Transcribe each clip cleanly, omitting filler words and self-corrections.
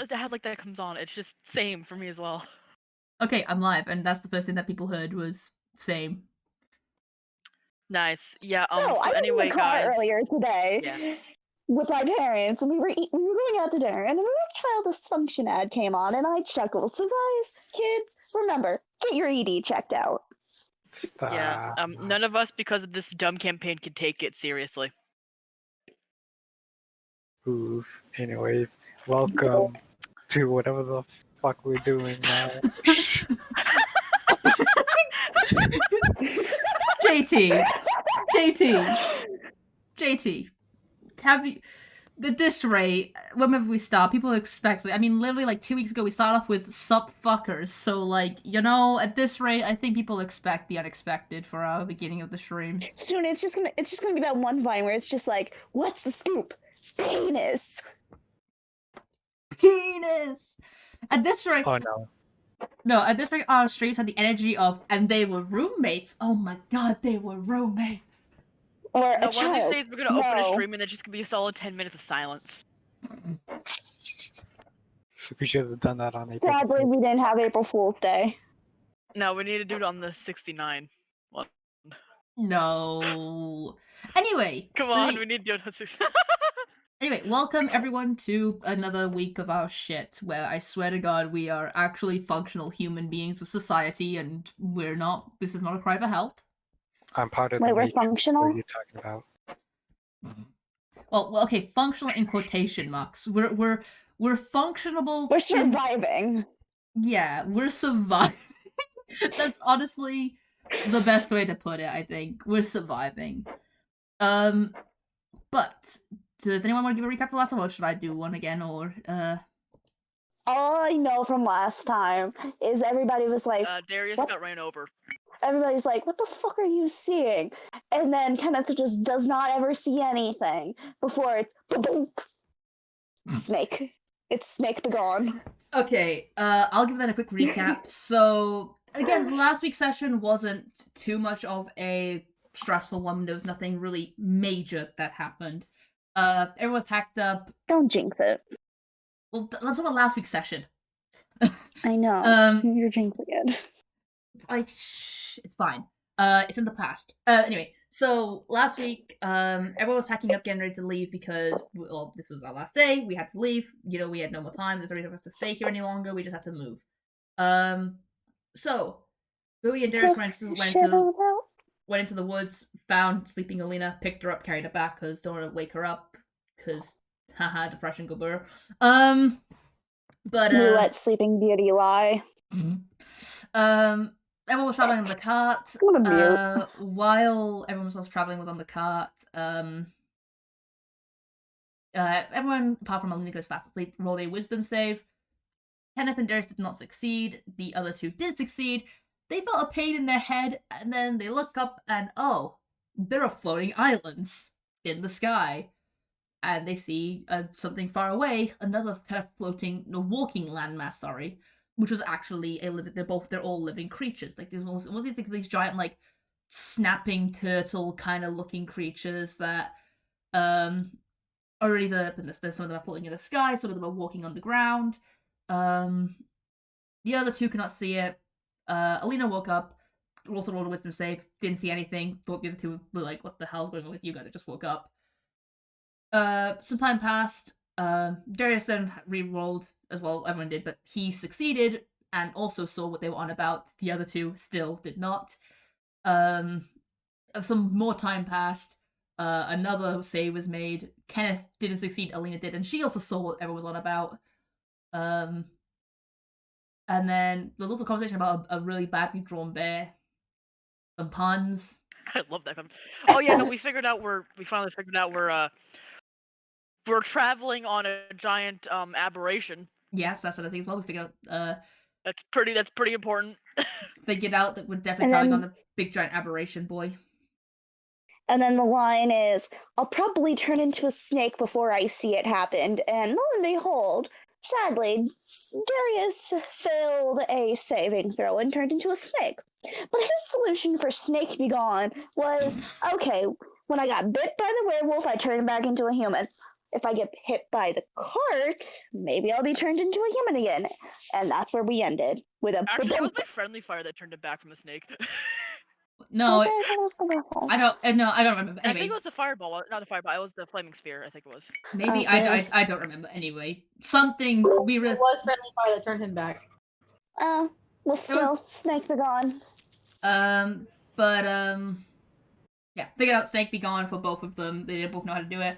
that comes on. It's just same for me as well. Okay, I'm live, and that's the first thing that people heard was same. Nice. Yeah. So I was in Anyway, the car guys. earlier today Yeah. with my parents, and we were going out to dinner, and an erectile dysfunction ad came on, and I chuckled. So guys, kids, remember, get your ED checked out. Yeah. None of us, because of this dumb campaign, can take it seriously. Oof. Anyways, welcome to whatever the fuck we're doing now. JT, have you, at this rate, whenever we start, people expect, I mean, literally, like, 2 weeks ago, we started off with sup fuckers, so, like, you know, at this rate, I think people expect the unexpected for our beginning of the stream. Soon, it's just gonna be that one Vine where it's just like, what's the scoop? Penis! At this rate... Oh, no. No, at this rate, our streams had the energy of, and they were roommates. Oh my god, they were roommates. Or No, a one of child. these days, we're gonna open a stream, and there's just gonna be a solid 10 minutes of silence. We should have done that on April. Sadly, we didn't have April Fool's Day. No, we need to do it on the 69. What? No. Anyway. Come on, we need to do it on 69. Anyway, welcome everyone to another week of our shit, where I swear to god we are actually functional human beings of society, and we're not, this is not a cry for help. I'm part of Wait, the we're matrix. functional? What are you talking about? Well, okay, functional in quotation marks. We're functionable. We're surviving. Yeah, we're surviving. That's honestly the best way to put it, I think. We're surviving. But does anyone want to give a recap for last time, or should I do one again, or All I know from last time is everybody was like, Darius what? got ran over. Everybody's like, what the fuck are you seeing? And then Kenneth just does not ever see anything before it's Snake. It's Snake begone. Okay, I'll give that a quick recap. So, again, last week's session wasn't too much of a stressful one. There was nothing really major that happened. Everyone packed up. Don't jinx it. Well, let's talk about last week's session. I know. You're jinxing it. It's fine. It's in the past. Anyway, so last week, everyone was packing up, getting ready to leave because, well, this was our last day. We had to leave. You know, we had no more time. There's no reason for us to stay here any longer. We just had to move. So Bowie and Darius went into the woods, found sleeping Alina, picked her up, carried her back because don't want to wake her up because, haha, depression go burr. But let Sleeping Beauty lie. Everyone was traveling on the cart. While everyone was traveling was on the cart, everyone, apart from Alina, goes fast asleep, rolled a wisdom save. Kenneth and Darius did not succeed. The other two did succeed. They felt a pain in their head, and then they look up, and oh, there are floating islands in the sky. And they see something far away, another kind of floating, walking landmass, which was actually they're all living creatures. Like, there's almost like these giant, like, snapping turtle kind of looking creatures that are either, some of them are floating in the sky, some of them are walking on the ground. The other two cannot see it. Alina woke up, also rolled a wisdom save, didn't see anything, thought the other two were like, what the hell's going on with you guys? I just woke up. Some time passed. Darius then re-rolled as well, everyone did, but he succeeded and also saw what they were on about. The other two still did not. Some more time passed. Another save was made. Kenneth didn't succeed, Alina did, and she also saw what everyone was on about. And then there was also a conversation about a really badly drawn bear. Some puns. I love that. Oh yeah, no, we finally figured out we're traveling on a giant aberration. Yes, that's what I think as well. We figured out that's pretty important. Figured out that we're definitely traveling on a big giant aberration, boy. And then the line is, I'll probably turn into a snake before I see it happen. And lo and behold, sadly, Darius failed a saving throw and turned into a snake. But his solution for Snake Begone was, okay, when I got bit by the werewolf, I turned back into a human. if I get hit by the cart, maybe I'll be turned into a human again. And that's where we ended. With a Actually, it was my friendly fire that turned him back from the snake. No, I I don't remember. I think Anyway, it was the fireball, not the fireball. It was the flaming sphere. I think it was. maybe Okay. I don't remember. Anyway, something we It was friendly fire that turned him back. Well, still, snakes are gone. Yeah, figured out Snake be gone for both of them. They both know how to do it.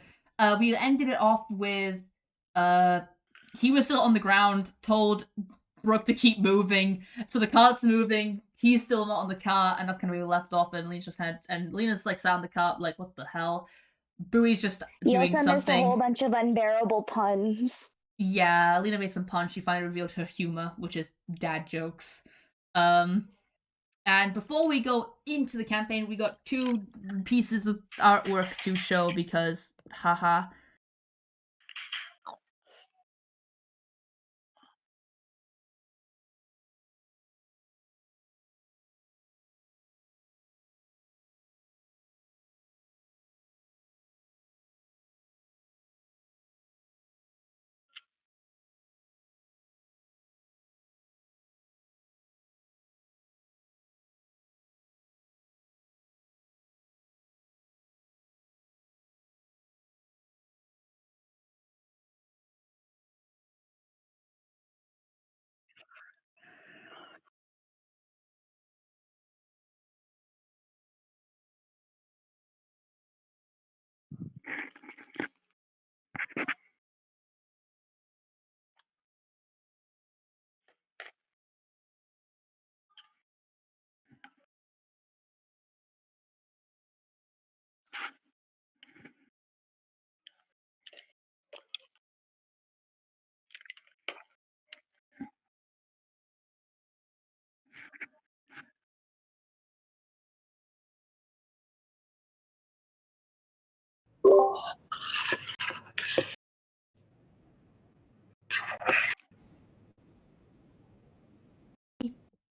We ended it off with he was still on the ground, told Brooke to keep moving. So the cart's moving, he's still not on the cart, and that's kind of where we left off. And Lena's like sat on the cart, like, what the hell? Bowie's just You doing also missed a something. whole bunch of unbearable puns. Yeah, Lena made some puns. She finally revealed her humor, which is dad jokes. And before we go into the campaign, we got 2 pieces of artwork to show because, haha.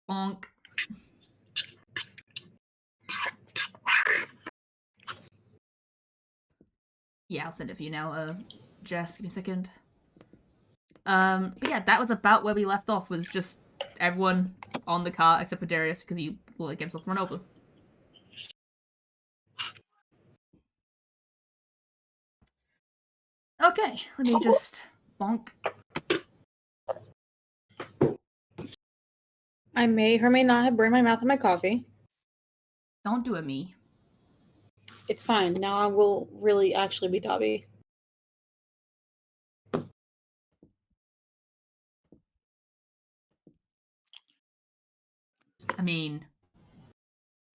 Bonk. Yeah, I'll send it for you now, Jess, give me a second. But yeah, that was about where we left off, was just everyone on the cart except for Darius, because he will get himself run over. Okay, let me just bonk. I may or may not have burned my mouth on my coffee. Don't do it, me. It's fine. Now I will really actually be Dobby. I mean,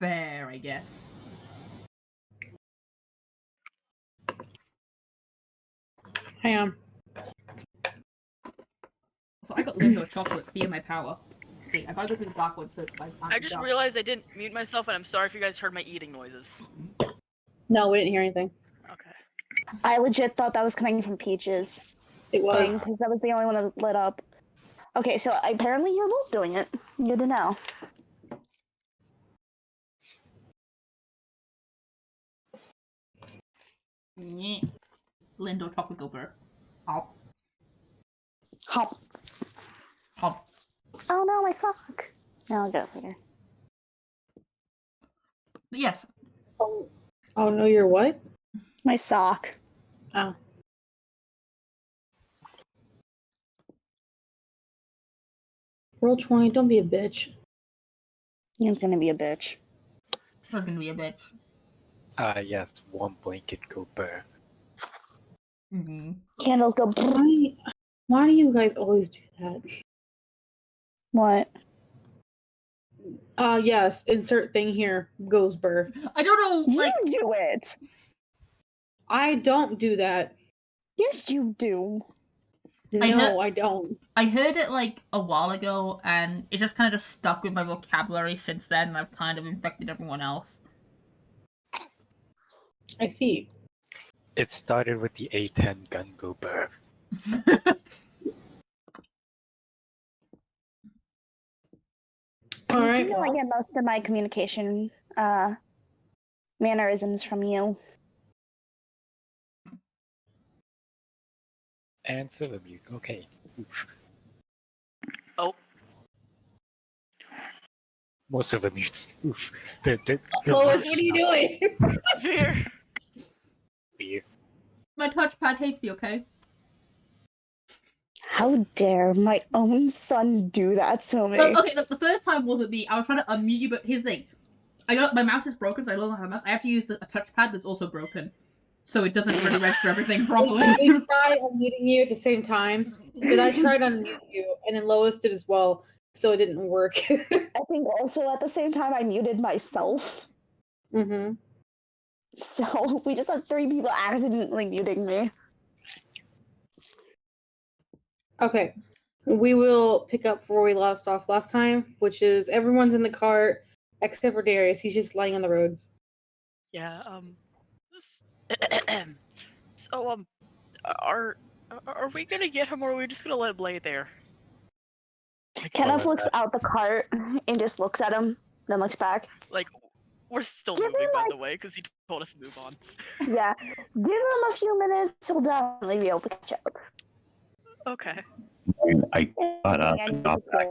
fair, I guess. I am. So I got Lindo chocolate via my power. Wait, I gotta go through the backwards so I just realized I didn't mute myself, and I'm sorry if you guys heard my eating noises. No, we didn't hear anything. Okay. I legit thought that was coming from Peaches. It was. Because that was the only one that lit up. Okay, so apparently you're both doing it. Good to know. Lindo chocolate over. Hop. Hop. Hop. Oh no, my sock. No, I'll get it later. But yes. Oh no, you're what? My sock. Oh. Roll 20, don't be a bitch. He's gonna be a bitch. That's gonna be a bitch. Yes, 1 blanket go burr. Mm-hmm. Candles go. Why do you guys always do that? What? Yes, insert thing here goes burr. I don't know, like... You do it! I don't do that. Yes, you do. No, I don't. I heard it, like, a while ago, and it just kind of just stuck with my vocabulary since then, and I've kind of infected everyone else. I see. It started with the A10 gun go burr. All right. You know, I get most of my communication mannerisms from you. And server mute. Okay. Oof. Oh, More server mutes. Oof. Lois, what are you doing? here. Weird. My touchpad hates me, okay? How dare my own son do that to me? So, okay, the first time wasn't me. I was trying to unmute you, but here's the thing. I don't. My mouse is broken, so I don't have a mouse. I have to use a touchpad that's also broken, so it doesn't really register everything properly. We tried unmuting you at the same time because I tried unmute you, and then Lois did as well, so it didn't work. I think also at the same time I muted myself. Mm-hmm. So we just had 3 people accidentally muting me. Okay, we will pick up where we left off last time, which is everyone's in the cart except for Darius. He's just lying on the road. Yeah. So are we gonna get him, or are we just gonna let him lay there? Kenneth looks out the cart and just looks at him, then looks back. Like, we're still Give him, moving, by like- the way, because he told us to move on. Yeah. Give him a few minutes, he'll definitely be able to catch up. Okay. I got up And and got back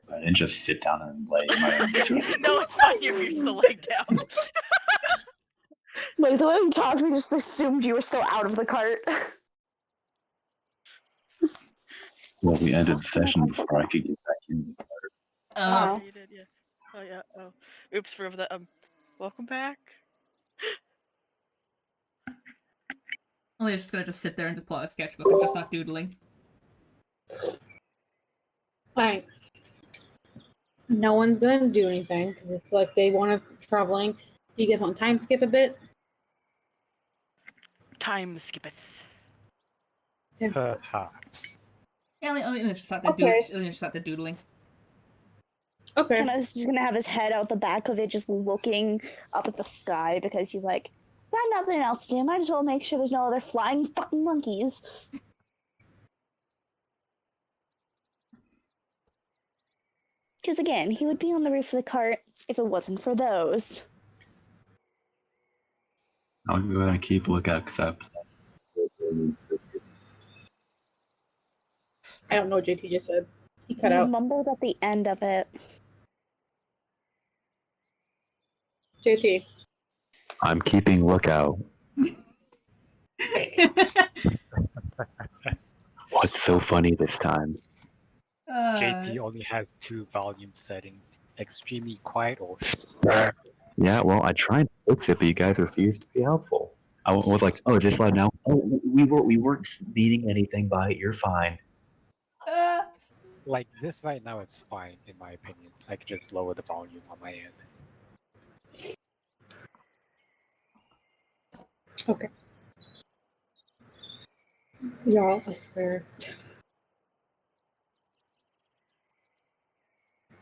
and just sit down and lay my own. No, it's fine if you're still laying down. Like, the way we talked, we just assumed you were still out of the cart. Well, we ended the session before I could get back in. Oh. So you did, yeah. Oh yeah. Oh, oops, for that. Welcome back. I'm just gonna sit there and just pull out a sketchbook and just start doodling. Fine. No one's gonna do anything because it's like they want to traveling. Do you guys want time skip a bit? Time skippeth. Perhaps. Yeah, let me just start there Okay. doodling. Okay. Kenneth's just gonna have his head out the back of it, just looking up at the sky because he's like, got nothing else to do. Might as well make sure there's no other flying fucking monkeys. Because again, he would be on the roof of the cart if it wasn't for those. I'm gonna keep a lookout because I don't know what JT just said. He cut He out. mumbled at the end of it. JT. I'm keeping lookout. What's so funny this time? JT only has 2 volume settings: extremely quiet or. Yeah, well, I tried to fix it, but you guys refused to be helpful. I was like, "Oh, just loud now." Oh, we weren't needing anything by it. You're fine. Like this right now, it's fine in my opinion. I can just lower the volume on my end. Okay. Y'all, I swear.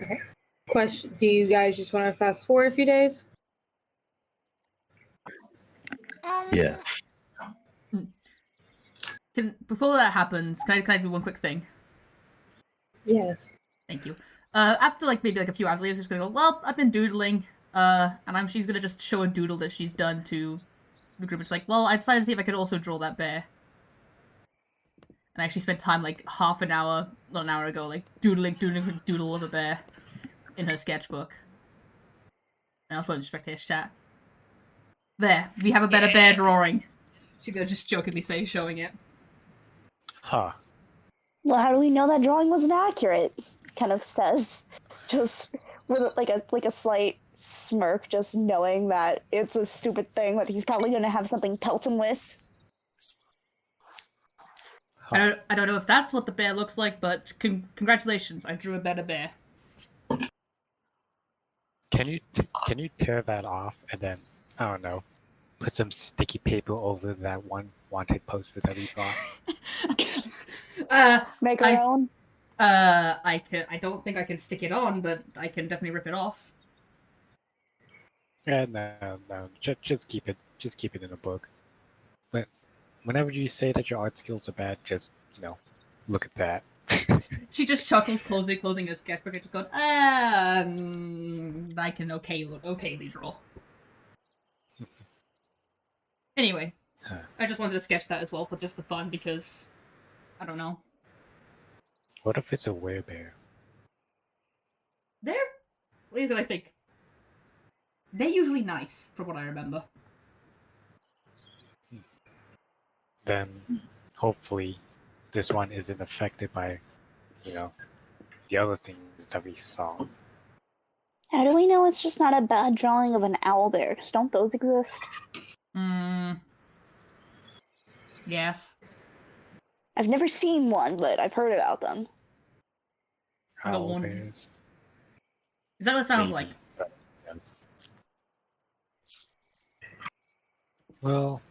Okay. Question: do you guys just want to fast forward a few days? Yes. Before that happens, can I do one quick thing? Yes. Thank you. After maybe a few hours later, she's gonna go, well, I've been doodling, and she's gonna just show a doodle that she's done to the group. It's like, well, I decided to see if I could also draw that bear. And I actually spent time half an hour, not an hour ago, doodling a doodle of a bear in her sketchbook. And I was watching Spectator's chat. There, we have a better bear drawing. She's gonna just jokingly say, showing it. Huh. Well, how do we know that drawing wasn't accurate? Kenneth says, just with like a slight smirk, just knowing that it's a stupid thing that he's probably going to have something pelt him with. Huh. I don't know if that's what the bear looks like, but congratulations, I drew a better bear. Can you tear that off and then, I don't know, put some sticky paper over that one wanted poster that we got? Make our own? I don't think I can stick it on, but I can definitely rip it off. Yeah, no, just keep it in a book. But whenever you say that your art skills are bad, just look at that. She just chuckles, closing her sketchbook, and just going, I can okayly draw. Anyway, Huh. I just wanted to sketch that as well for just the fun, because I don't know. What if it's a werebear? They're, what do I think? They're usually nice, from what I remember. Then hopefully this one isn't affected by, the other things that we saw. How do we know it's just not a bad drawing of an owlbear? 'Cause don't those exist? Yes. I've never seen one, but I've heard about them. I got one. Owlbears? Is that what it sounds like? Maybe, but, yes. Well,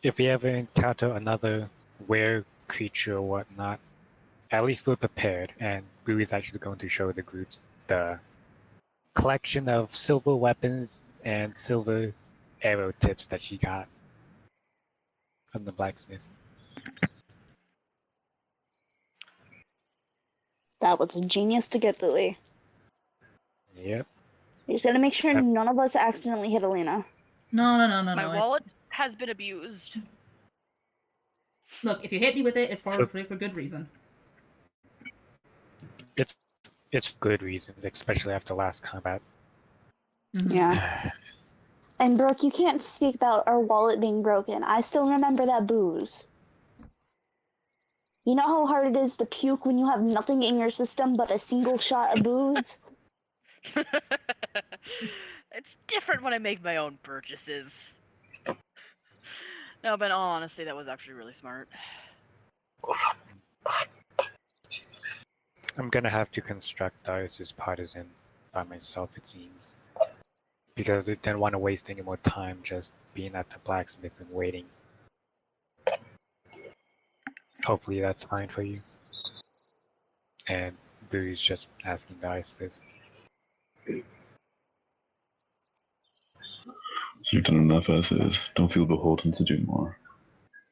if we ever encounter another were creature or whatnot, at least we're prepared, and Boo is actually going to show the groups the collection of silver weapons and silver arrow tips that she got from the blacksmith. That was genius to get, Louis. Yep. You just gotta make sure Yep. none of us accidentally hit Alina. No. My wallet has been abused. Look, if you hit me with it, it's probably for good reason. It's good reasons, especially after last combat. Mhm. Yeah. And Brooke, you can't speak about our wallet being broken. I still remember that booze. You know how hard it is to puke when you have nothing in your system but a single shot of booze? It's different when I make my own purchases. No, but honestly, that was actually really smart. I'm gonna have to construct Darius's partisan by myself, it seems. Because I didn't want to waste any more time just being at the blacksmith and waiting. Hopefully that's fine for you. And Boo's just asking Darius this. You've done enough as is. Don't feel beholden to do more.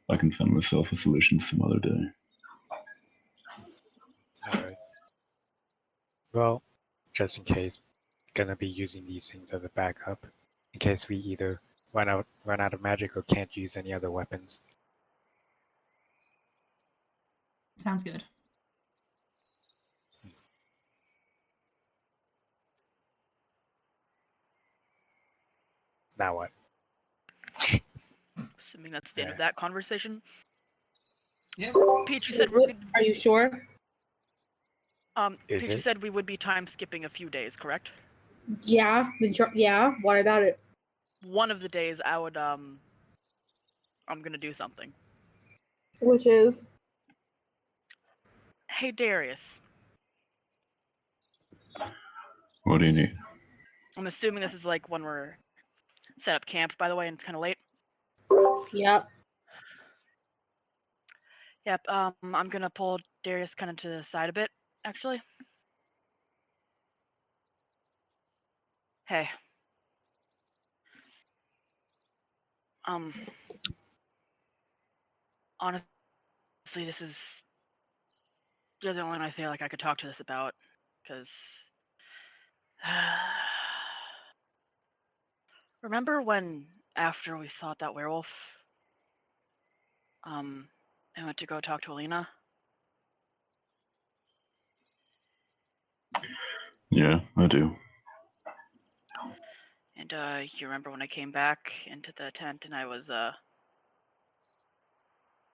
I can find myself a solution some other day. Alright. Well, just in case, gonna be using these things as a backup. In case we either run out of magic or can't use any other weapons. Sounds good. Now what? Assuming that's the end of that conversation. Yeah. Peach, you said Are you sure? Is Peach, you it? said we would be time skipping a few days, correct? Yeah. Yeah. What about it? One of the days I would I'm gonna do something. Which is? Hey Darius. What do you need? I'm assuming this is like when we're set up camp, by the way, and it's kinda late. Yep. Yep, I'm gonna pull Darius kinda to the side a bit, actually. Hey. Honestly, you're the only one I feel like I could talk to this about, because remember when after we fought that werewolf, I went to go talk to Alina? Yeah, I do. And you remember when I came back into the tent and I was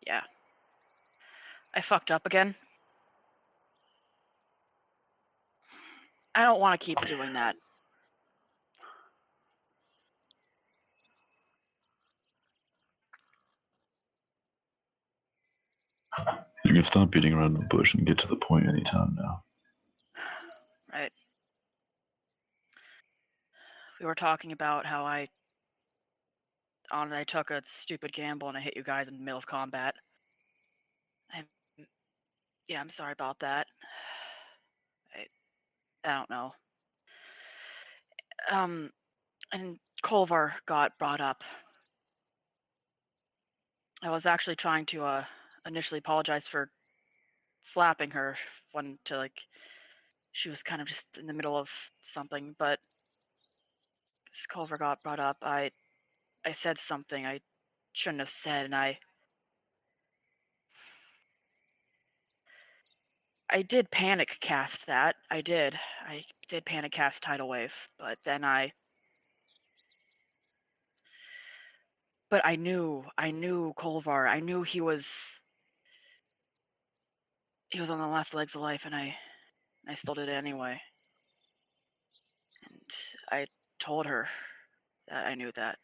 yeah. I fucked up again. I don't want to keep doing that. You can stop beating around the bush and get to the point anytime now. Right. We were talking about how I took a stupid gamble and I hit you guys in the middle of combat. I'm sorry about that. I don't know. And Kolvar got brought up. I was actually trying to initially apologize for slapping her she was kind of just in the middle of something, but as Culver got brought up, I said something I shouldn't have said, and I did panic cast that. I did panic cast Tidal Wave, but then But I knew Kolvar. I knew he was on the last legs of life, and I still did it anyway. And I told her that I knew that.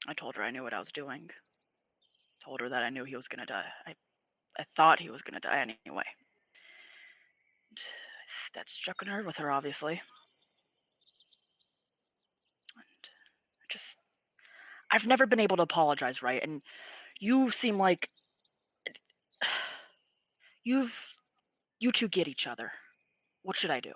I told her I knew what I was doing. Told her that I knew he was gonna die. I thought he was gonna die anyway. And that struck a nerve with her, obviously. And I've never been able to apologize, right? And you seem like you two get each other. What should I do?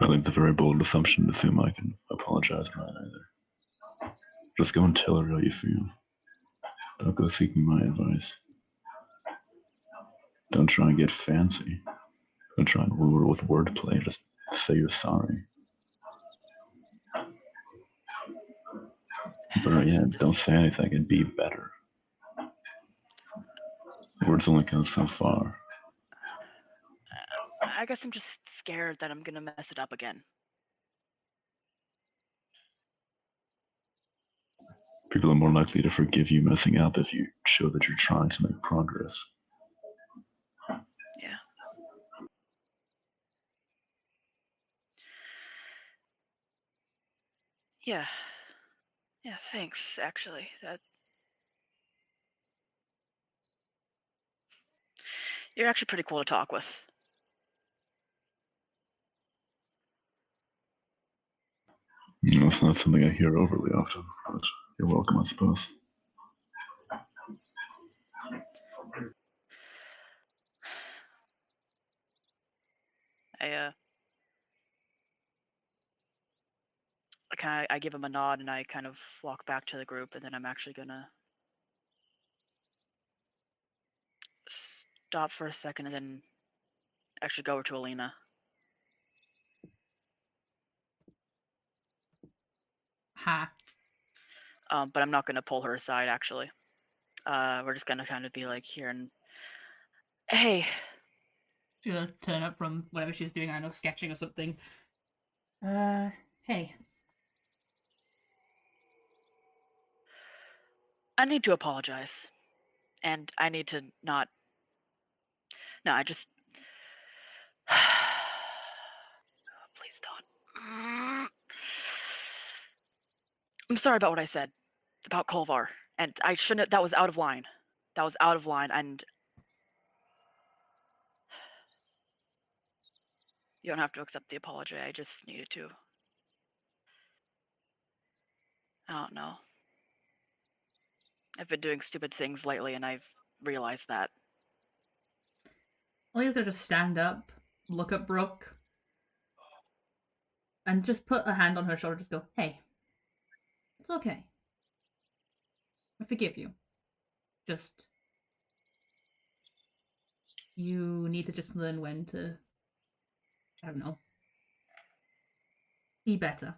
I think it's a very bold assumption to assume I can apologize for that either. Just go and tell her how you feel. Don't go seeking my advice. Don't try and get fancy. Don't try and woo her with wordplay. Just say you're sorry. But yeah, don't say anything and be better. Words only go so far. I guess I'm just scared that I'm gonna mess it up again. People are more likely to forgive you messing up if you show that you're trying to make progress. Yeah. Yeah. Yeah, thanks, actually. You're actually pretty cool to talk with. That's not something I hear overly often, but you're welcome, I suppose. I give him a nod and I kind of walk back to the group, and then I'm actually gonna stop for a second and then actually go over to Alina. Ha. But I'm not gonna pull her aside, actually. We're just gonna kind of be like here and hey. She's gonna turn up from whatever she's doing, I don't know, sketching or something. Hey. I need to apologize. And I need to not... No, I just... Please don't. I'm sorry about what I said about Kolvar. And I shouldn't... That was out of line. That was out of line, and... You don't have to accept the apology. I just needed to. I don't know. I've been doing stupid things lately, and I've realized that. Well, he's gonna just stand up, look at Brooke, and just put a hand on her shoulder, just go, hey. It's okay. I forgive you. Just... You need to just learn when to... I don't know. Be better.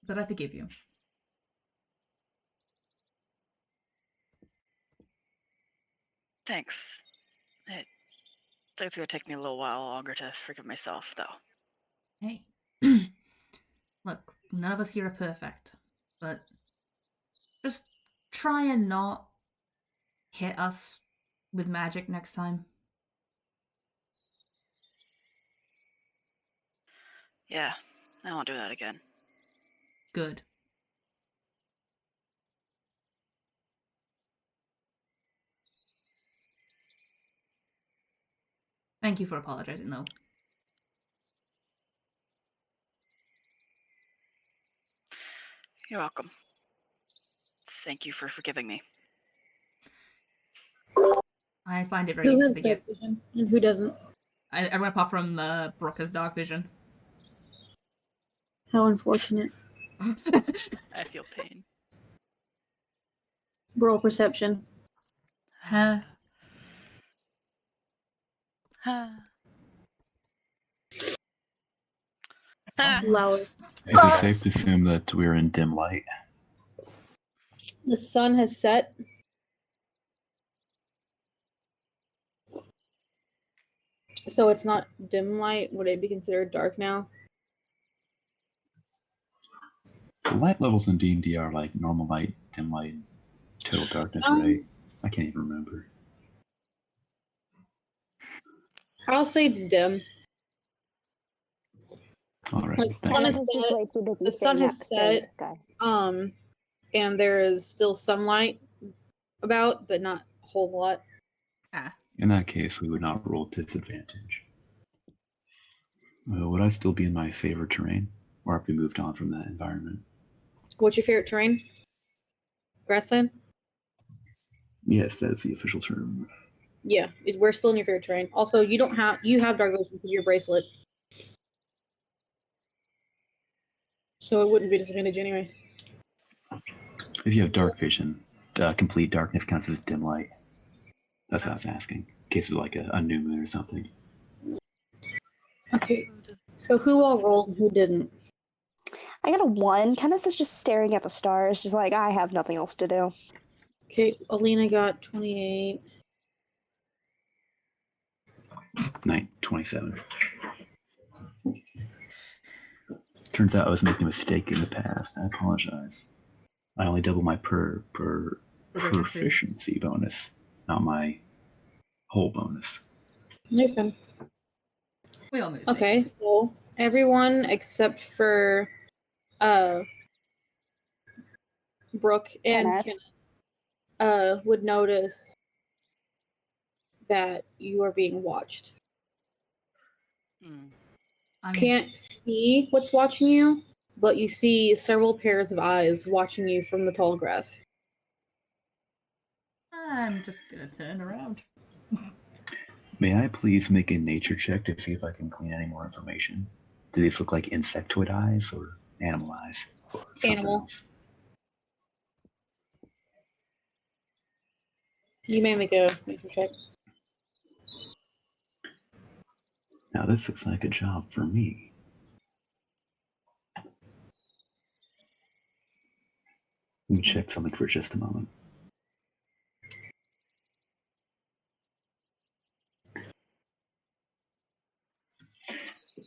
But I forgive you. Thanks. It's gonna take me a little while longer to forgive myself, though. Hey. Look, none of us here are perfect. But just try and not hit us with magic next time. Yeah, I won't do that again. Good. Thank you for apologizing, though. You're welcome. Thank you for forgiving me. I find it very Who easy has to forgive. dark vision and who doesn't? Everyone apart from Brooke has dark vision. How unfortunate. I feel pain. Roll perception. Huh? Lower. Is it safe to assume that we're in dim light? The sun has set. So it's not dim light. Would it be considered dark now? The light levels in D&D are like normal light, dim light, total darkness, right? I can't even remember. I'll say it's dim. All right, Like, thank sun you. is This is just set. way too busy The sun staring has at staring at set. the sky. And there is still sunlight about, but not a whole lot. In that case, we would not roll disadvantage. Would I still be in my favorite terrain? Or have we moved on from that environment? What's your favorite terrain? Grassland? Yes, that's the official term. Yeah, we're still in your favorite terrain. Also, you have dark vision because of your bracelet. So it wouldn't be disadvantage anyway. If you have dark vision, complete darkness counts as dim light. That's what I was asking. In case of like a new moon or something. Okay. So who all rolled and who didn't? I got a 1. Kenneth is just staring at the stars, just like, I have nothing else to do. Okay, Alina got 28. Night 27. Turns out I was making a mistake in the past. I apologize. I only double my proficiency bonus, not my whole bonus. You're fine. We all move. Okay, so everyone except for Brooke and Kenneth. Kenneth would notice that you are being watched. Can't see what's watching you, but you see several pairs of eyes watching you from the tall grass. I'm just gonna turn around. May I please make a nature check to see if I can glean any more information? Do these look like insectoid eyes or animal eyes? Or something Animal. else? You may make a nature check. Now this looks like a job for me. Let me check something for just a moment.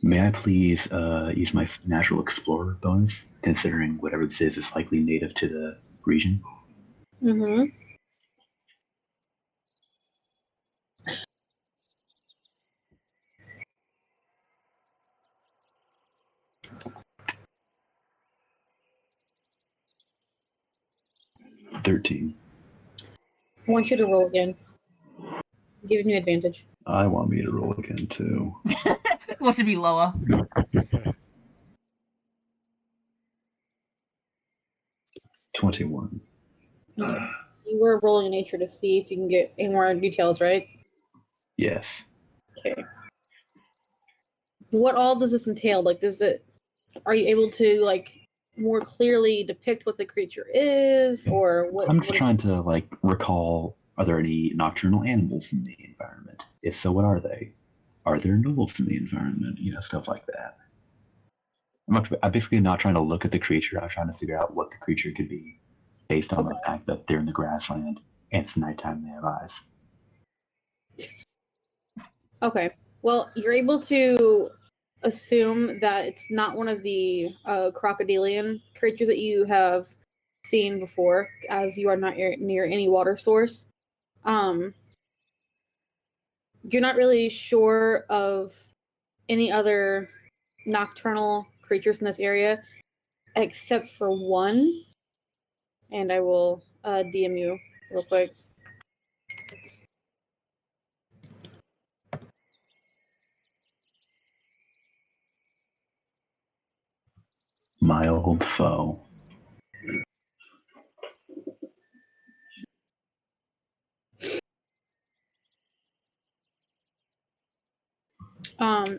May I please use my natural explorer bonus, considering whatever this is likely native to the region? Mm-hmm. – 13. I want you to roll again. I'm giving you advantage. I want me to roll again too. Want to be lower? 21. You were rolling nature to see if you can get any more details, right? Yes. Okay. What all does this entail? Like, are you able to, like, more clearly depict what the creature is, or what? I'm just trying to, like, recall, are there any nocturnal animals in the environment? If so, what are they? Are there gnolls in the environment? You know, stuff like that. I'm basically not trying to look at the creature. I'm trying to figure out what the creature could be based on the fact that they're in the grassland and it's nighttime and they have eyes. Okay. Well, you're able to assume that it's not one of the crocodilian creatures that you have seen before, as you are not near any water source. You're not really sure of any other nocturnal creatures in this area, except for one. And I will DM you real quick. My old foe.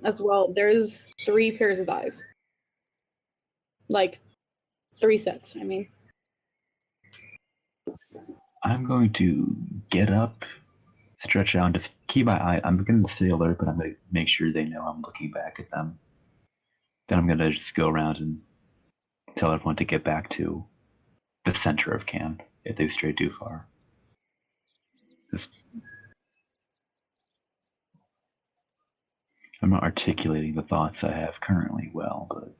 As well, there's 3 pairs of eyes. Like, 3 sets, I mean. I'm going to get up, stretch out, and just keep my eye. I'm going to stay alert, but I'm going to make sure they know I'm looking back at them. Then I'm gonna just go around and tell everyone to get back to the center of camp if they've strayed too far. Just, I'm not articulating the thoughts I have currently well, but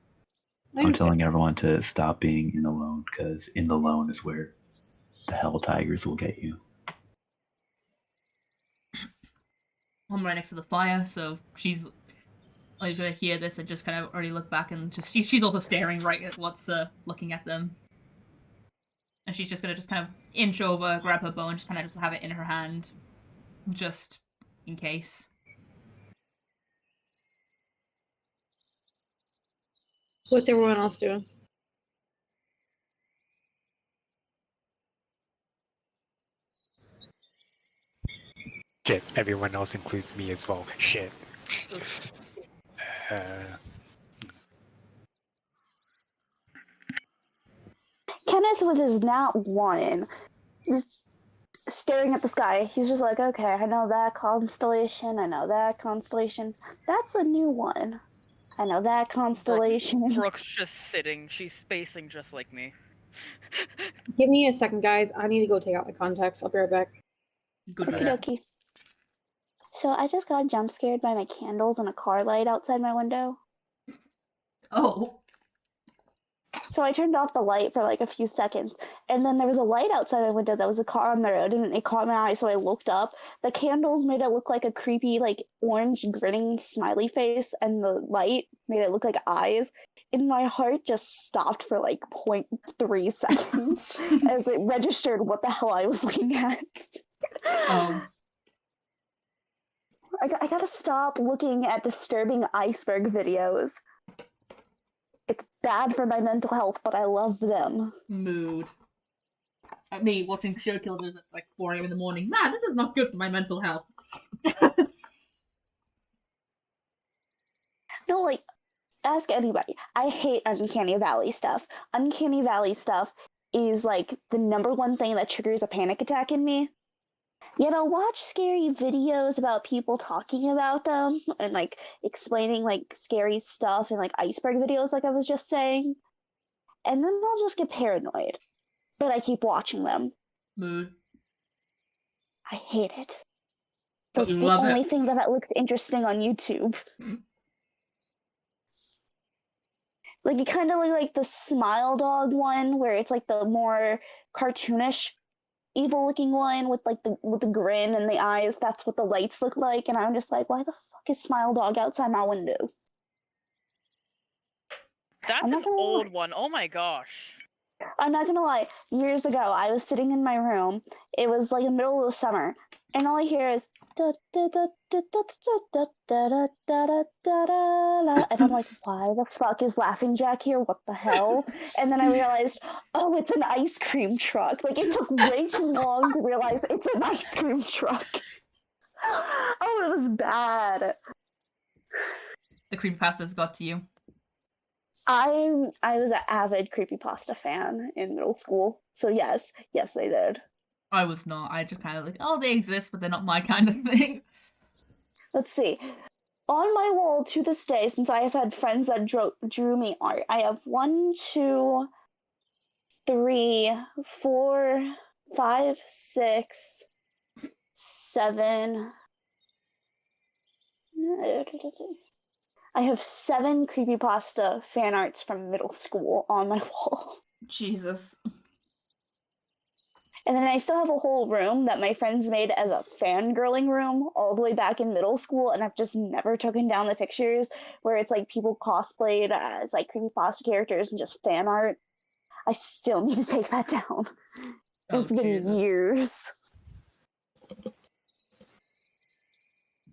I'm telling everyone to stop being in alone, because in the lone is where the hell tigers will get you. I'm right next to the fire, so she's gonna hear this and just kind of already look back and just she's also staring right at what's looking at them, and she's just gonna just kind of inch over, grab her bow, and just kind of just have it in her hand, just in case. What's everyone else doing? Shit, everyone else includes me as well. Shit. Kenneth, with his nat 1, just staring at the sky. He's just like, okay, I know that constellation. I know that constellation. That's a new one. I know that constellation. Brooke's just sitting. She's spacing just like me. Give me a second, guys. I need to go take out my contacts. I'll be right back. Good for Okie that. dokie. So I just got jump scared by my candles and a car light outside my window. Oh. So I turned off the light for like a few seconds, and then there was a light outside my window that was a car on the road, and it caught my eye, so I looked up. The candles made it look like a creepy, like, orange grinning smiley face, and the light made it look like eyes. And my heart just stopped for like 0.3 seconds as it registered what the hell I was looking at. Oh. I gotta stop looking at disturbing iceberg videos. It's bad for my mental health, but I love them. Mood. Me watching serial killers at like 4 a.m. in the morning. Man, this is not good for my mental health. No, like, ask anybody. I hate Uncanny Valley stuff. Uncanny Valley stuff is like the number one thing that triggers a panic attack in me. You know, watch scary videos about people talking about them and like explaining like scary stuff and like iceberg videos, like I was just saying. And then I'll just get paranoid. But I keep watching them. Mood. I hate it. But But you it's the love only it. thing that looks interesting on YouTube. Like, it kind of like the Smile Dog one, where it's like the more cartoonish, evil-looking one with like the grin and the eyes. That's what the lights look like, and I'm just like, why the fuck is Smile Dog outside my window? That's an old one. Oh my gosh. I'm not gonna lie. Years ago, I was sitting in my room. It was like the middle of summer, and all I hear is da da da da da da da da da da da, and I'm like, why the fuck is Laughing Jack here? What the hell? And then I realized, oh, it's an ice cream truck. Like, it took way too long to realize it's an ice cream truck. Oh, it was bad. The creepypastas got to you. I was an avid creepypasta fan in middle school, so yes, they did. I was not. I just kind of like, oh, they exist, but they're not my kind of thing. Let's see. On my wall to this day, since I have had friends that drew me art, I have 1, 2, 3, 4, 5, 6, 7. I have 7 creepypasta fan arts from middle school on my wall. Jesus. And then I still have a whole room that my friends made as a fangirling room all the way back in middle school, and I've just never taken down the pictures where it's like people cosplayed as like creepypasta characters and just fan art. I still need to take that down. Oh, It's been Jesus. years.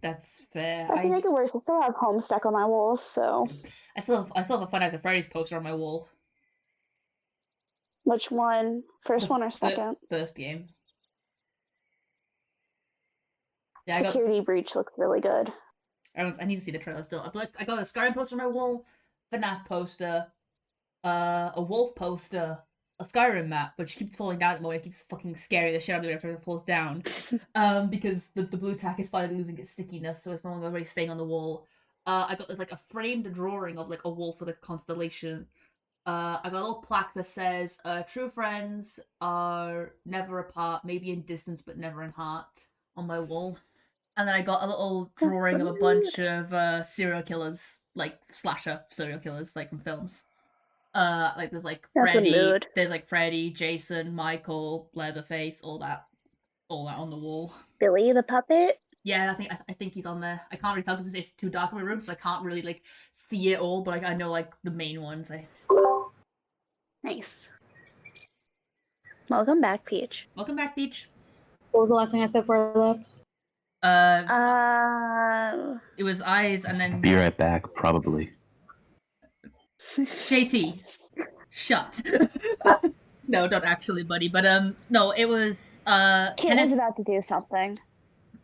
That's fair. But to make it worse, I still have Homestuck on my walls, so... I still have a Five Nights at Freddy's poster on my wall. Which one? First one or second? First game. Yeah, Security Breach looks really good. I need to see the trailer still. I got a Skyrim poster on my wall, FNAF poster, a Wolf poster, a Skyrim map, which keeps falling down at the moment. It keeps fucking scaring the shit out of me after it falls down. Because the blue tack is finally losing its stickiness, so it's no longer really staying on the wall. I got this like a framed drawing of like a wolf with a constellation. I got a little plaque that says, "True friends are never apart, maybe in distance but never in heart," on my wall. And then I got a little drawing of a bunch of serial killers, like slasher serial killers, like from films. Like there's like That's a mood. Freddy, Jason, Michael, Leatherface, all that on the wall. Billy the puppet. Yeah, I think he's on there. I can't really tell because it's too dark in my room, so I can't really like see it all. But I know like the main ones. Nice. Welcome back, Peach. Welcome back, Peach. What was the last thing I said before I left? It was eyes, and then Be right back, probably. JT, shut. No, don't actually, buddy. But no, it was Kit was about to do something.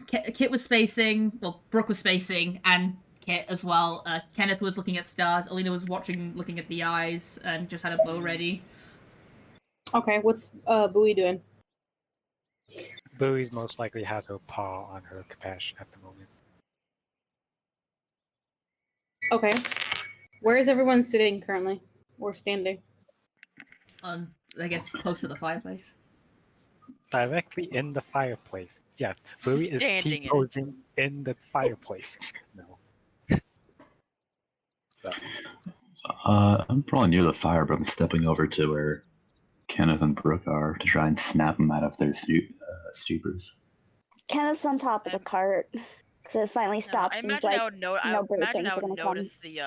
Kit was spacing. Well, Brooke was spacing, and Kit as well. Kenneth was looking at stars. Alina was looking at the eyes, and just had a bow ready. Okay, what's Bowie doing? Bowie's most likely has her paw on her capash at the moment. Okay. Where is everyone sitting currently? Or standing? I guess close to the fireplace. Directly in the fireplace. Yes, Bowie is Standing in it. T-posing in the fireplace. No. So, I'm probably near the fire, but I'm stepping over to where Kenneth and Brooke are to try and snap them out of their stupors. Kenneth's on top of the cart because it finally stops. I and he's imagine like, I would know. I no great imagine things I are would gonna come. notice the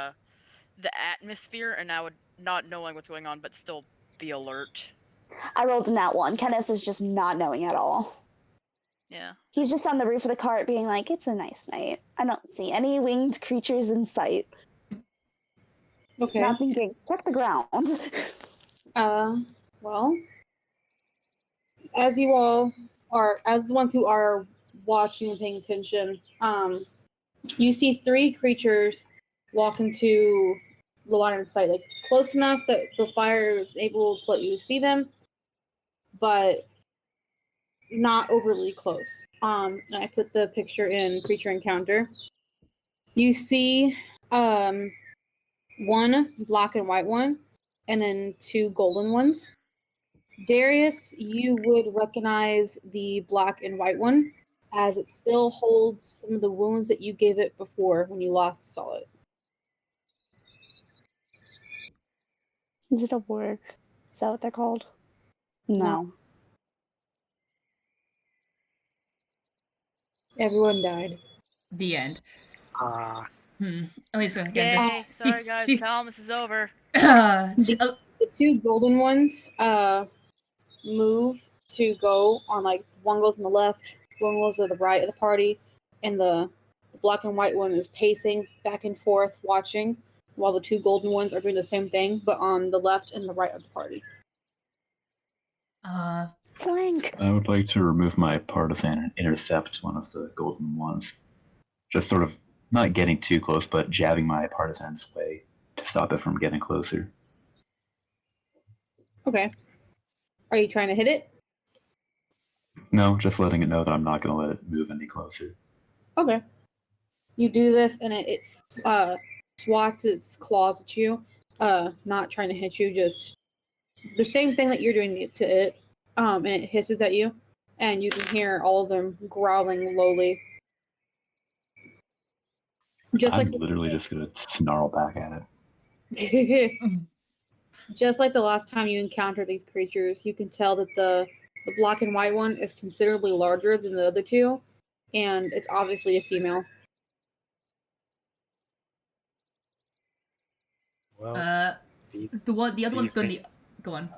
atmosphere, and I would not knowing what's going on, but still be alert. I rolled in that one. Kenneth is just not knowing at all. Yeah. He's just on the roof of the cart being like, it's a nice night. I don't see any winged creatures in sight. Okay. Not thinking, check the ground. Well, as you all are, as the ones who are watching and paying attention, you see 3 creatures walk into the line of sight, like close enough that the fire is able to let you see them, but not overly close. And I put the picture in creature encounter. You see, one black and white one, and then 2 golden ones. Darius, you would recognize the black and white one, as it still holds some of the wounds that you gave it before when you last saw it. Is it a word? Is that what they're called? No. Everyone died. The end. Ah, At least again. Yay! Sorry guys, Calamus is over. The 2 golden ones move to go on, like, one goes on the left, one goes to the right of the party, and the black and white one is pacing back and forth watching, while the 2 golden ones are doing the same thing, but on the left and the right of the party. Flank. I would like to remove my partisan and intercept one of the golden ones. Just sort of not getting too close, but jabbing my partisan's way to stop it from getting closer. Okay. Are you trying to hit it? No, just letting it know that I'm not going to let it move any closer. Okay. You do this, and it swats its claws at you. Not trying to hit you, just the same thing that you're doing to it. And it hisses at you, and you can hear all of them growling lowly. I'm literally just going to snarl back at it. Just like the last time you encountered these creatures, you can tell that the black and white one is considerably larger than the other 2, and it's obviously a female. well, the other one's going to go on.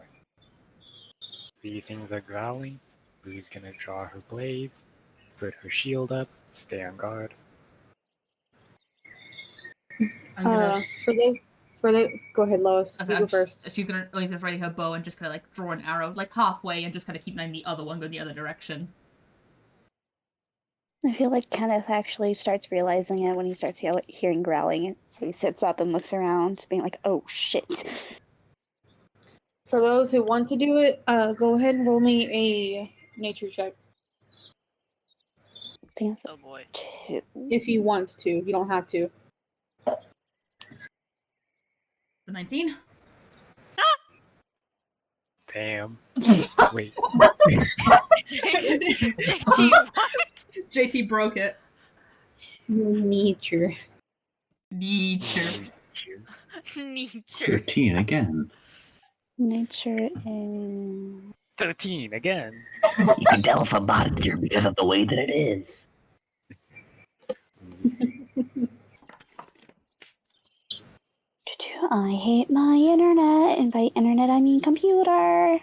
These things are growling. Blue's gonna draw her blade, put her shield up, stay on guard. For those, go ahead, Lois. You go first. She's ready her bow and just kind of like draw an arrow, like halfway, and just kind of keep an eye on the other one, go the other direction. I feel like Kenneth actually starts realizing it when he starts hearing growling. So he sits up and looks around, being like, oh shit. For those who want to do it, go ahead and roll me a nature check. Oh boy. 2. If you want to. You don't have to. 19. Damn. Wait. JT, what? JT broke it. Nature. Nature. Nature. 13 again. Nature is. 13 again. You can tell it's a monster because of the way that it is. I hate my internet. And by internet, I mean computer.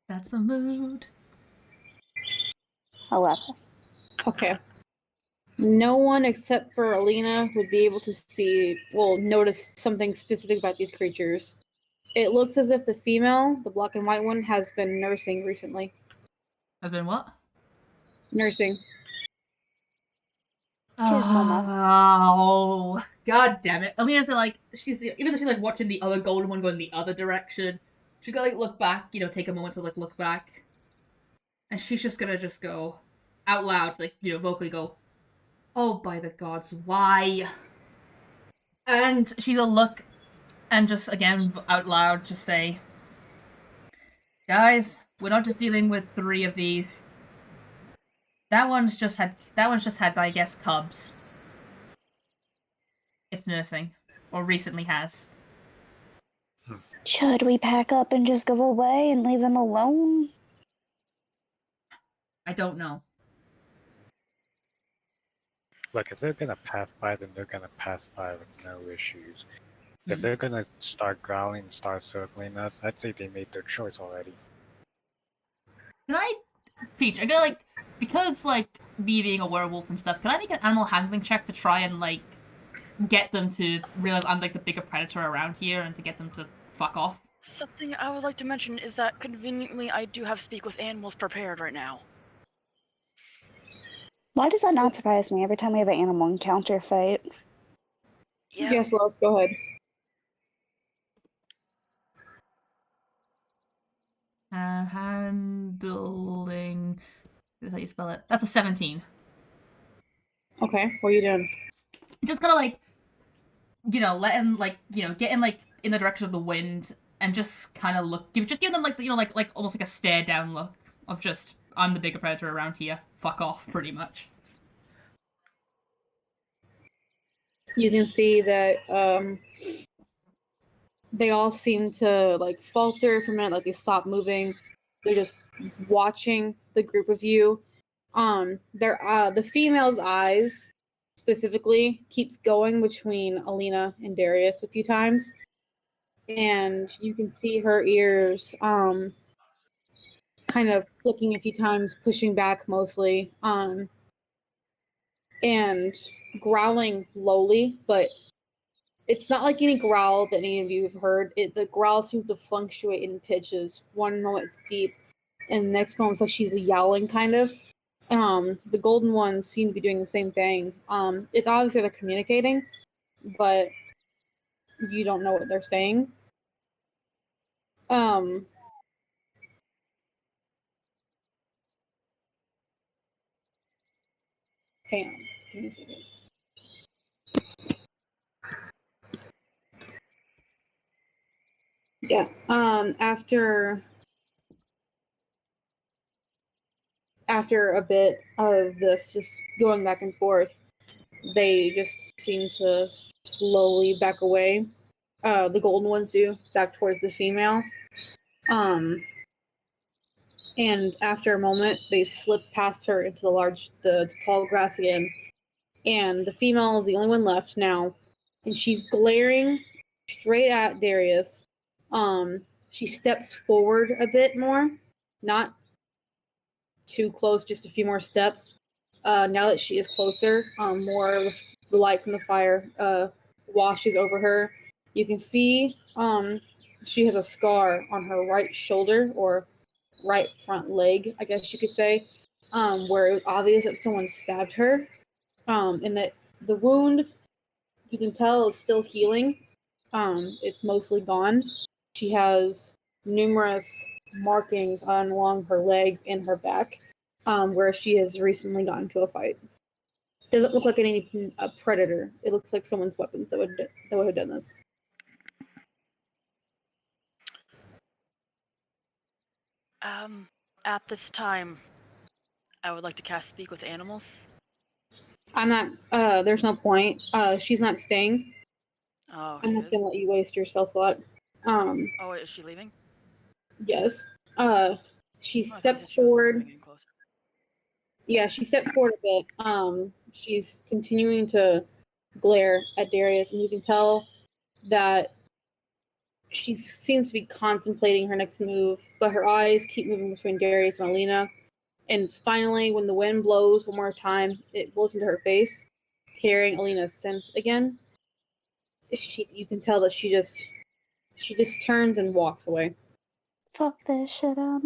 That's a mood. 11. Okay. No one except for Alina would be able to notice something specific about these creatures. It looks as if the female, the black and white one, has been nursing recently. Has been what? Nursing. His mama. Oh, god damn it. Alina's like, even though she's like watching the other golden one go in the other direction, she's gonna like look back, take a moment to like look back. And she's just gonna go out loud, like, vocally go, "Oh, by the gods, why?" And she'll look and just again out loud just say, "Guys, we're not just dealing with 3 of these. That one's just had, I guess, cubs. It's nursing. Or recently has." Should we pack up and just go away and leave them alone? I don't know. Look, if they're gonna pass by, then they're gonna pass by with no issues. If they're gonna start growling and start circling us, I'd say they made their choice already. Can I, Peach, I gotta, because, me being a werewolf and stuff, can I make an animal handling check to try and, get them to realize I'm, the bigger predator around here and to get them to fuck off? Something I would like to mention is that conveniently I do have speak with animals prepared right now. Why does that not surprise me every time we have an animal encounter fight? Yeah. Yes, Lois, go ahead. Handling... That's how you spell it. That's a 17. Okay, what are you doing? Just kind of let him get in in the direction of the wind and just kind of look, give them almost like a stare down look of just, I'm the bigger predator around here. Fuck off, pretty much. You can see that they all seem to falter for a minute, they stop moving. They're just watching the group of you. The female's eyes specifically keeps going between Alina and Darius a few times, and you can see her ears kind of flicking a few times, pushing back mostly, and growling lowly, but it's not like any growl that any of you have heard. The growl seems to fluctuate in pitches. One moment it's deep, and the next moment it's like she's yowling, kind of. The golden ones seem to be doing the same thing. It's obviously they're communicating, but you don't know what they're saying. Hang on. Give me a second. Yeah. After a bit of this just going back and forth, they just seem to slowly back away. The golden ones do, back towards the female. And after a moment, they slip past her into the tall grass again. And the female is the only one left now. And she's glaring straight at Darius. She steps forward a bit more, not too close, just a few more steps. Now that she is closer, more of the light from the fire washes over her. You can see she has a scar on her right shoulder, or right front leg, I guess you could say, where it was obvious that someone stabbed her. And that the wound, you can tell, is still healing. It's mostly gone. She has numerous markings along her legs and her back, where she has recently gotten into a fight. Doesn't look like a predator. It looks like someone's weapons that would have done this. At this time, I would like to cast Speak with Animals. I'm not. There's no point. She's not staying. Oh, I'm she not is? gonna let you waste your spell slot. Oh, wait, is she leaving? Yes. She Oh, I thought you steps said she was forward. moving in closer. Yeah, she stepped forward a bit. She's continuing to glare at Darius, and you can tell that she seems to be contemplating her next move, but her eyes keep moving between Darius and Alina. And finally, when the wind blows one more time, it blows into her face, carrying Alina's scent again. You can tell that she just turns and walks away. Fuck this shit up.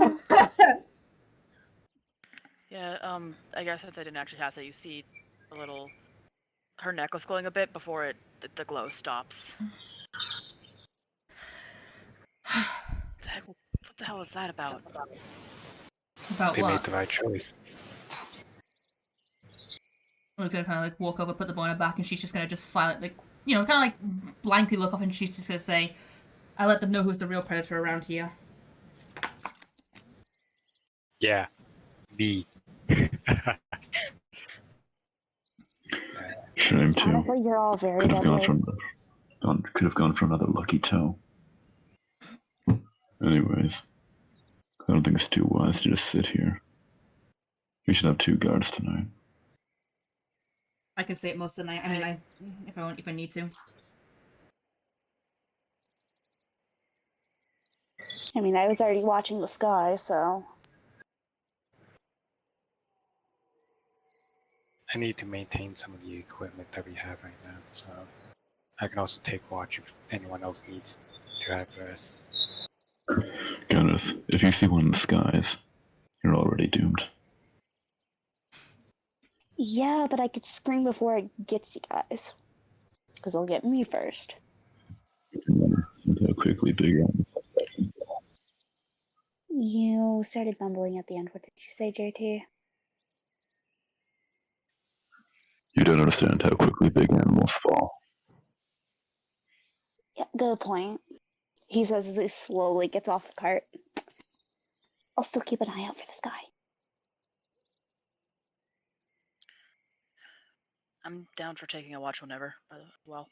Yeah, I guess since I didn't actually cast it, you see her necklace glowing a bit before the glow stops. What the hell was that about? About They made what? the right choice. I was gonna kind of like walk over, put the bow in her back, and she's just gonna just silently, kind of like blankly look up, and she's just gonna say, "I let them know who's the real predator around here." Yeah, me. Shame too. Honestly, you're all very Could have gone deadly. for another lucky toe. Anyways, I don't think it's too wise to just sit here. We should have 2 guards tonight. I can stay it most of the night. I mean, if I need to. I mean, I was already watching the sky, so. I need to maintain some of the equipment that we have right now, so I can also take watch if anyone else needs to have rest. Gareth, if you see one in the skies, you're already doomed. Yeah, but I could scream before it gets you guys. Because it'll get me first. How quickly big arms. You started mumbling at the end. What did you say, JT? You don't understand how quickly big animals fall. Yeah, good point. He says as he slowly gets off the cart. I'll still keep an eye out for the sky. I'm down for taking a watch whenever, well.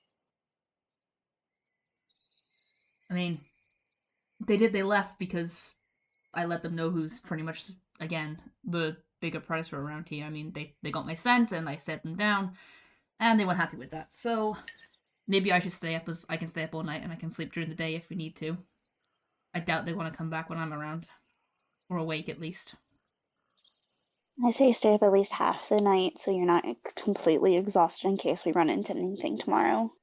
I mean, they left because I let them know who's pretty much, again, the bigger predator around here. I mean, they got my scent and I set them down, and they weren't happy with that. So maybe I should stay up, as I can stay up all night and I can sleep during the day if we need to. I doubt they want to come back when I'm around, or awake at least. I say stay up at least half the night so you're not completely exhausted in case we run into anything tomorrow.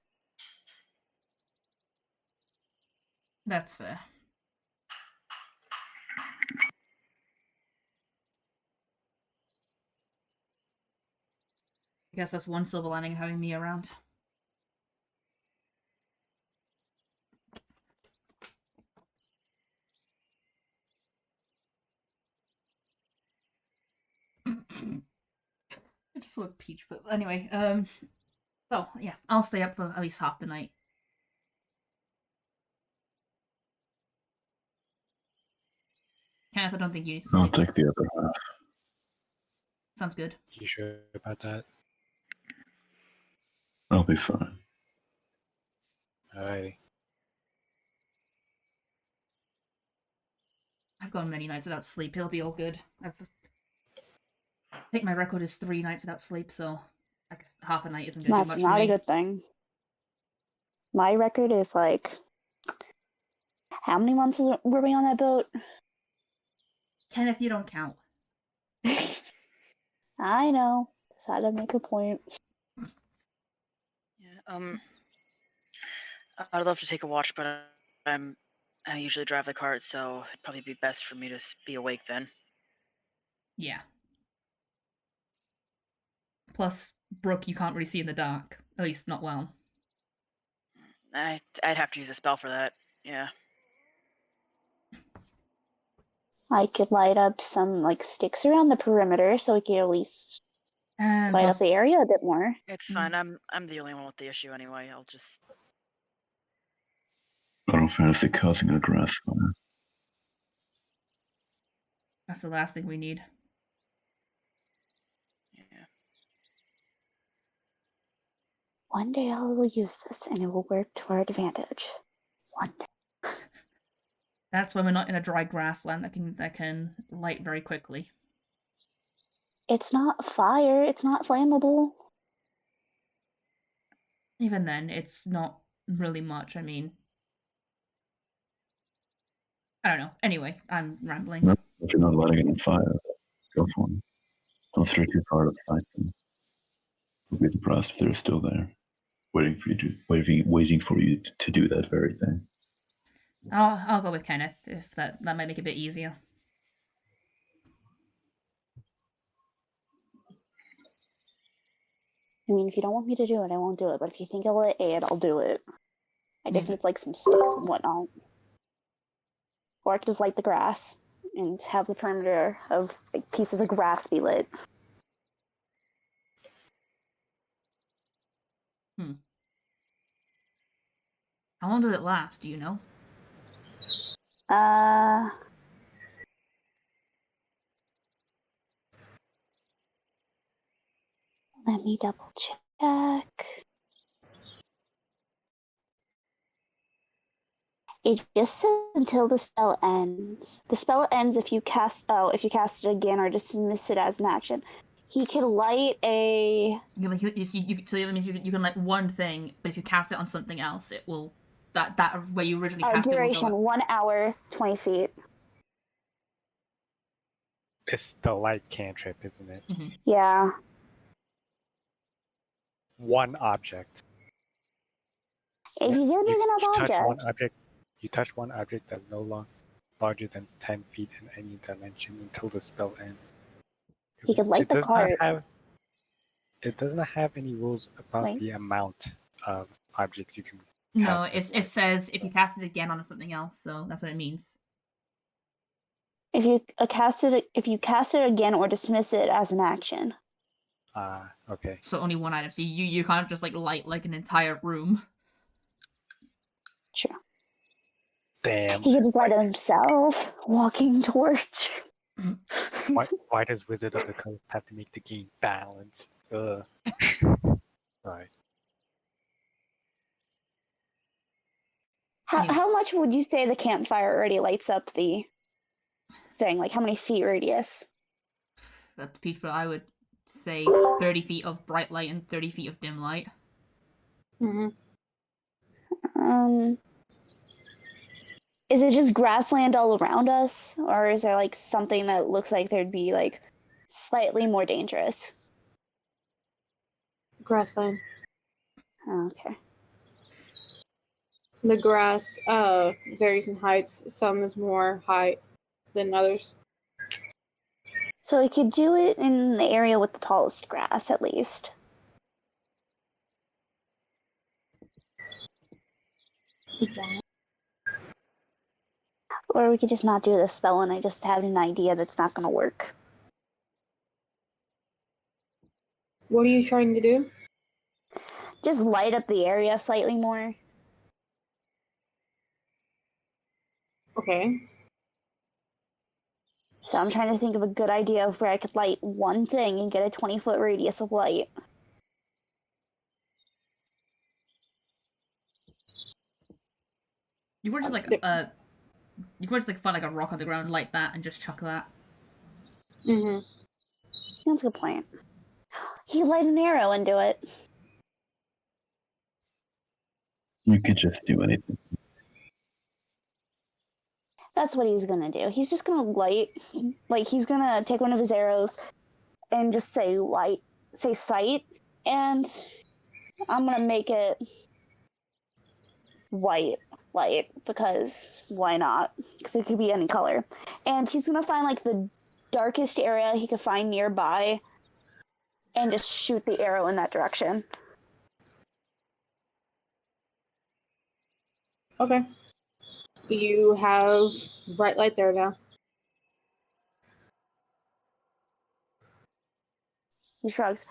That's fair. I guess that's one silver lining of having me around. I just saw a peach, but anyway, so yeah, I'll stay up for at least half the night. Kenneth, I don't think you need to I'll sleep. take the upper half. Sounds good. You sure about that? I'll be fine. Alrighty. I've gone many nights without sleep. It'll be all good. I think my record is 3 nights without sleep, so I guess half a night isn't going to do That's much for not me. a good thing. My record is like... How many months were we on that boat? Kenneth, you don't count. I know. Just had to make a point. Yeah, I'd love to take a watch, but I usually drive the cart, so it'd probably be best for me to be awake then. Yeah. Plus, Brooke, you can't really see in the dark. At least not well. I'd have to use a spell for that. Yeah. I could light up some like sticks around the perimeter so we could at least And light plus, up the area a bit more. It's fine. I'm the only one with the issue anyway. I'll just... I don't fancy causing a grass fire. That's the last thing we need. Yeah. One day I will use this and it will work to our advantage. One day. That's when we're not in a dry grassland that can light very quickly. It's not fire, it's not flammable. Even then, it's not really much. I mean, I don't know. Anyway, I'm rambling. No, if you're not lighting it on fire, go for it. Don't stray too far to fight them. You'll be surprised if they're still there, waiting for you to do that very thing. I'll go with Kenneth if that might make it a bit easier. I mean, if you don't want me to do it, I won't do it. But if you think it'll aid, I'll do it. I just Yeah. need like some sticks and whatnot. Or I could just light the grass and have the perimeter of like pieces of grass be lit. How long does it last? Do you know? Let me double check. It just says until the spell ends. The spell ends if you cast it again or dismiss it as an action. He can light a So that means you can light one thing, but if you cast it on something else, it will that where you originally cast duration it will go. 1 hour, 20 feet. It's the light cantrip, isn't it? Mm-hmm. Yeah. One object. If you get big enough You touch one object that's no longer larger than 10 feet in any dimension until the spell ends. He could light the cart. It doesn't have any rules about Right. the amount of objects you can No, cast. it says if you cast it again on something else, so that's what it means. If you cast it again or dismiss it as an action. Okay. So only one item. So you can't just like light like an entire room. Sure. Damn. He could just light it himself. Walking torch. Why does Wizard of the Coast have to make the game balanced? Right. How much would you say the campfire already lights up the thing? Like how many feet radius? That's peaceful. I would say 30 feet of bright light and 30 feet of dim light. Mm-hmm. Is it just grassland all around us? Or is there like something that looks like there'd be like slightly more dangerous? Grassland. Okay. The grass varies in heights. Some is more high than others. So we could do it in the area with the tallest grass, at least. Or we could just not do the spell and I just have an idea that's not going to work. What are you trying to do? Just light up the area slightly more. Okay. So I'm trying to think of a good idea of where I could light one thing and get a 20-foot radius of light. You were just like find like a rock on the ground like that and just chuck that. Mm-hmm. That's a good point. He could light an arrow and do it. You could just do anything. That's what he's gonna do. He's just gonna light, like he's gonna take one of his arrows and just say sight, and I'm gonna make it white light because why not? Because it could be any color. And he's gonna find like the darkest area he could find nearby and just shoot the arrow in that direction. Okay. You have bright light there now. He shrugs.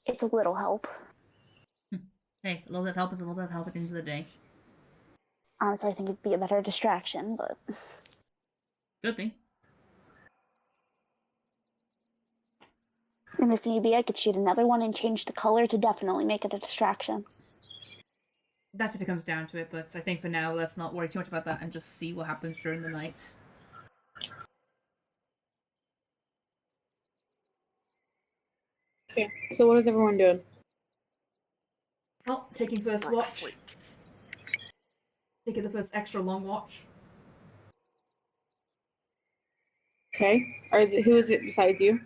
It's a little help. Hey, a little bit of help is a little bit of help at the end of the day. Honestly, I think it'd be a better distraction, but Could be. And if need be, I could shoot another one and change the color to definitely make it a distraction. That's if it comes down to it, but I think for now, let's not worry too much about that and just see what happens during the night. Okay, so what is everyone doing? Well, taking first Brooke watch. sleeps. Taking the first extra long watch. Okay, who is it besides you?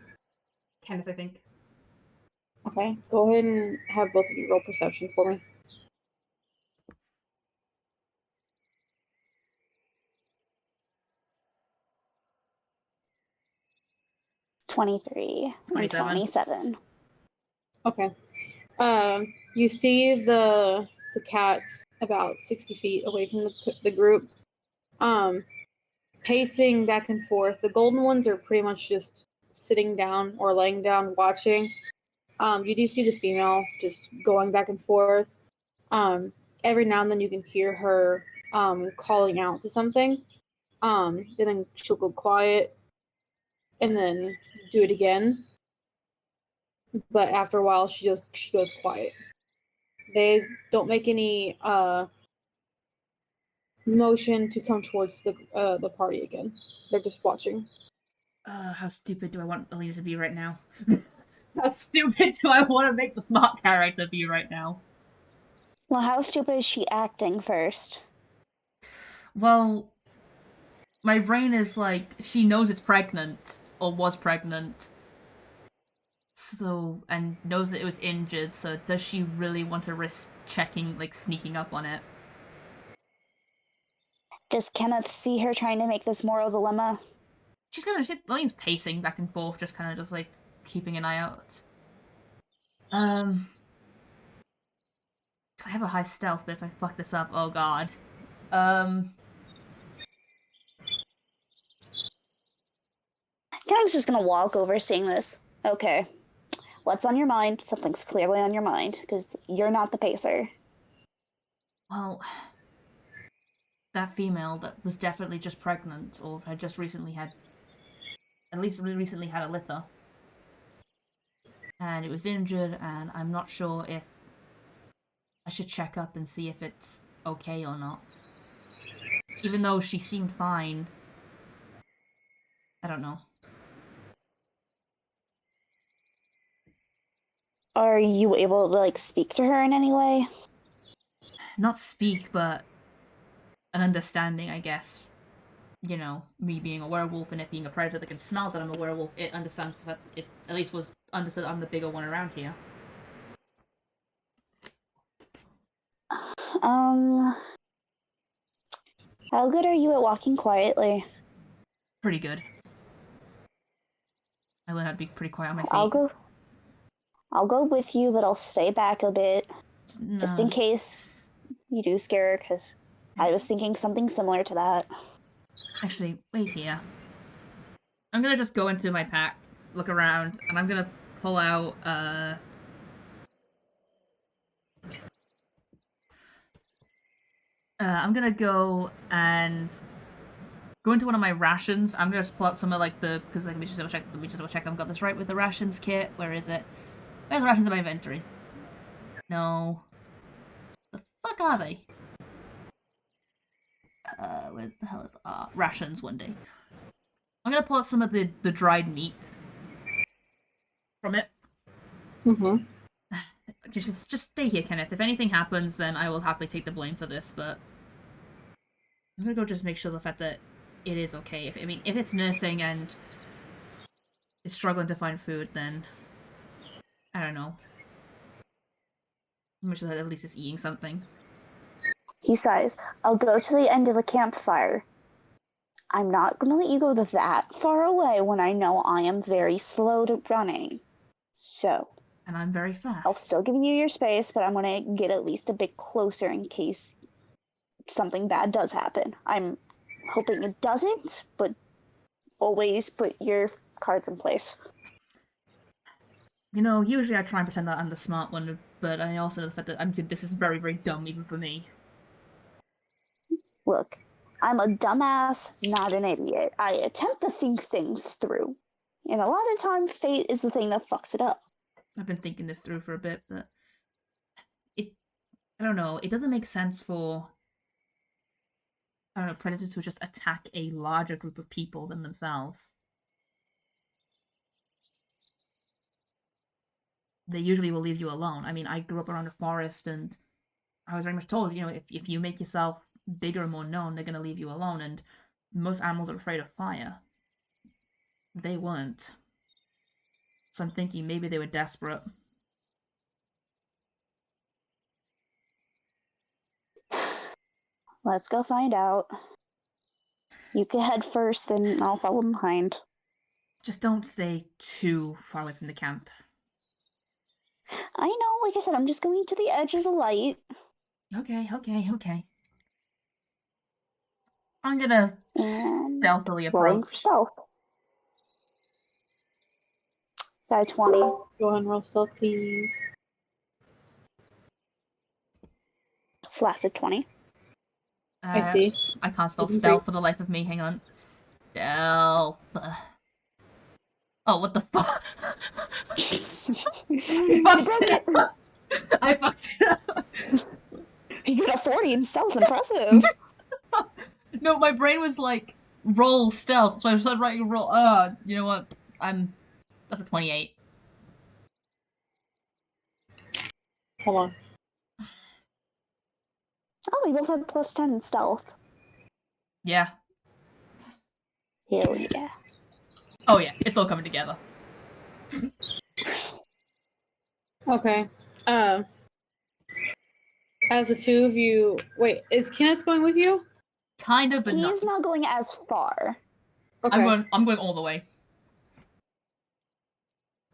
Kenneth, I think. Okay, go ahead and have both of you roll perception for me. 23 and 27. 27. Okay. You see the cats about 60 feet away from the group, pacing back and forth. The golden ones are pretty much just sitting down or laying down watching. You do see the female just going back and forth. Every now and then you can hear her calling out to something. And then she'll go quiet and then do it again. But after a while she goes quiet. They don't make any motion to come towards the party again. They're just watching. How stupid do I want Alina to be right now? How stupid do I want to make the smart character be right now? Well, how stupid is she acting first? Well, my brain is like, she knows it's pregnant, or was pregnant. So, and knows that it was injured, so does she really want to risk checking, like, sneaking up on it? Does Kenneth see her trying to make this moral dilemma? Alina's pacing back and forth, just kind of just, like, keeping an eye out. I have a high stealth, but if I fuck this up, oh god. Kenneth's just gonna walk over seeing this. Okay. What's on your mind? Something's clearly on your mind, because you're not the pacer. Well, that female that was definitely just pregnant, or had just recently had, at least really recently had a litter. And it was injured, and I'm not sure if I should check up and see if it's okay or not. Even though she seemed fine. I don't know. Are you able to, like, speak to her in any way? Not speak, but an understanding, I guess. You know, me being a werewolf and it being a predator that can smell that I'm a werewolf, it understands that it at least was understood I'm the bigger one around here. How good are you at walking quietly? Pretty good. I learned how to be pretty quiet on my feet. I'll go with you, but I'll stay back a bit. No. Just in case you do scare her, because I was thinking something similar to that. Actually, wait here. I'm gonna just go into my pack, look around, and I'm gonna pull out, I'm gonna go and go into one of my rations. I'm gonna just pull out some of, like, because, like, let me just double check I've got this right with the rations kit. Where is it? There's the rations in my inventory. No. The fuck are they? Where's the hell is rations one day. I'm gonna pull out some of the dried meat from it. Mm-hmm. Just stay here, Kenneth. If anything happens, then I will happily take the blame for this, but I'm gonna go just make sure the fact that it is okay. If it's nursing and is struggling to find food, then I don't know. I'm sure that at least it's eating something. He sighs. I'll go to the end of the campfire. I'm not going to let you go that far away when I know I am very slow to running. So. And I'm very fast. I'll still give you your space, but I'm going to get at least a bit closer in case something bad does happen. I'm hoping it doesn't, but always put your cards in place. You know, usually I try and pretend that I'm the smart one, but I also know the fact that this is very, very dumb even for me. Look, I'm a dumbass, not an idiot. I attempt to think things through. And a lot of time, fate is the thing that fucks it up. I've been thinking this through for a bit, but I don't know. It doesn't make sense for predators to just attack a larger group of people than themselves. They usually will leave you alone. I mean, I grew up around a forest, and I was very much told, if you make yourself bigger and more known, they're going to leave you alone. And most animals are afraid of fire. They weren't. So I'm thinking maybe they were desperate. Let's go find out. You can head first, and I'll follow behind. Just don't stay too far away from the camp. I know, like I said, I'm just going to the edge of the light. Okay. I'm gonna And stealthily rolling approach. for stealth. Got a 20. Go ahead and roll stealth, please. Flaccid 20. I see. I can't spell Isn't stealth great. for the life of me. Hang on. Stealth. Oh, what the fuck? You broke it. I fucked it up. You got a 40 in stealth. Impressive. No, my brain was like, roll stealth. So I started writing roll. You know what? That's a 28. Hold on. Oh, we both have plus 10 in stealth. Yeah. Hell yeah. Oh yeah, it's all coming together. Okay. As the two of you, wait, is Kenneth going with you? Kind of, but He's not. not going as far. Okay. I'm going all the way.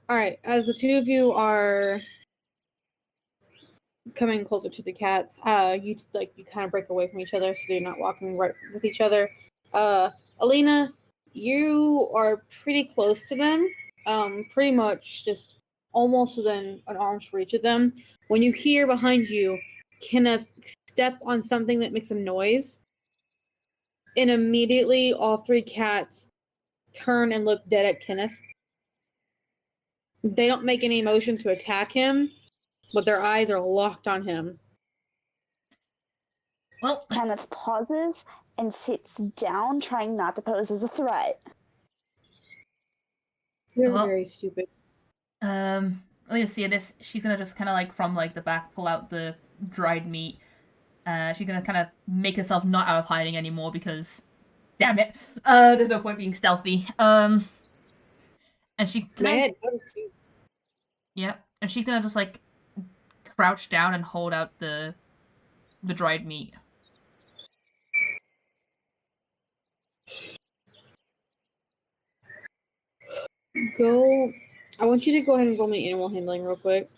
All right. As the two of you are coming closer to the cats, you kind of break away from each other, so you're not walking right with each other. Alina, you are pretty close to them. Pretty much just almost within an arm's reach of them. When you hear behind you, Kenneth step on something that makes a noise, and immediately all three cats turn and look dead at Kenneth. They don't make any motion to attack him, but their eyes are locked on him. Well, Kenneth pauses and sits down, trying not to pose as a threat. You're Well, very stupid. let's see this. She's gonna just kind of like from like the back pull out the dried meat. She's gonna kind of make herself not out of hiding anymore because, damn it, there's no point being stealthy. And she I had noticed you. yeah, and she's gonna just like crouch down and hold out the dried meat. I want you to go ahead and roll me animal handling real quick.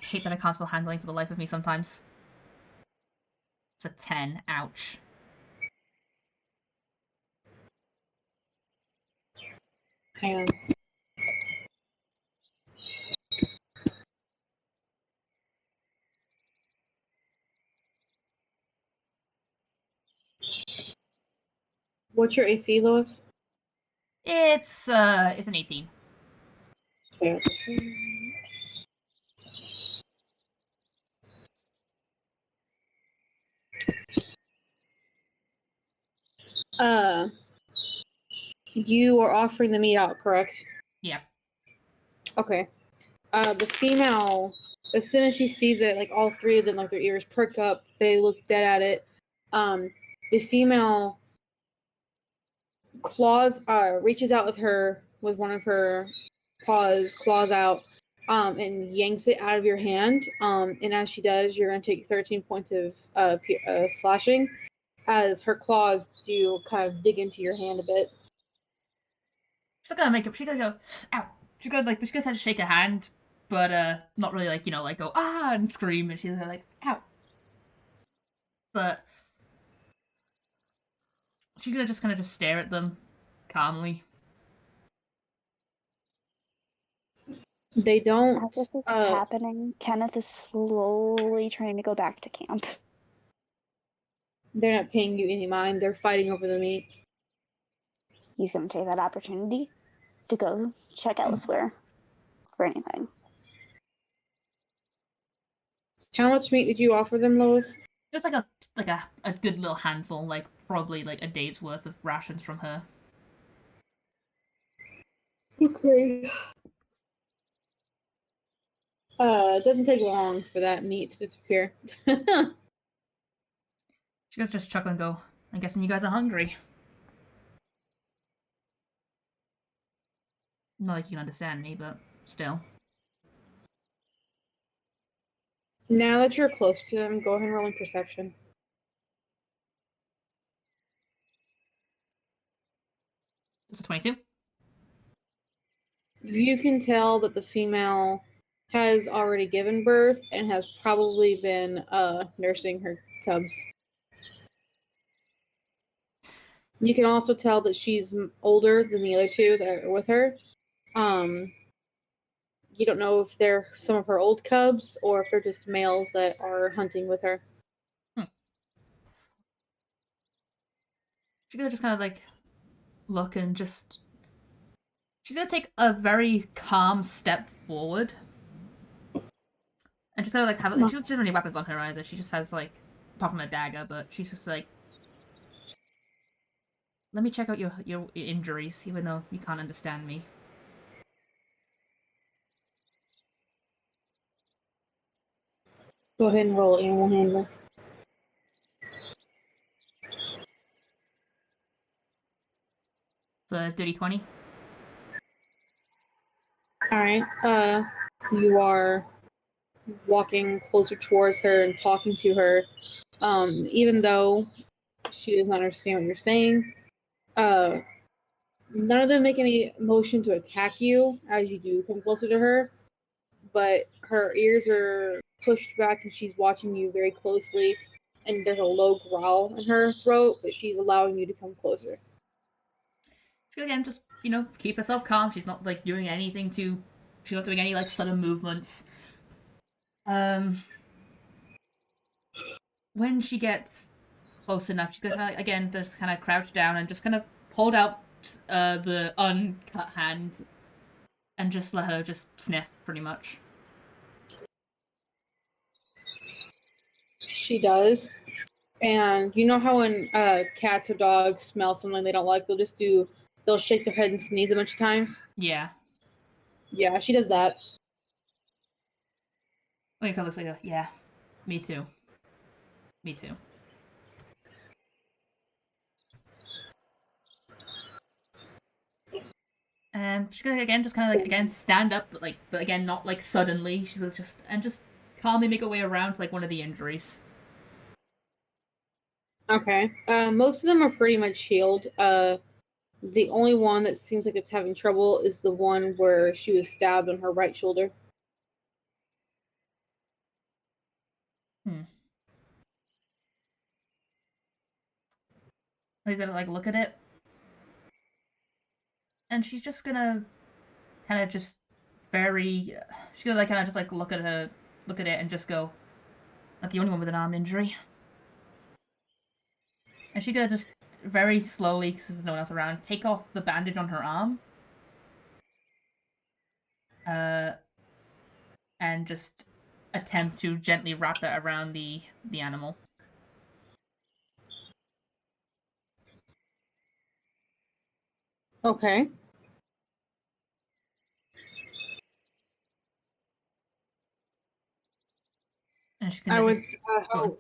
I hate that I can't spell handling for the life of me sometimes. It's a 10. Ouch. Hang on. What's your AC, Lois? It's an 18. Okay. You are offering the meat out, correct? Yeah. Okay. The female, as soon as she sees it, like all three of them, like their ears perk up, they look dead at it. The female reaches out with one of her claws out, and yanks it out of your hand. And as she does, you're gonna take 13 points of slashing, as her claws do kind of dig into your hand a bit. She's not gonna make it. She's gonna go, ow. She's gonna kind of shake her hand, but not really like like go and scream, and she's like ow. But she's gonna just kind of just stare at them calmly. They don't. As this is happening, Kenneth is slowly trying to go back to camp. They're not paying you any mind. They're fighting over the meat. He's going to take that opportunity to go check elsewhere for anything. How much meat did you offer them, Lois? Just like a good little handful, like probably like a day's worth of rations from her. Okay. It doesn't take long for that meat to disappear. She's gonna just chuckle and go, I'm guessing you guys are hungry. Not like you can understand me, but still. Now that you're close to them, go ahead and roll in perception. It's a 22. You can tell that the female has already given birth and has probably been nursing her cubs. You can also tell that she's older than the other two that are with her. You don't know if they're some of her old cubs or if they're just males that are hunting with her. She's gonna just kind of like look and just. She's gonna take a very calm step forward. And just kind of like have. She doesn't have any weapons on her either. She just has like, apart from a dagger, but she's just like. Let me check out your injuries, even though you can't understand me. Go ahead and roll animal handler. It's a dirty 20. Alright, you are walking closer towards her and talking to her. Even though she does not understand what you're saying, none of them make any motion to attack you as you do come closer to her, but her ears are pushed back and she's watching you very closely, and there's a low growl in her throat, but she's allowing you to come closer. She again just, keep herself calm. She's not like doing anything to. She's not doing any like sudden movements. When she gets close enough, she's gonna again just kind of crouch down and just kind of hold out the uncut hand and just let her just sniff, pretty much. She does. And you know how when cats or dogs smell something they don't like, they'll shake their head and sneeze a bunch of times? Yeah. Yeah, she does that. When it looks like yeah, me too. Me too. And she's gonna again just kind of like again stand up, but again not like suddenly. She's gonna just calmly make her way around to like one of the injuries. Okay. Most of them are pretty much healed. The only one that seems like it's having trouble is the one where she was stabbed on her right shoulder. He's gonna like look at it, and she's just gonna kind of just she's gonna like kind of just like look at it and just go, not the only one with an arm injury. And she's gonna just very slowly, because there's no one else around, take off the bandage on her arm. And just attempt to gently wrap that around the animal. Okay. And she's gonna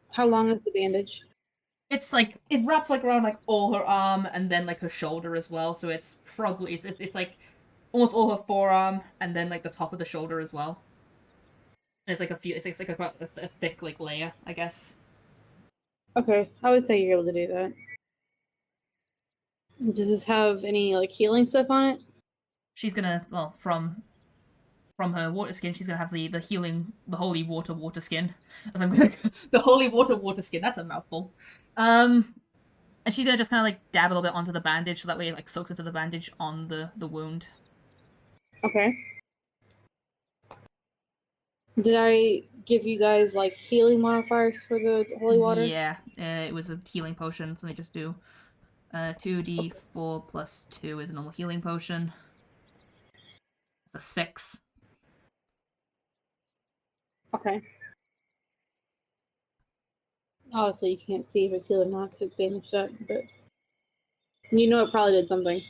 how long is the bandage? It's like it wraps like around like all her arm and then like her shoulder as well. So it's probably it's like almost all her forearm and then like the top of the shoulder as well. It's like it's like a thick like layer, I guess. Okay, I would say you're able to do that. Does this have any like healing stuff on it? She's gonna from her water skin, she's gonna have the healing, the holy water skin. As I'm gonna the holy water skin. That's a mouthful. And she's gonna just kind of like dab a little bit onto the bandage, so that way it like soaks into the bandage on the wound. Okay. Did I give you guys like healing modifiers for the holy water? Yeah, it was a healing potion. So let me just do 2d4 plus 2 is a normal healing potion. It's a 6. Okay. Obviously, you can't see if it's healed or not because it's bandaged up, but you know it probably did something.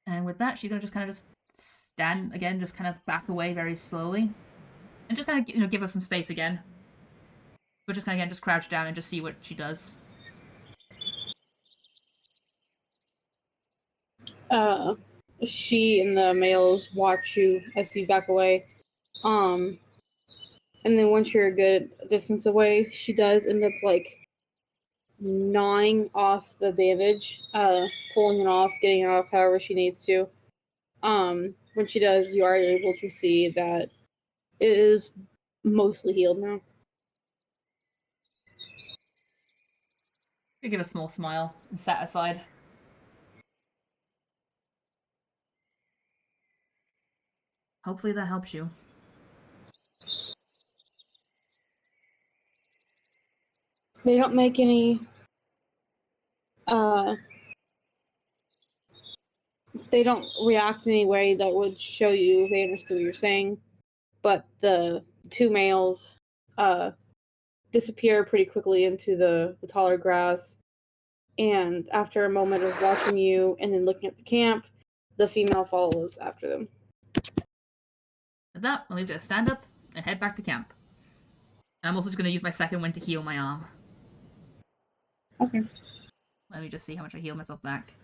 And with that, she's gonna just kind of just stand again, just kind of back away very slowly, and just kind of give her some space again. But just kind of again just crouch down and just see what she does. She and the males watch you as you back away. And then once you're a good distance away, she does end up like gnawing off the bandage, pulling it off, getting it off however she needs to. When she does, you are able to see that it is mostly healed now. I give a small smile and satisfied. Hopefully that helps you. They don't make any they don't react in any way that would show you they understood what you're saying. But the two males disappear pretty quickly into the taller grass. And after a moment of watching you and then looking at the camp, the female follows after them. With that, I'll leave to stand up and head back to camp. And I'm also just going to use my second wind to heal my arm. Okay. Let me just see how much I heal myself back.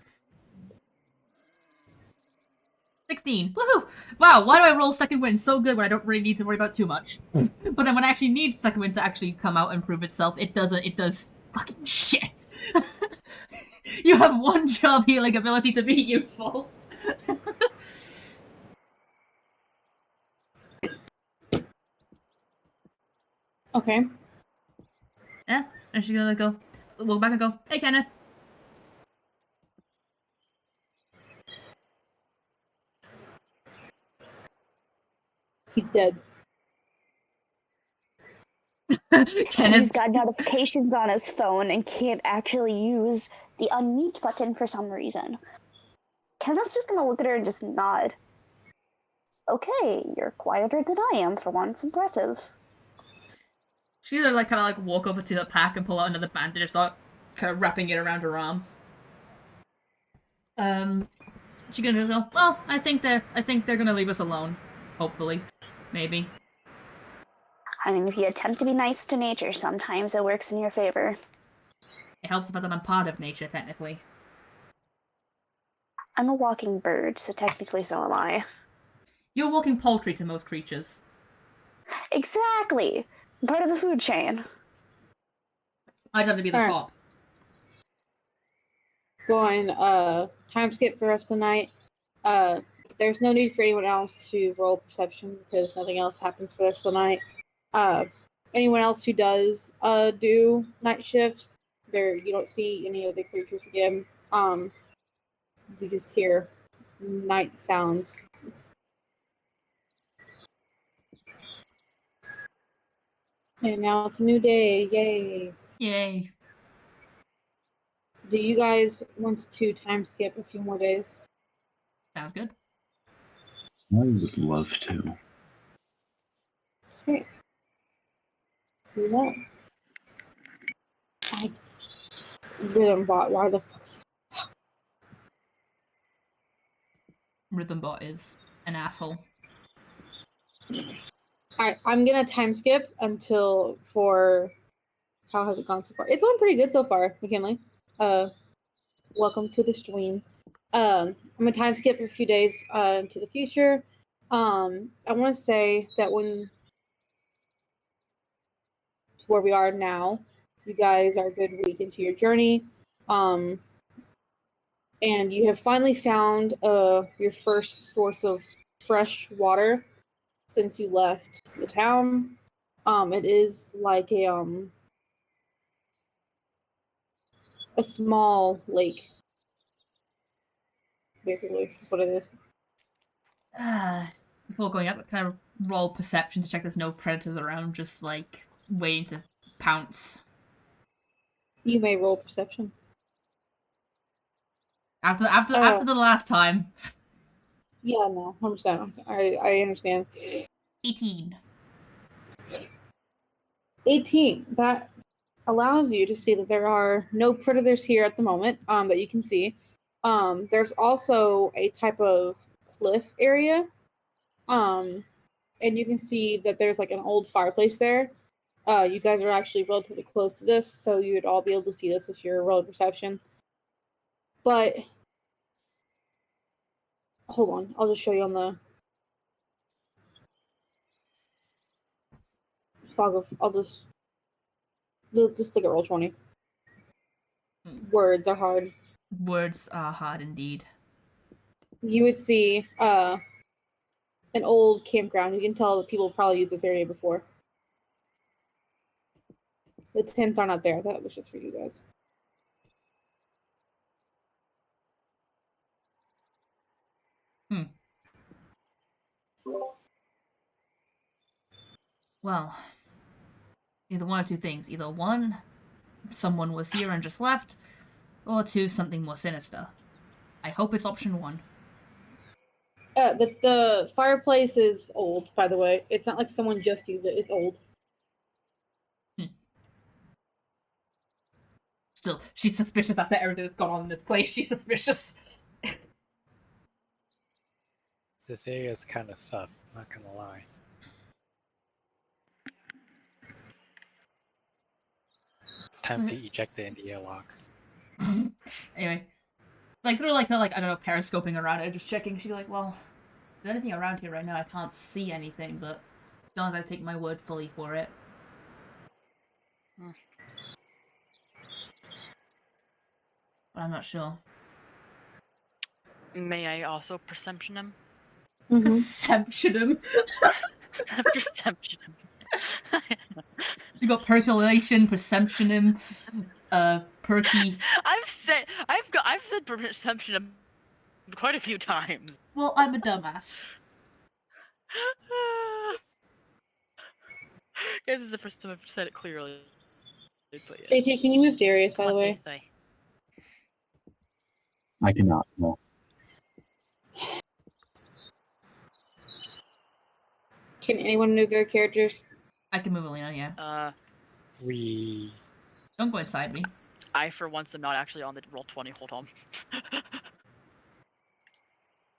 16. Woohoo! Wow, why do I roll second wind so good when I don't really need to worry about too much? But then when I actually need second wind to actually come out and prove itself, it doesn't. It does fucking shit. You have one job healing ability to be useful. Okay. Yeah, and she's gonna go, look back and go, hey Kenneth. He's dead. He's Kenneth. got notifications on his phone and can't actually use the unmute button for some reason. Kenneth's just gonna look at her and just nod. Okay, you're quieter than I am for once. Impressive. She's gonna like kind of like walk over to the pack and pull out another bandage and start kind of wrapping it around her arm. She's gonna go, well, I think they're gonna leave us alone. Hopefully. Maybe. I mean, if you attempt to be nice to nature, sometimes it works in your favor. It helps about that I'm part of nature, technically. I'm a walking bird, so technically so am I. You're walking poultry to most creatures. Exactly! I'm part of the food chain. I just have to be the Alright. top. Going time skip for the rest of the night. There's no need for anyone else to roll perception because nothing else happens for the rest of the night. Anyone else who does do night shift, you don't see any of the creatures again. You just hear night sounds. And now it's a new day, yay! Yay. Do you guys want to time skip a few more days? Sounds good. I would love to. Okay. Do that. Rhythm bot, why the fuck? Rhythmbot is an asshole. Alright, I'm gonna time skip until for how has it gone so far? It's going pretty good so far, McKinley. Welcome to the stream. I'm gonna time skip a few days into the future. I want to say that when to where we are now, you guys are a good week into your journey, and you have finally found your first source of fresh water since you left the town. It is like a small lake, basically, is what it is. Before going up, kind of roll perception to check there's no predators around, just like waiting to pounce. You may roll perception. After the last time. Yeah, no, 100%. I understand. 18. 18. That allows you to see that there are no predators here at the moment that you can see. There's also a type of cliff area. And you can see that there's like an old fireplace there. You guys are actually relatively close to this, so you'd all be able to see this if you're rolling perception. But hold on, I'll just show you on the I'll just look at roll 20. Words are hard. Words are hard indeed. You would see an old campground. You can tell that people probably used this area before. The tents are not there. That was just for you guys. Well, either one or two things. Either one, someone was here and just left, or two, something more sinister. I hope it's option one. The fireplace is old, by the way. It's not like someone just used it. It's old. Still, she's suspicious after everything that's gone on in this place. She's suspicious. This area is kind of sus, not gonna lie. Time to eject it in the airlock. Anyway, like through like her I don't know, periscoping around it, just checking. She's like, well, if there's anything around here right now, I can't see anything, but as long as I take my word fully for it. But I'm not sure. May I also perception him? Perception him. Perception him. You got percolation, perception him, perky. I've said perception him quite a few times. Well, I'm a dumbass. Guys, this is the first time I've said it clearly. But yeah. JT, can you move Darius, by the way? I cannot. No. Can anyone move their characters? I can move Alina, yeah. We. Don't go inside me. I, for once, am not actually on the roll 20. Hold on.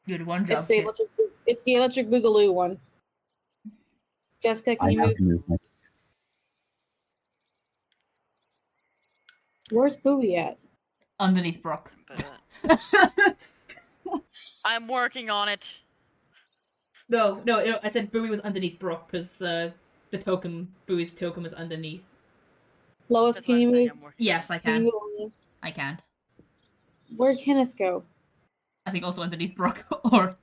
Good one job. It's the electric boogaloo one. Jessica, can you move? Where's Bowie at? Underneath Brock. I'm working on it. No, I said Bowie was underneath Brock because Bowie's token was underneath. Lois, That's can you move? Yes, I Can you can. move? I can. Where'd Kenneth go? I think also underneath Brock, or...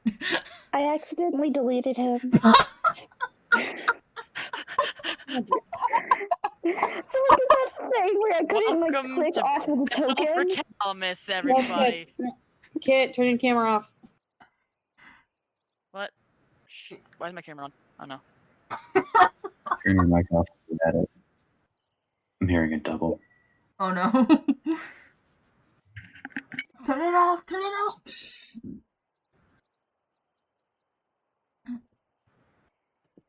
I accidentally deleted him. So what did that thing where I couldn't Welcome click to off of the token? For Calamus, everybody. Kit, turn your camera off. What? Why is my camera on? Oh no. Turn your mic off. At it. I'm hearing a double. Oh no. Turn it off! Turn it off!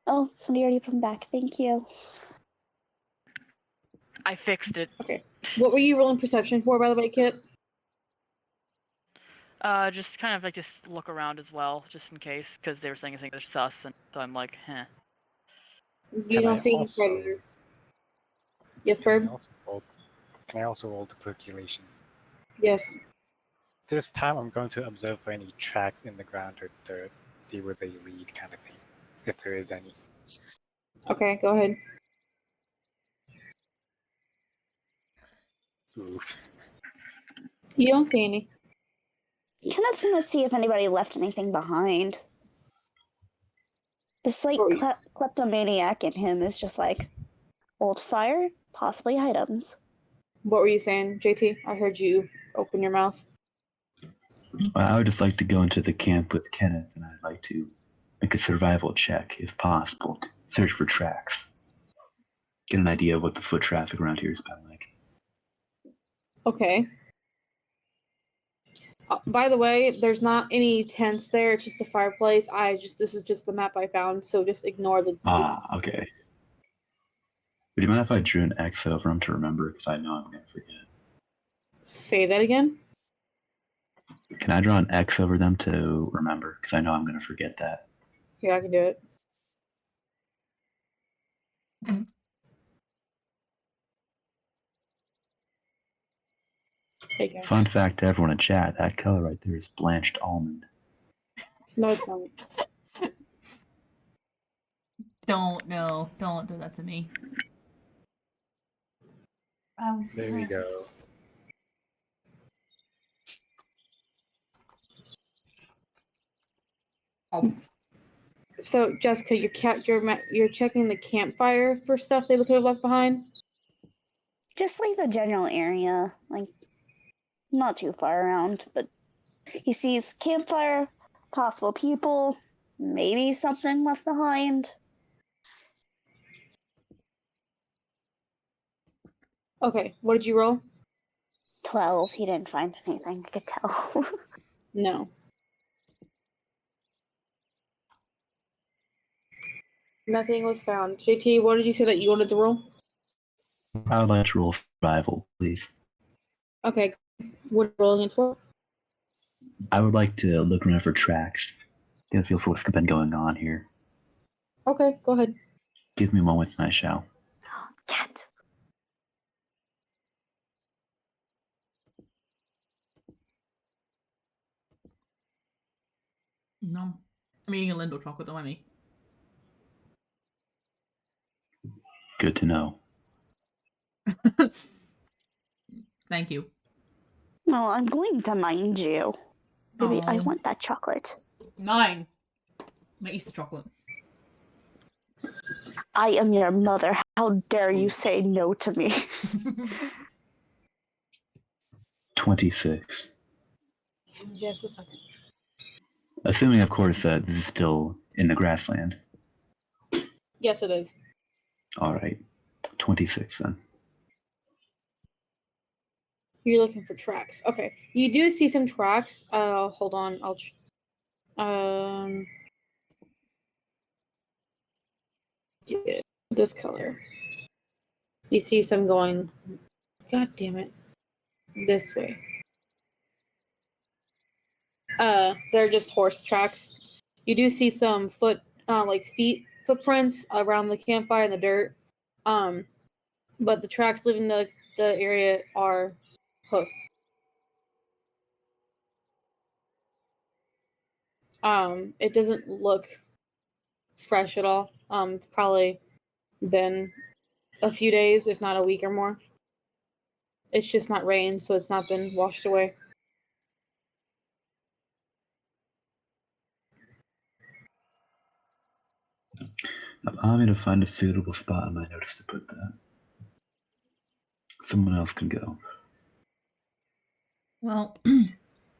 Oh, somebody already put him back. Thank you. I fixed it. Okay. What were you rolling perception for, by the way, Kit? Just kind of like this look around as well, just in case, because they were saying I think they're sus, and so I'm like, You Can don't I see any also- predators. Yes, Can I Bird? also roll the percolation? Yes. This time I'm going to observe for any tracks in the ground or dirt, see where they lead, kind of thing, if there is any. Okay, go ahead. Oof. You don't see any. Kenneth's gonna see if anybody left anything behind. The slight kleptomaniac in him is just like, old fire, possibly items. What were you saying, JT? I heard you open your mouth. Well, I would just like to go into the camp with Kenneth, and I'd like to make a survival check, if possible. To search for tracks. Get an idea of what the foot traffic around here has been like. Okay. By the way, there's not any tents there. It's just a fireplace. This is just the map I found, so just ignore the. Okay. Would you mind if I drew an X over them to remember? Because I know I'm going to forget. Say that again. Can I draw an X over them to remember? Because I know I'm going to forget that. Yeah, I can do it. Take it. Fun fact to everyone in chat, that color right there is blanched almond. No, it's not. Don't do that to me. There we go. So, Jessica, you're checking the campfire for stuff they could have left behind? Just like the general area, like not too far around, but he sees campfire, possible people, maybe something left behind. Okay, what did you roll? 12. He didn't find anything, I could tell. No. Nothing was found. JT, what did you say that you wanted to roll? I would like to roll survival, please. Okay, what are you rolling in for? I would like to look around for tracks. Get a feel for what's been going on here. Okay, go ahead. Give me a moment and I shall. Cat. No. I'm eating a Lindo chocolate, don't mind me. Good to know. Thank you. No, I'm going to mind you. Baby, I want that chocolate. Mine. My Easter chocolate. I am your mother. How dare you say no to me? 26. Just a second. Assuming, of course, that this is still in the grassland. Yes, it is. Alright. 26 then. You're looking for tracks. Okay, you do see some tracks. Hold on. Yeah, this color. You see some going. God damn it. This way. They're just horse tracks. You do see some feet footprints around the campfire in the dirt. But the tracks leaving the area are hoof. It doesn't look fresh at all. It's probably been a few days, if not a week or more. It's just not rained, so it's not been washed away. Allow me to find a suitable spot in my notes to put that. Someone else can go. Well,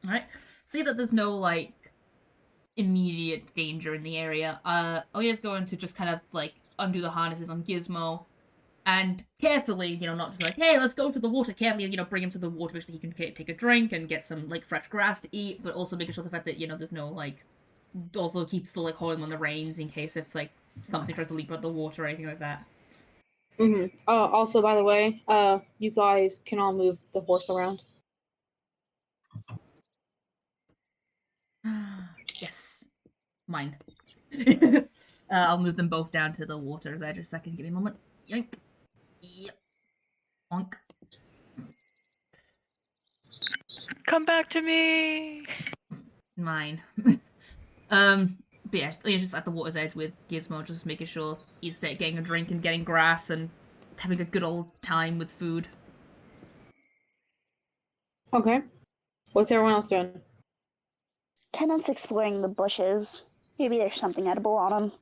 alright. See that there's no, like, immediate danger in the area. Olia's going to just kind of, like, undo the harnesses on Gizmo and carefully, not just like, hey, let's go to the water, carefully, bring him to the water so he can take a drink and get some, like, fresh grass to eat, but also making sure the fact that, there's no, like, also keeps still, like, holding on the reins in case if, like, something tries to leap out the water or anything like that. Mm-hmm. Also, by the way, you guys can all move the horse around. Yes. Mine. I'll move them both down to the water's edge a second. Give me a moment. Yoink. Yep. Bonk. Come back to me. Mine. But yeah, he's just at the water's edge with Gizmo, just making sure he's getting a drink and getting grass and having a good old time with food. Okay. What's everyone else doing? Kenneth's exploring the bushes. Maybe there's something edible on them.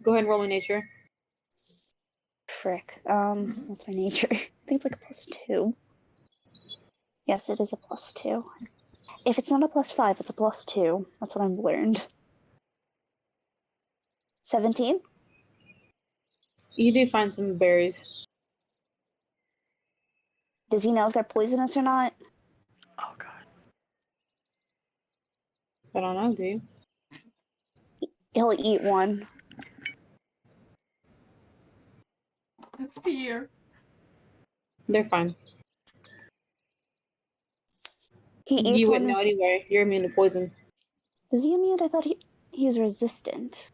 Go ahead and roll me nature. Frick. What's my nature? I think it's like a +2. Yes, it is a +2. If it's not a +5, it's a +2. That's what I've learned. 17? You do find some berries. Does he know if they're poisonous or not? Oh god. I don't know, do you? He'll eat one. Fear. They're fine. He eats You one. wouldn't know anyway. You're immune to poison. Is he immune? I thought he was resistant.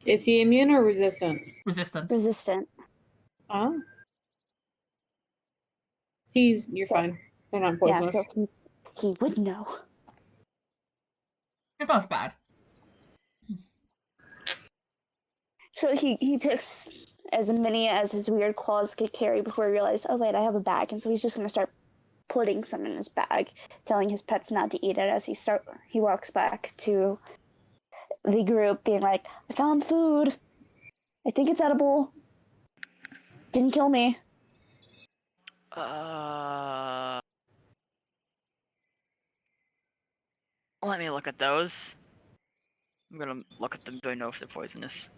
Is he immune or resistant? Resistant. Resistant. Oh. You're fine. They're not Yeah, poisonous. so he would know. It's not as bad. So he picks as many as his weird claws could carry before he realized, oh wait, I have a bag. And so he's just going to start putting some in his bag, telling his pets not to eat it as he walks back to the group, being like, I found food. I think it's edible. Didn't kill me. Let me look at those. I'm gonna look at them. Do I know if they're poisonous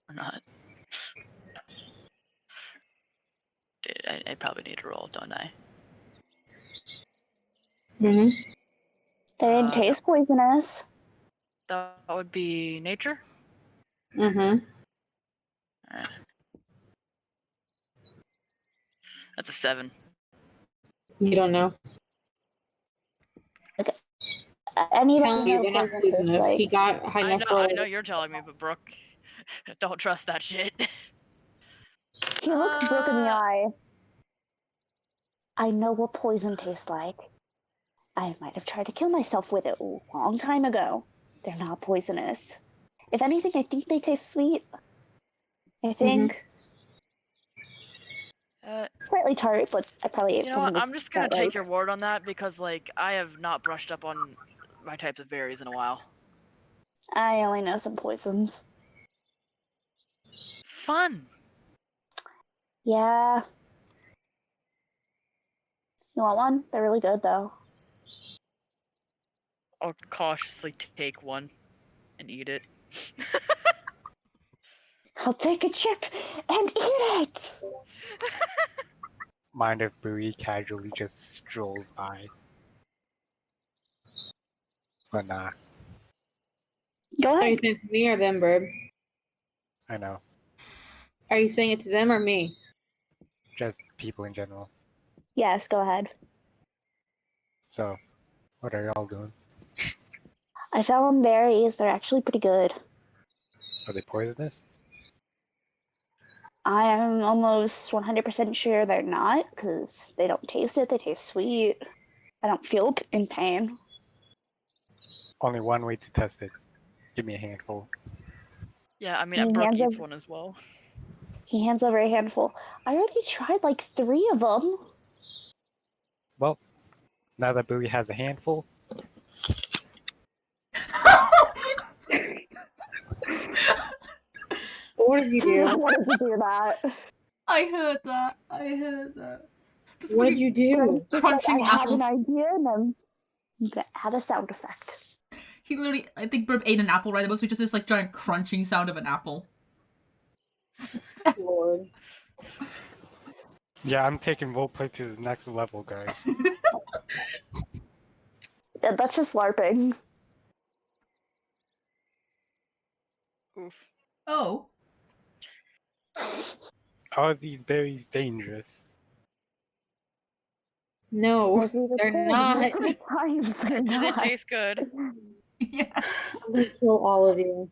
or not? I probably need to roll, don't I? Mm-hmm. They didn't taste poisonous. That would be nature. Mm-hmm. Alright. That's a 7. You don't know. Anybody Telling you know they're not poison tastes poisonous. like? He got high enough for I know you're telling me, but Brooke, don't trust that shit. He looks Brooke in the eye. I know what poison tastes like. I might have tried to kill myself with it a long time ago. They're not poisonous. If anything, I think they taste sweet. I think. Slightly tart, but I probably ate You know what? something I'm just gonna that take ripe. your word on that because, like, I have not brushed up on my types of berries in a while. I only know some poisons. Fun. Yeah. You want one? They're really good, though. I'll cautiously take one and eat it. I'll take a chip and eat it! Mind if Bowie casually just strolls by. But nah, Go Are you ahead. saying it to me or them, Bird? I know. Are you saying it to them or me? Just people in general. Yes, go ahead. So, what are y'all doing? I found berries. They're actually pretty good. Are they poisonous? I am almost 100% sure they're not, because they don't taste it. They taste sweet. I don't feel in pain. Only one way to test it. Give me a handful. Yeah, I mean, Brooke eats one as well. He hands over a handful. I already tried like 3 of them. Well, now that Bowie has a handful, What did you do? What did you do that? I heard that. What did you do? Crunching I had apples. an idea and I'm gonna have a sound effect. He literally, I think Burp ate an apple, right? It must be just this like giant crunching sound of an apple. Lord. yeah, I'm taking roleplay to the next level, guys. That's just LARPing. Oof. Oh. Are these berries dangerous? No, As we were they're told not. multiple times, they're Does it not. taste good? Yes. I'm gonna kill all of you.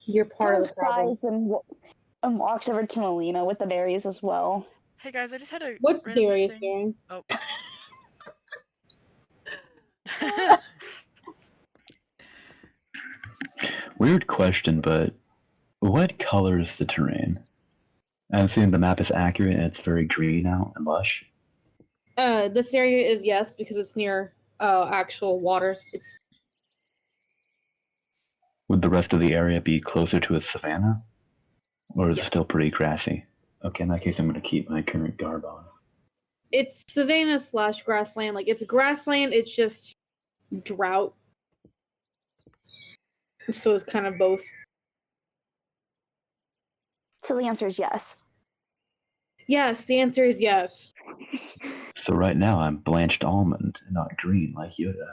You're part of the problem. Sighs and walks over to Melina with the berries as well. Hey guys, I just had a What's random Darius thing. doing? Oh. Weird question, but what color is the terrain? I'm assuming the map is accurate and it's very green out and lush. This area is yes because it's near actual water. It's Would the rest of the area be closer to a savanna? Or is it Yeah. still pretty grassy? Okay, in that case, I'm going to keep my current garb on. savanna / grassland. Like it's grassland. It's just drought. So it's kind of both. So the answer is yes. Yes, the answer is yes. So right now I'm blanched almond, not green like Yoda.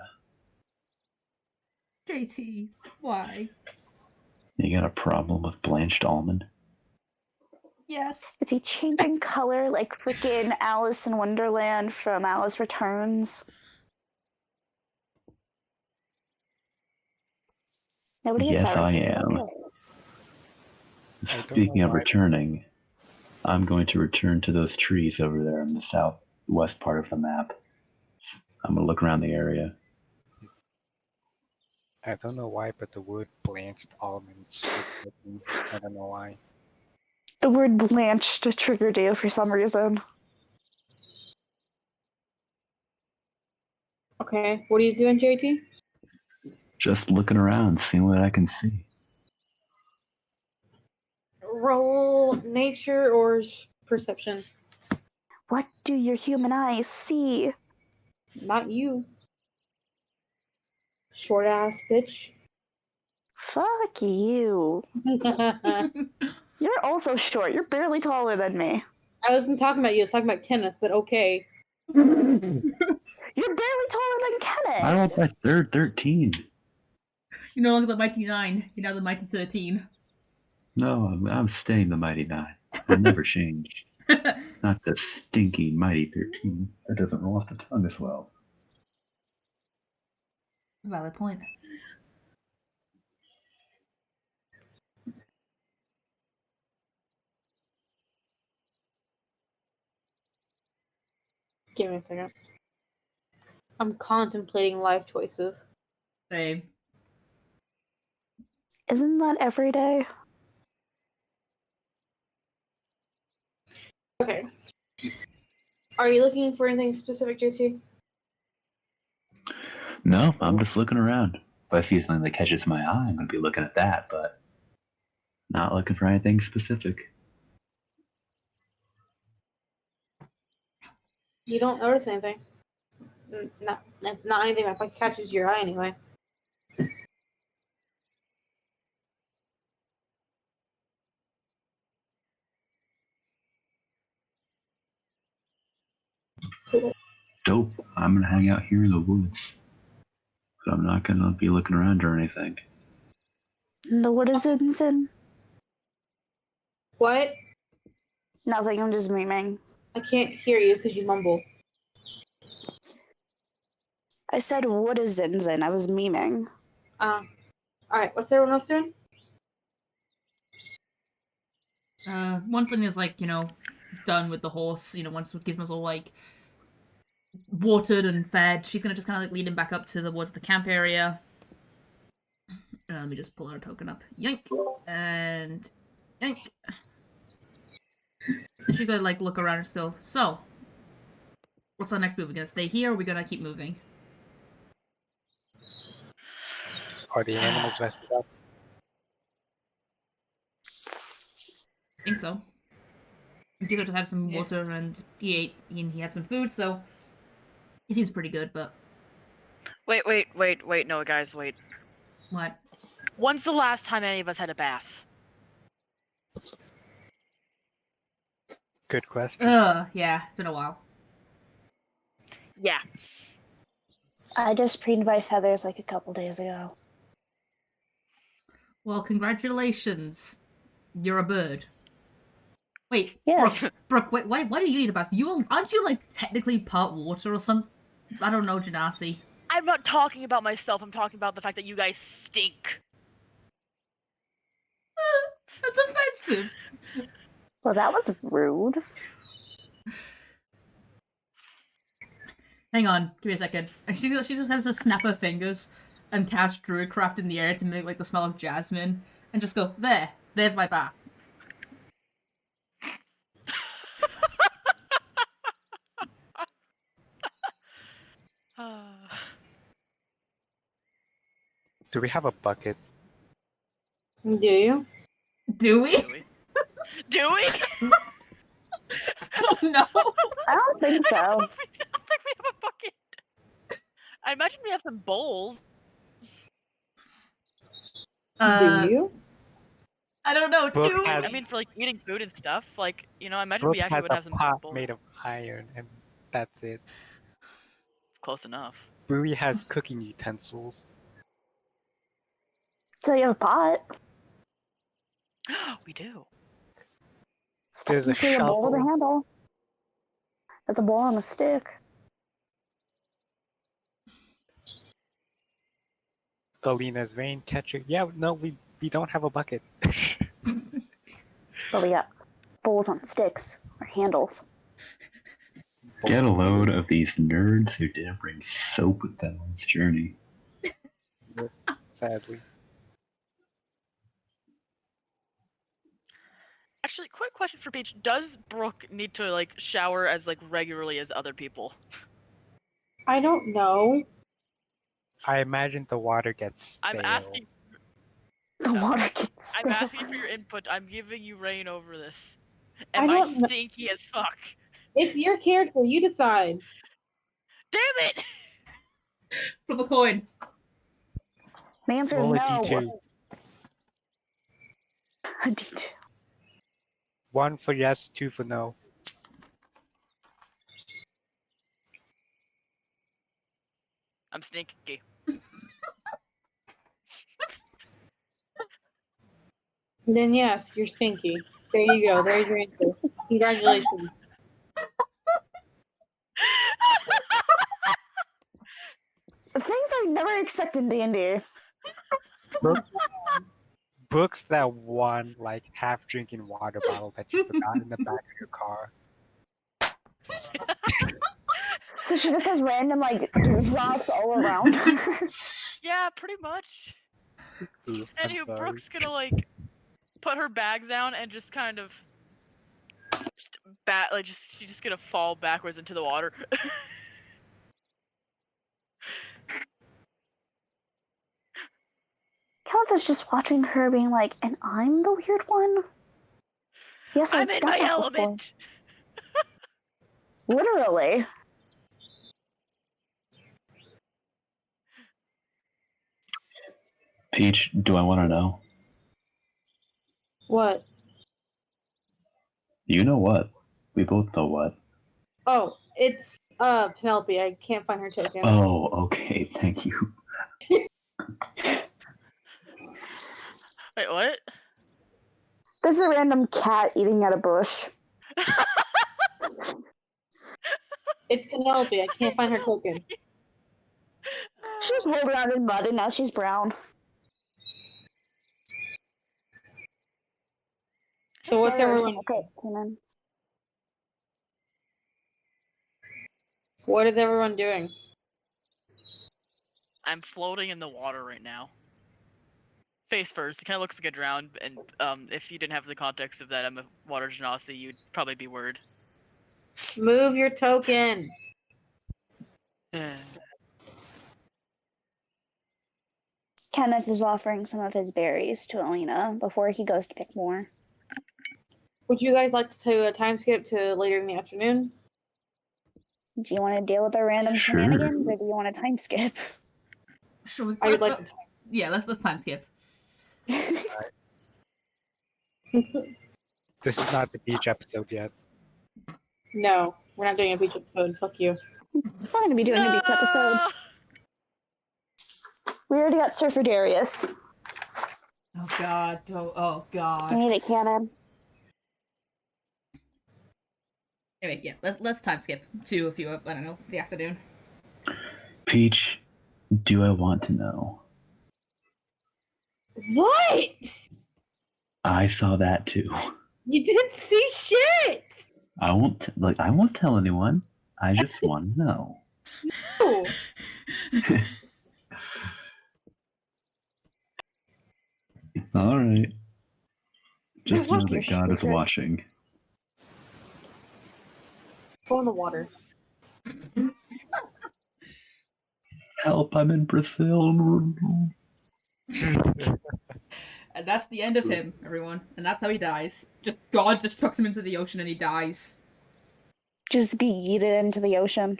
JT, why? You got a problem with blanched almond? Yes. Is he changing color like freaking Alice in Wonderland from Alice Returns? Nobody gets Yes, that I reference. am. Okay. Speaking of why. returning, I'm going to return to those trees over there in the southwest part of the map. I'm going to look around the area. I don't know why, but the word blanched almonds. I don't know why. The word blanched triggered you for some reason. Okay, what are you doing, JT? Just looking around, seeing what I can see. Roll nature or perception. What do your human eyes see? Not you. Short ass bitch. Fuck you. I You're also short. You're barely taller than me. wasn't talking about you, I was talking about Kenneth, but okay. You're barely taller than Kenneth. I rolled my third 13. You're no longer the Mighty 9, you're now the Mighty 13. No, I'm staying the Mighty 9. I never change. Not the stinky Mighty 13. That doesn't roll off the tongue as well. Valid point. Give me a second. I'm contemplating life choices. Same. Isn't that every day? Okay. Are you looking for anything specific, JT? No, I'm just looking around. If I see something that catches my eye, I'm going to be looking at that, but not looking for anything specific. You don't notice anything. Not anything that catches your eye anyway. Dope. I'm going to hang out here in the woods. But I'm not going to be looking around or anything. No, what is it, Sin? What? Nothing, I'm just memeing. I can't hear you because you mumble. I said, what is Zinzin? I was memeing. Alright, what's everyone else doing? One thing is like, done with the horse, once Gizmo's all like watered and fed, she's gonna just kind of like lead him back up towards the camp area. Let me just pull her token up. Yank! And yank! And she's gonna like look around and just go, so, what's our next move? We're gonna stay here or are we gonna keep moving? Are the animals rested up? I think so. Gizo just had some water and he had some food, so he seems pretty good, but... Wait, no, guys, wait. What? When's the last time any of us had a bath? Good question. Yeah, it's been a while. Yeah. I just preened my feathers like a couple days ago. Well, congratulations. You're a bird. Wait, Yeah. Brooke, wait, why do you need a bath? Aren't you, like, technically part water or something? I don't know, Janasi. I'm not talking about myself, I'm talking about the fact that you guys stink. That's offensive. Well, that was rude. Hang on, give me a second. And she just has to snap her fingers and cast Druidcraft in the air to make, like, the smell of jasmine. And just go, there's my bath. Do we have a bucket? Do you? Do we? Do we? Oh, no. I don't think so. I don't think we have a bucket. I imagine we have some bowls. Do you? I don't know. Brooke Do has- I mean, for like eating food and stuff. Like, you know, I imagine Brooke we actually has would a have some pot bowls. made of iron, and that's it. It's close enough. Brewery has cooking utensils. So you have a pot. We do. It's There's a technically a bowl with a shovel. handle. That's a bowl on a stick. Alina's rain catcher. Yeah, no, we don't have a bucket. So we got bowls on sticks or handles. Get a load of these nerds who didn't bring soap with them on this journey. Sadly. Actually, quick question for Peach: does Brooke need to like shower as like regularly as other people? I don't know. I imagine the water gets stale. I'm asking. The water gets I'm stale. asking for your input. I'm giving you reign over this. I Am I don't kn- stinky as fuck? It's your character. You decide. Damn it! flip a coin. The answer is Roll a no. D2. A D2. 1 for yes, 2 for no. I'm stinky. Then yes, you're stinky. There you go. There's your answer. Congratulations. Things I never expect in D&D. Brooks that one like half drinking water bottle that you forgot in the back of your car. So she just has random like dewdrops all around her. Yeah, pretty much. Ooh, I'm Anywho, sorry. Brooke's gonna like put her bags down and just kind of she's just gonna fall backwards into the water. Calamus just watching her being like, and I'm the weird one? Yes, I'm I've in done my that before. element. Literally. Peach, do I want to know? What? You know what? We both know what. Oh, it's Penelope. I can't find her token. Oh, okay, thank you. Wait, what? There's a random cat eating at a bush. It's Penelope. I can't find her token. She's rolled around in mud and now she's brown. So what's everyone? Okay, Kenan. What is everyone doing? I'm floating in the water right now. Face first. It kind of looks like I drowned, and if you didn't have the context of that I'm a water genasi, you'd probably be worried. Move your token. Kenneth is offering some of his berries to Alina before he goes to pick more. Would you guys like to do a time skip to later in the afternoon? Do you want to deal with the random Sure. shenanigans or do you want a time skip? Sure. I would like to. Yeah, let's time skip. This is not the beach episode yet. No, we're not doing a beach episode. Fuck you. We're going to be doing a beach episode. We already got Surfer Darius. Oh god. Oh I god. need it, Cannon. Anyway, yeah, let's time skip to a few of, I don't know, the afternoon. Peach, do I want to know? What? I saw that too. You didn't see shit. I won't tell anyone. I just want to know. Oh. All right. Just I know love your that God is secrets. watching. Go in the water. Help! I'm in Brazil. And that's the end of him, everyone. And that's how he dies. God just chucks him into the ocean and he dies. Just be yeeted into the ocean.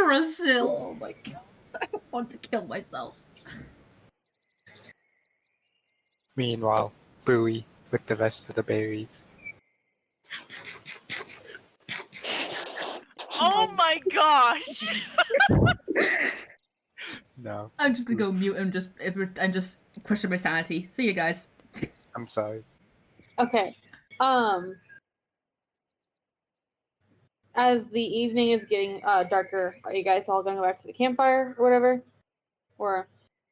Yggdrasil! Oh my god. I want to kill myself. Meanwhile, Bowie with the rest of the berries. Oh my gosh! No, I'm just gonna go mute and just question my sanity. See you guys. I'm sorry. Okay. As the evening is getting darker, are you guys all going to go back to the campfire or whatever? Or,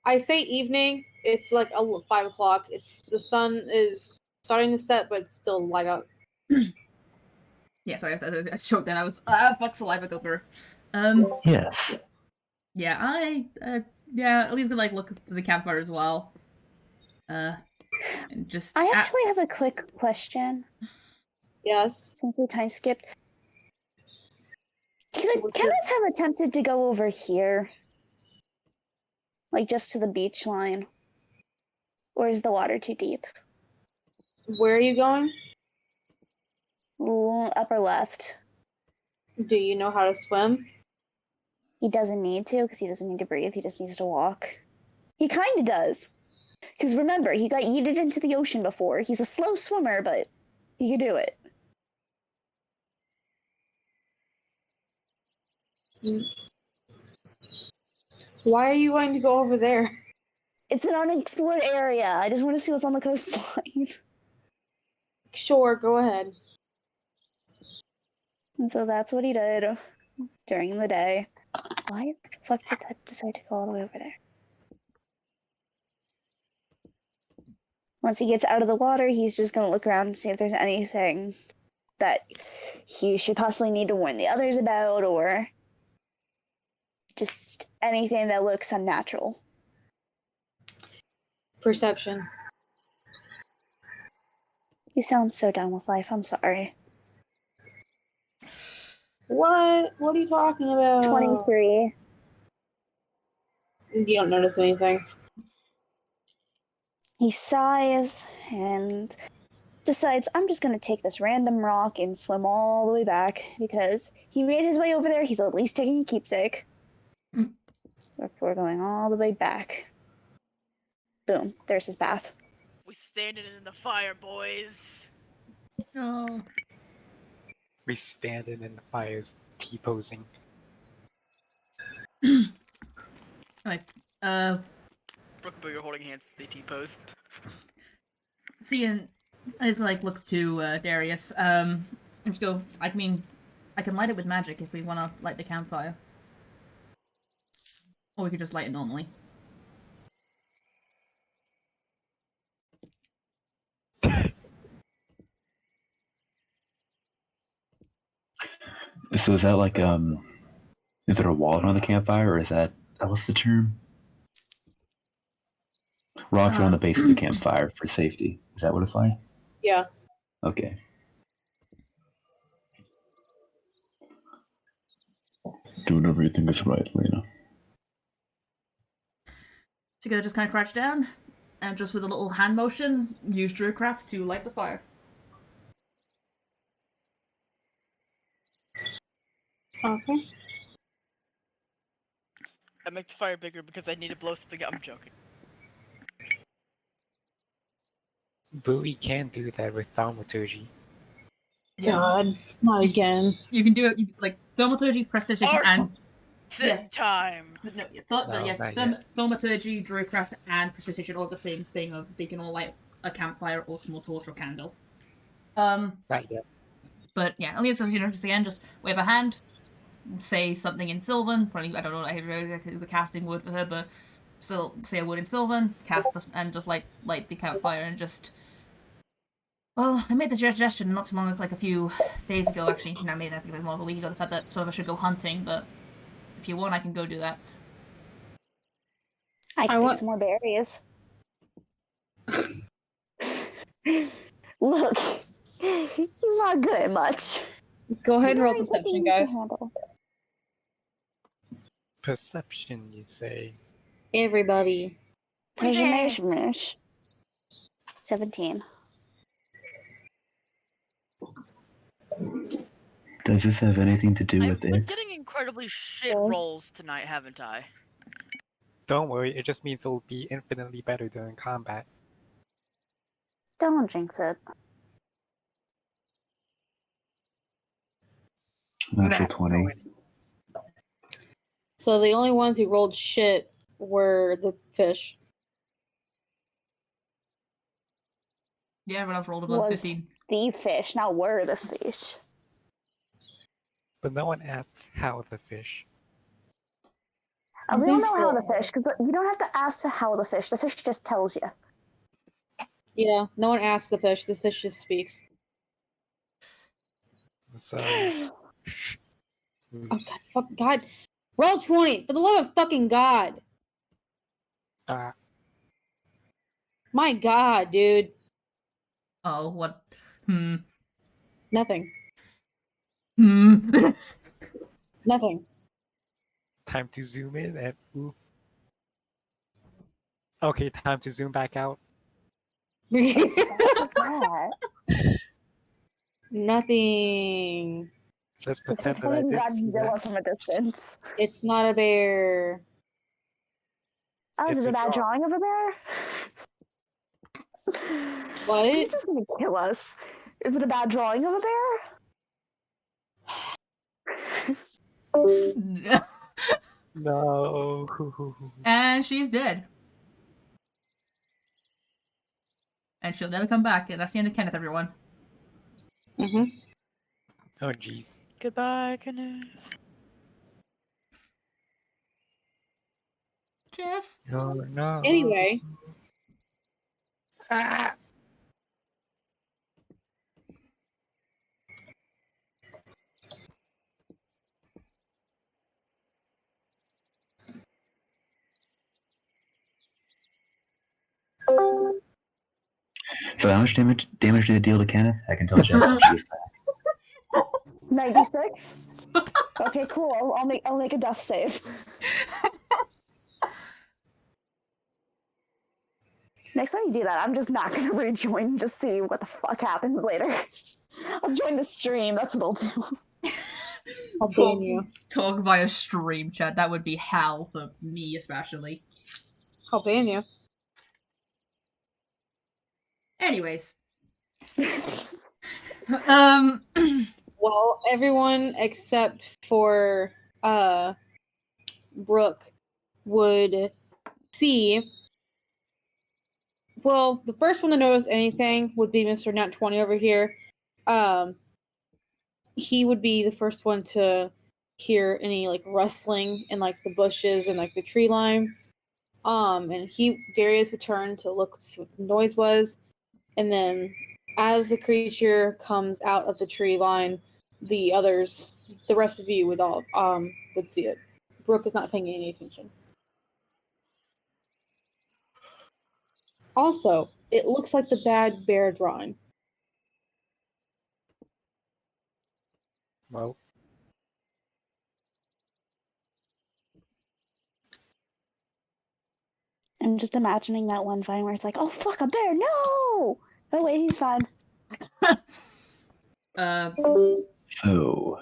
I say evening, it's like 5 o'clock. The sun is starting to set, but it's still light out. Yeah, sorry, I choked then. I was fuck saliva gulper. Yes. Yeah, at least like look to the campfire as well. And just I actually have a quick question. Yes. Since we time skipped, could What's Kenneth it? have attempted to go over here? Like just to the beach line? Or is the water too deep? Where are you going? Ooh, upper left. Do you know how to swim? He doesn't need to because he doesn't need to breathe. He just needs to walk. He kind of does. Because remember, he got yeeted into the ocean before. He's a slow swimmer, but he can do it. Why are you going to go over there? It's an unexplored area. I just want to see what's on the coastline. Sure, go ahead. And so that's what he did during the day. Why the fuck did that decide to go all the way over there? Once he gets out of the water, he's just going to look around and see if there's anything that he should possibly need to warn the others about, or just anything that looks unnatural. Perception. You sound so done with life. I'm sorry. What? What are you talking about? 23. You don't notice anything. He sighs and decides, I'm just going to take this random rock and swim all the way back because he made his way over there. He's at least taking a keepsake. We're going all the way back. Boom. There's his bath. We standing in the fire, boys. Oh. We standing in the fires, T-posing. Like, Brooke and Boo, you're holding hands as they T-pose. seeing, I just like look to Darius. And just go. I mean, I can light it with magic if we want to light the campfire, or we could just light it normally. So is that like is there a wallet on the campfire, or is that what's the term? Rocks around the base of the campfire for safety. Is that what it's like? Yeah. Okay. Doing everything is right, Lena. So you gotta just kind of crouch down, and just with a little hand motion, use Druidcraft to light the fire. Okay. I make the fire bigger because I need to blow something up. I'm joking. Bowie can do that with thaumaturgy. God, not again. You can do it like thaumaturgy, prestidigitation, and Arson time! no, not yet. thaumaturgy, Druidcraft, and prestidigitation all the same thing. Of they can all light a campfire or small torch or candle. Not yet. But yeah, at least just again, just wave a hand, say something in Sylvan. Probably I don't know the casting word for her, but still say a word in Sylvan, and just light the campfire and just. Well, I made the suggestion not too long, like a few days ago. Actually, I made that more of a week ago. The fact that some of us should go hunting, but if you want, I can go do that. I can want- pick some more berries. Look, he's not good at much. Go ahead and roll He's not perception, easy to guys. handle. Perception, you say? Everybody. Preservation. 17. Does this have anything to do with I'm it? getting incredibly incredibly shit Okay. rolls tonight, haven't I? Don't worry, it just means it'll be infinitely better during combat. Don't jinx it. Natural 20. So the only ones who rolled shit were the fish. Yeah, everyone else rolled above Was 15. the fish, not were the fish. But no one asks how the fish. We don't know how the Neutral. fish, because you don't have to ask how the fish. The fish just tells you. Yeah, no one asks the fish just speaks. So. Oh god, fuck god. Roll 20, for the love of fucking god. Ah, My god, dude. Oh, what? Nothing. Nothing. time to zoom in and ooh. Okay, time to zoom back out. What was that? Nothing. Let's It's like pretend that I fucking did see Godzilla that. from a distance. It's not a bear. Oh, is It's it a a bad drawing. drawing of a bear? What? He's just gonna kill us. Is it a bad drawing of a bear? No. And she's dead. And she'll never come back. And that's the end of Kenneth, everyone. Mm-hmm. Oh jeez. Goodbye, Kenneth. Cheers. No. Anyway, Ah. So how much damage did it deal to Kenneth? I can tell Jess when she's back. 96? Okay, cool. I'll make a death save. Next time you do that, I'm just not gonna rejoin and just see what the fuck happens later. I'll join the stream, that's what I'll do. I'll ban you. Talk via stream chat. That would be hell for me, especially. I'll ban you. Anyways. Well, everyone except for Brooke would see. Well, the first one to notice anything would be Mr. Nat 20 over here. He would be the first one to hear any like rustling in like the bushes and like the tree line. And Darius would turn to look to see what the noise was, and then as the creature comes out of the tree line, the rest of you would all would see it. Brooke is not paying any attention. Also, it looks like the bad bear drawing. Well, I'm just imagining that one fight where it's like, oh fuck, a bear, no! Oh wait, he's fine. So,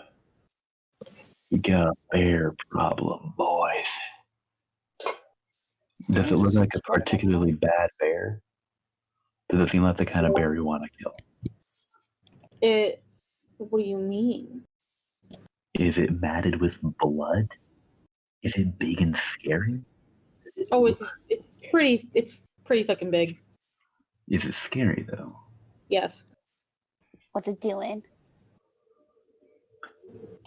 you got a bear problem, boys. Does it look like a particularly bad bear? Does it seem like the kind of bear you want to kill? What do you mean? Is it matted with blood? Is it big and scary? Oh, it's pretty fucking big. Is it scary though? Yes. What's it doing?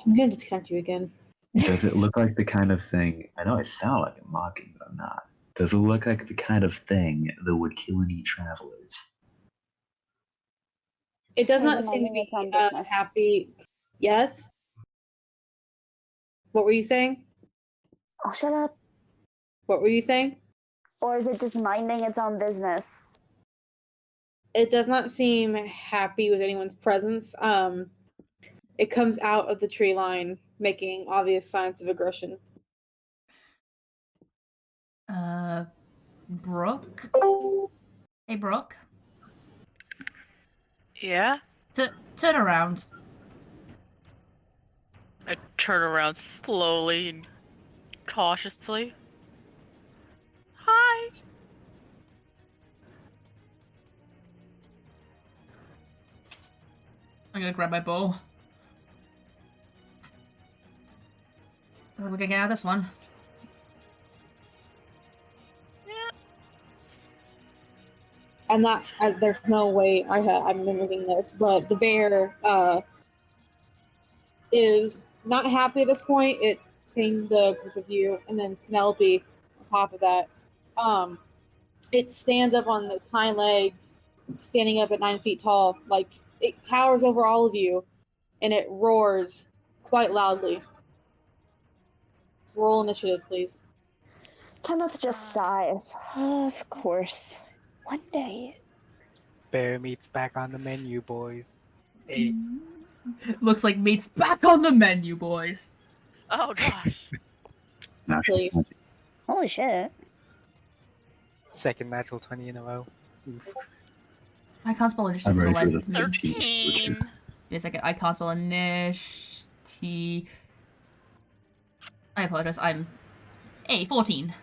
I'm gonna disconnect you again. Does it look like the kind of thing? I know I sound like I'm mocking, but I'm not. Does it look like the kind of thing that would kill and eat travelers? It does There's not a seem to moment be of business. happy. Yes. What were you saying? Oh, shut up. What were you saying? Or is it just minding its own business? It does not seem happy with anyone's presence. It comes out of the tree line, making obvious signs of aggression. Brooke? Hey, Brooke? Yeah? Turn around. I turn around slowly and cautiously. Hi. I'm gonna grab my bow. I think we can get out of this one. I'm not. There's no way I'm mimicking this, but the bear is not happy at this point. It seeing the group of you, and then Penelope on top of that. It stands up on its hind legs, standing up at 9 feet tall, like it towers over all of you, and it roars quite loudly. Roll initiative, please. Kenneth just sighs. Of course. One day. Bear meat's back on the menu, boys. Hey, Looks like meat's back on the menu, boys. Oh gosh. Natural Please. 20. Holy shit. second natural 20 in a row. Oof. I can't spell I'm initiative for the ready for life the of me. 13. Wait a second, I can't spell initiative. I apologize, I'm 14.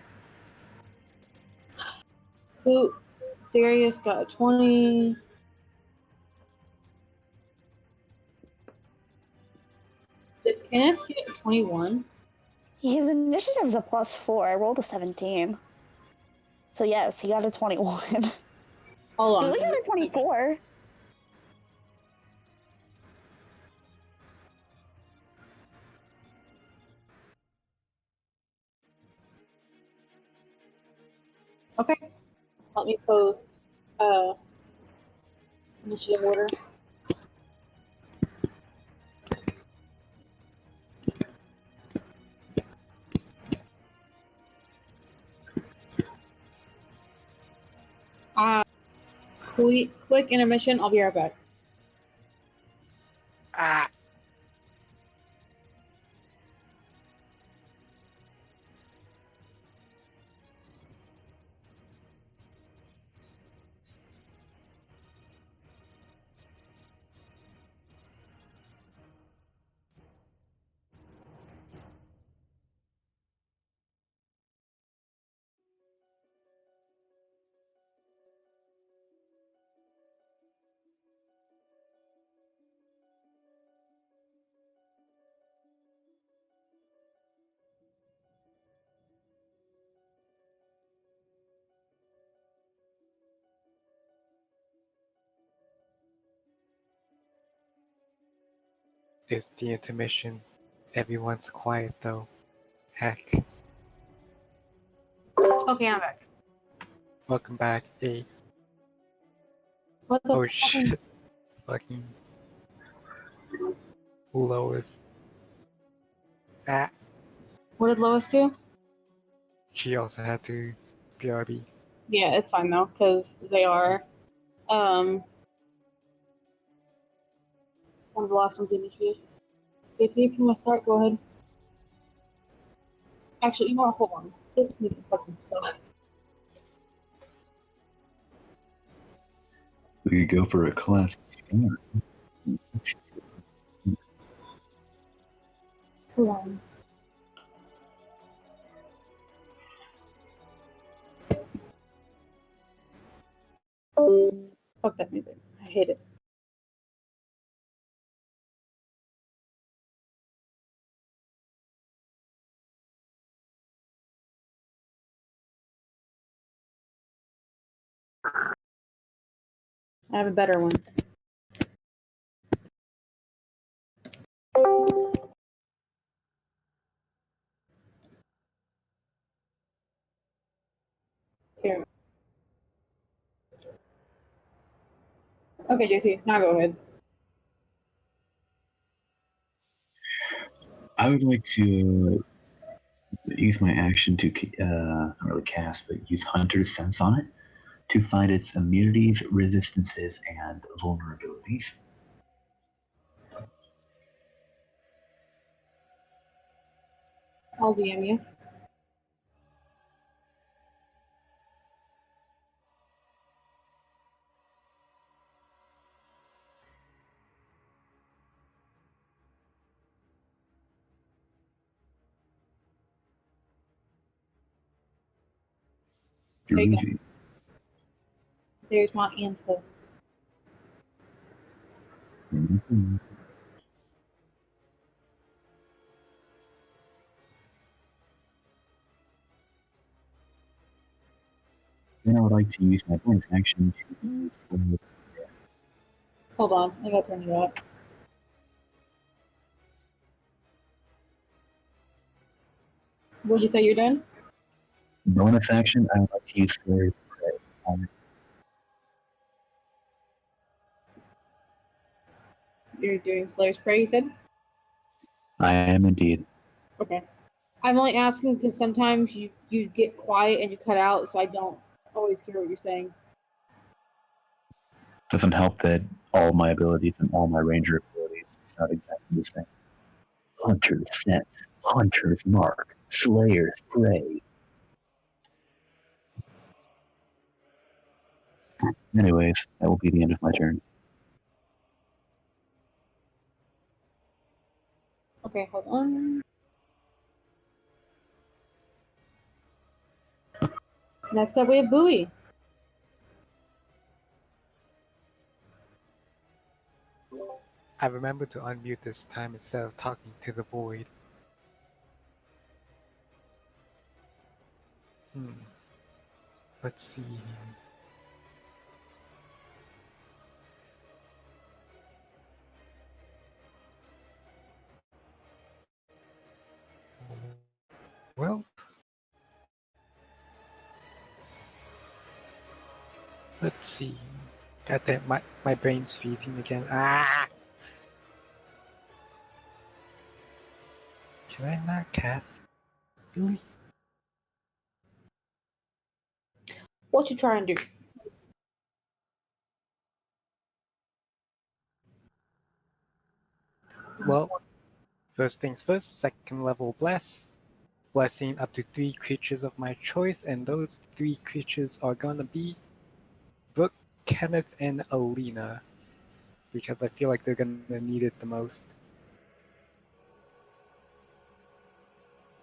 Who? Darius got a 20. Did Kenneth get a 21? His initiative's a +4. I rolled a 17. So yes, he got a 21. Hold on. Billy got a 24. Okay. Let me post initiative order. Quick intermission. I'll be right back. Ah! It's the intermission. Everyone's quiet though. Heck. Okay, I'm back. Welcome back. Hey. What the Oh fuck? shit. Fucking Lois. Ah. What did Lois do? She also had to BRB. Yeah, it's fine though, because they are one of the last ones in initiative. If you want to start, go ahead. Actually, you know what? Hold on. This needs to fucking suck. We could go for a class. Hold on. Fuck that music. I hate it. I have a better one. Here. Okay, JT, now go ahead. I would like to use my action to not really cast, but use Hunter's Sense on it to find its immunities, resistances, and vulnerabilities. I'll DM you. There you go. Groovy. There's my answer. Mhm. Then I would like to use my bonus action to Hold on, I gotta turn it up. What'd you say you're doing? bonus action. I would like to use Slayer's Prey. You're doing Slayer's Prey, you said? I am indeed. Okay. I'm only asking because sometimes you get quiet and you cut out, so I don't always hear what you're saying. Doesn't help that all my abilities and all my ranger abilities sound exactly the same. Hunter's Scent, Hunter's Mark, Slayer's Prey. Anyways, that will be the end of my turn. Okay, hold on. Next up, we have Bowie. I remember to unmute this time instead of talking to the void. Let's see. Well, let's see. God damn, my brain's freezing again. Ah! Can I not cast? Really? What you trying to do? Well, first things first, second level bless. Blessing up to 3 creatures of my choice, and those 3 creatures are gonna be Brooke, Kenneth, and Alina. Because I feel like they're gonna need it the most.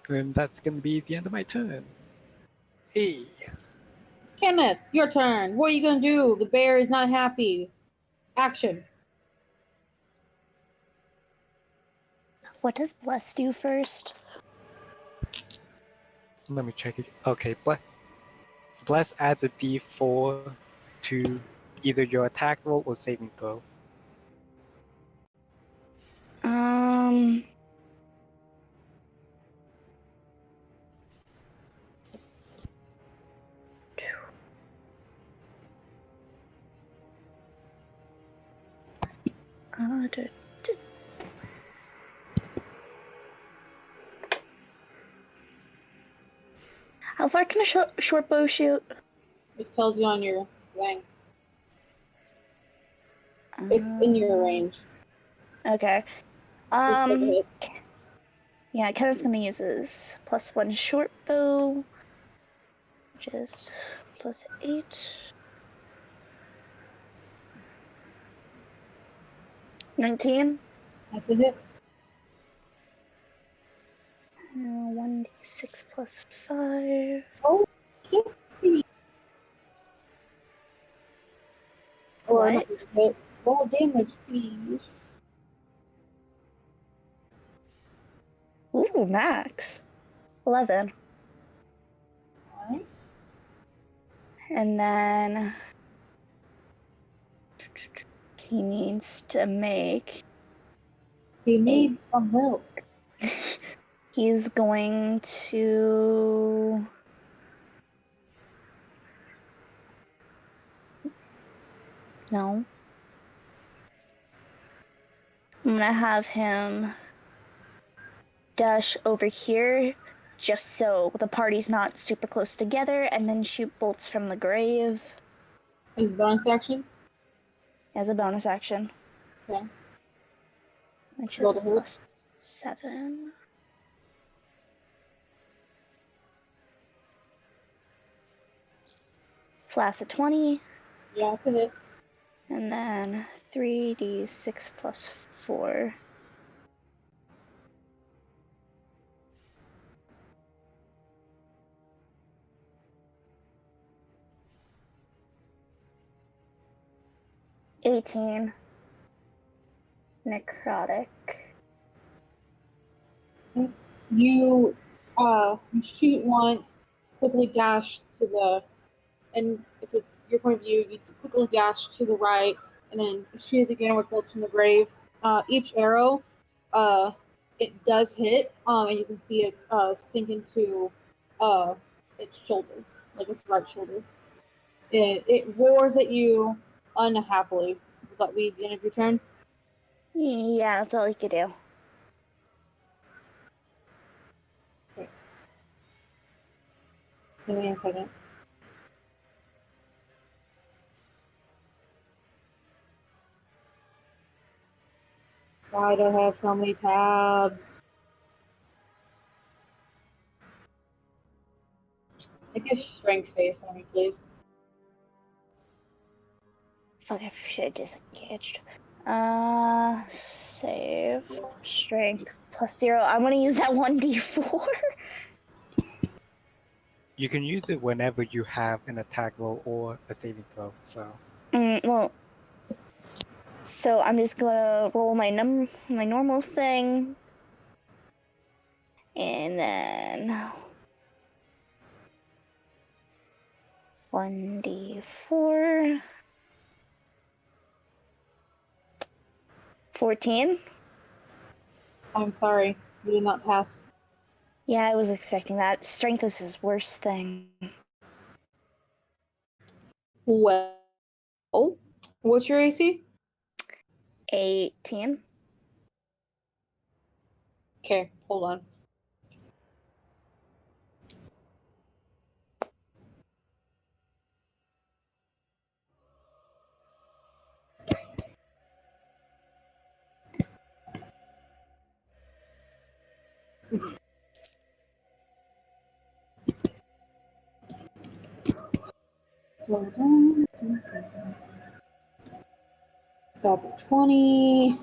And that's gonna be the end of my turn. Hey! Kenneth, your turn. What are you gonna do? The bear is not happy. Action. What does Bless do first? Let me check it. Okay, Bless adds a d4 to either your attack roll or saving throw. Um. d- d- How far can a short bow shoot? It tells you on your thing. It's in your range. Okay. Just for the hit. Yeah, Kenneth's gonna use his +1 short bow, which is +8. 19. That's a hit. 1d6 +5. Oh, shit. Or not What? hit. Roll damage, please. Ooh, max. 11. Alright. And then he needs to make. He needs some help. He's going to. No. I'm gonna have him dash over here just so the party's not super close together and then shoot bolts from the grave Is bonus action? as a bonus action. Okay. Which Roll is to hit. +7. Flash 20. Yeah, it's a hit. And then 3d6 +4. 18. Necrotic. You shoot once, quickly dash to the, and if it's your point of view, you quickly dash to the right, and then shoot again with bolts from the grave. Each arrow, it does hit, and you can see it sink into its shoulder, like its right shoulder. It roars at you unhappily. Would that be the end of your turn? Yeah, that's all you could do. Give me a second. Why do I have so many tabs? Make a strength save for me, please. Fuck, I should have disengaged. Save. Strength +0. I'm gonna use that 1d4. You can use it whenever you have an attack roll or a saving throw. So Well, so I'm just gonna roll my normal thing, and then 1d4. 14. I'm sorry, you did not pass. Yeah, I was expecting that. Strength is his worst thing. Well, what's your AC? 18. Okay, hold on. Hold on. That's a 20.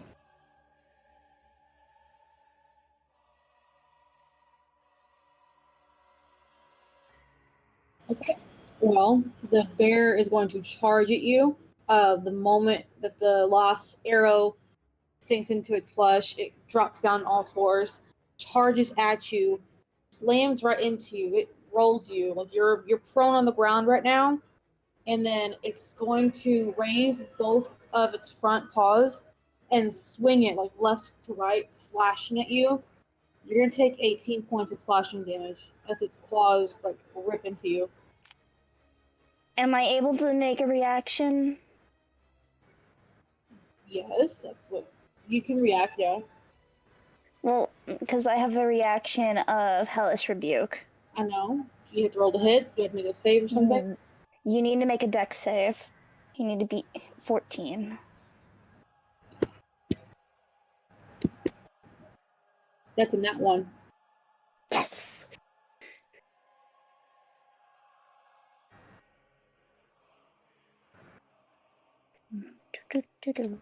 Okay. Well, the bear is going to charge at you. The moment that the lost arrow sinks into its flesh, it drops down all fours, charges at you, slams right into you. It rolls you like you're prone on the ground right now, and then it's going to raise both of its front paws and swing it like left to right, slashing at you. You're gonna take 18 points of slashing damage as its claws like rip into you. Am I able to make a reaction? Yes, that's what you can react. Yeah, Well, because I have the reaction of Hellish Rebuke. I know. You have to roll to hit. You have to make a save or something. You need to make a dex save. You need to beat 14. That's a net one. Yes! Do-do-do-do.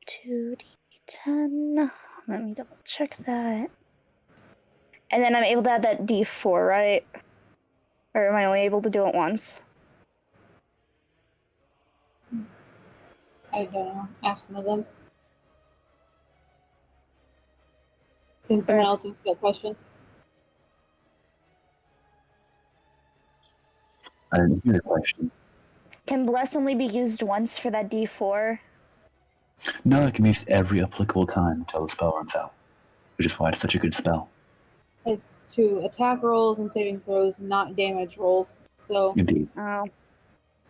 2d10. Let me double check that. And then I'm able to add that d4, right? Or am I only able to do it once? I don't know. Ask one of them. Can someone else answer that question? I didn't hear the question. Can Bless only be used once for that d4? No, it can be used every applicable time until the spell runs out, which is why it's such a good spell. It's to attack rolls and saving throws, not damage rolls. So Indeed. Oh,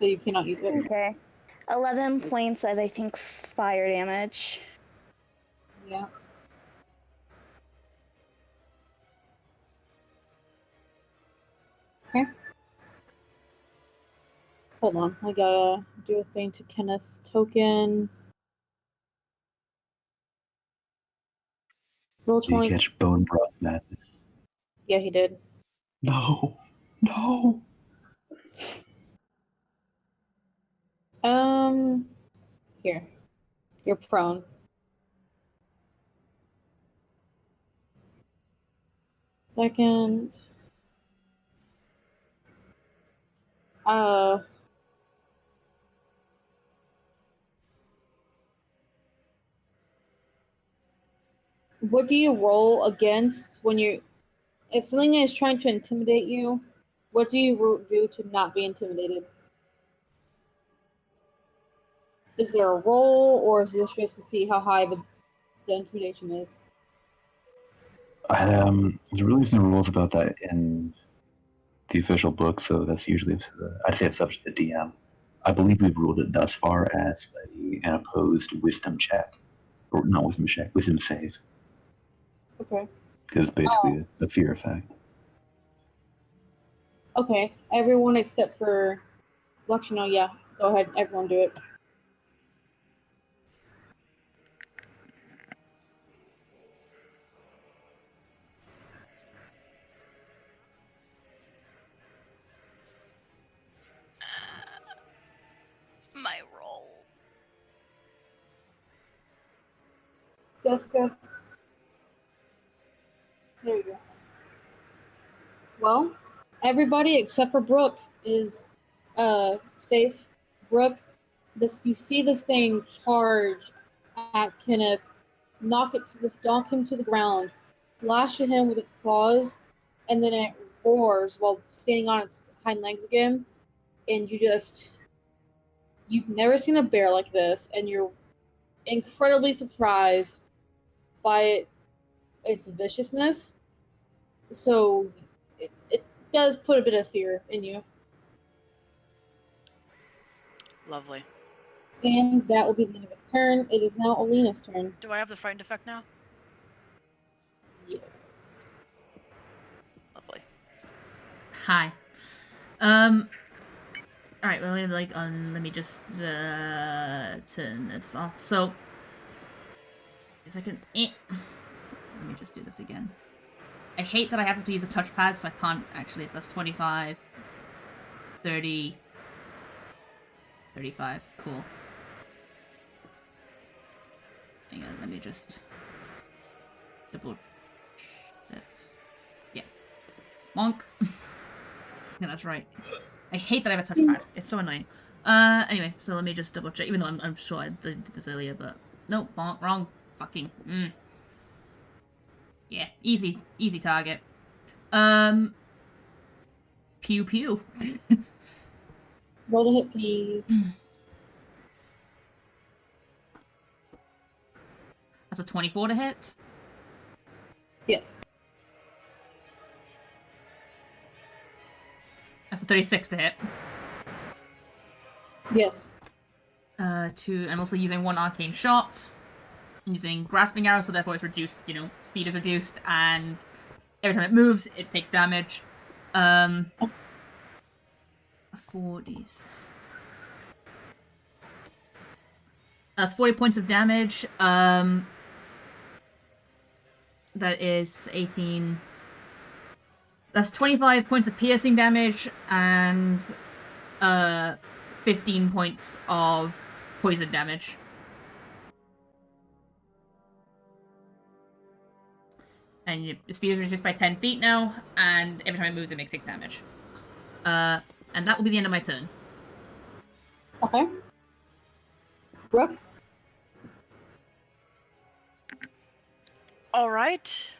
you cannot use it. okay. 11 points of, I think, fire damage. Yeah. Okay. Hold on. I gotta do a thing to Kenneth's token. Roll Do you 20. catch Bone Broth Madness? Yeah, he did. No! No! Here. You're prone. Second. Uh, what do you roll against when you? If something is trying to intimidate you, what do you do to not be intimidated? Is there a roll, or is this just to see how high the intimidation is? There really is no rules about that in the official book, so that's usually up to I'd say it's up to the DM. I believe we've ruled it thus far as an opposed wisdom check, or not wisdom check, wisdom save, Okay. because it's basically a fear effect. Okay. Everyone except for Lakshana, yeah. Go ahead. Everyone do it. My roll. Jessica. There you go. Well, everybody except for Brooke is safe. Brooke, you see this thing charge at Kenneth, knock him to the ground, slash at him with its claws, and then it roars while standing on its hind legs again. And you've never seen a bear like this, and you're incredibly surprised by its viciousness. So it does put a bit of fear in you. Lovely. And that will be the end of its turn. It is now Alina's turn. Do I have the frightened effect now? Yes. Lovely. Hi. Alright, well, let me just, turn this off. So, a second. Let me just do this again. I hate that I have to use a touchpad, so I can't actually, so that's 25, 30, 35, cool. Hang on, let me just double, that's, yeah. Monk. Yeah, that's right. I hate that I have a touchpad. It's so annoying. Anyway, so let me just double check, even though I'm sure I did this earlier, but no, wrong. Fucking, Yeah, easy target. Pew pew. Roll to hit, please. That's a 24 to hit. Yes. That's a 36 to hit. Yes. I'm also using one arcane shot. I'm using grasping arrow, so therefore it's reduced, speed is reduced, and every time it moves, it takes damage. 40s. That's 40 points of damage. That is 18. That's 25 points of piercing damage and 15 points of poison damage. And your speed is reduced by 10 feet now, and every time it moves, it makes 6 damage. And that will be the end of my turn. Okay. Brooke? Alright.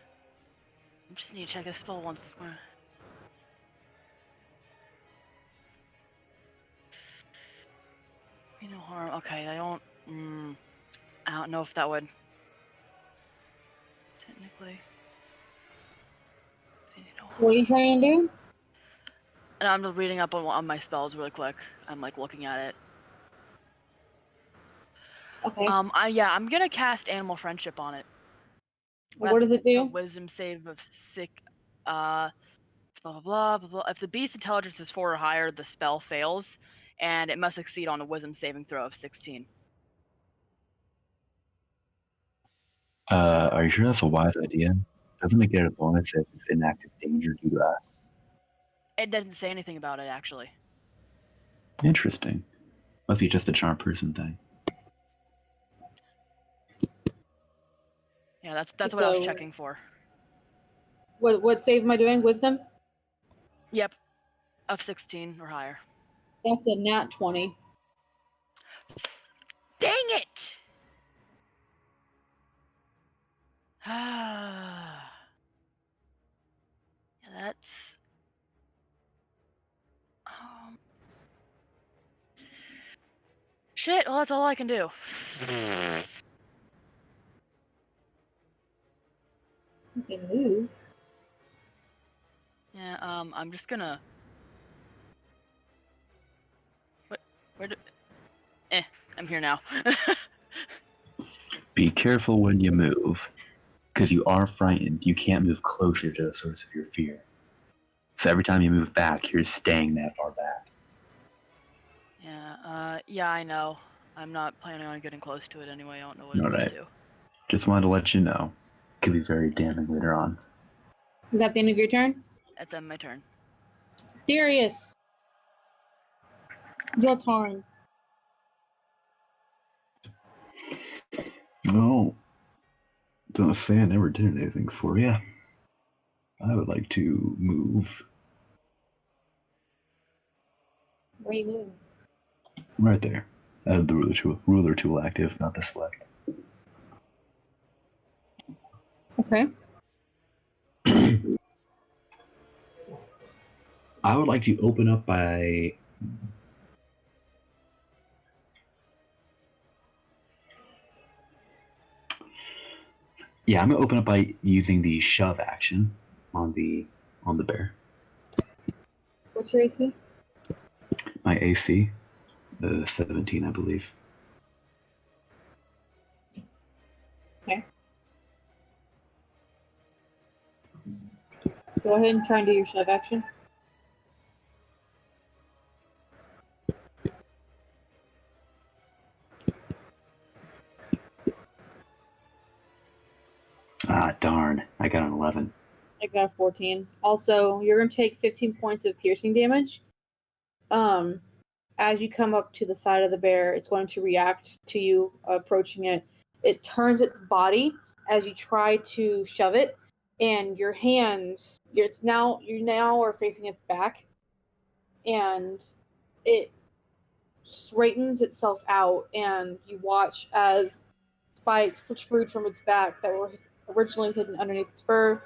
I just need to check this spell once more. No harm. Okay, I don't know if that would technically. What are you trying to do? And I'm just reading up on my spells really quick. I'm looking at it. Okay. I'm gonna cast Animal Friendship on it. What does it It's a do? Wisdom save of blah blah blah blah blah. If the beast's intelligence is 4 or higher, the spell fails, and it must succeed on a Wisdom saving throw of 16. Are you sure that's a wise idea? Doesn't it get a bonus if it's in active danger due to us? It doesn't say anything about it actually. Interesting. Must be just a charm person thing. Yeah, that's what I was checking for. What save am I doing? Wisdom? Yep, of 16 or higher. That's a nat 20. Dang it! Yeah, that's. Shit, well, that's all I can do. You can move. Yeah, I'm just gonna. Where do. I'm here now. Be careful when you move, because you are frightened. You can't move closer to the source of your fear. So every time you move back, you're staying that far back. Yeah, I know. I'm not planning on getting close to it anyway. I don't know what it's All gonna right. do. Just wanted to let you know. Could be very damning later on. Is that the end of your turn? That's my turn. Darius! Your turn. Well, don't say I never did anything for you. I would like to move Where you moving? right there. I have the ruler tool active, not the select. Okay. I would like to open up by. Yeah, I'm gonna open up by using the shove action on the bear. What's your AC? My AC, 17, I believe. Okay. Go ahead and try and do your shove action. Ah, darn! I got an 11. I got a 14. Also, you're going to take 15 points of piercing damage. As you come up to the side of the bear, it's going to react to you approaching it. It turns its body as you try to shove it, and your hands, you now are facing its back, and it straightens itself out, and you watch as spikes protrude from its back that were originally hidden underneath its fur,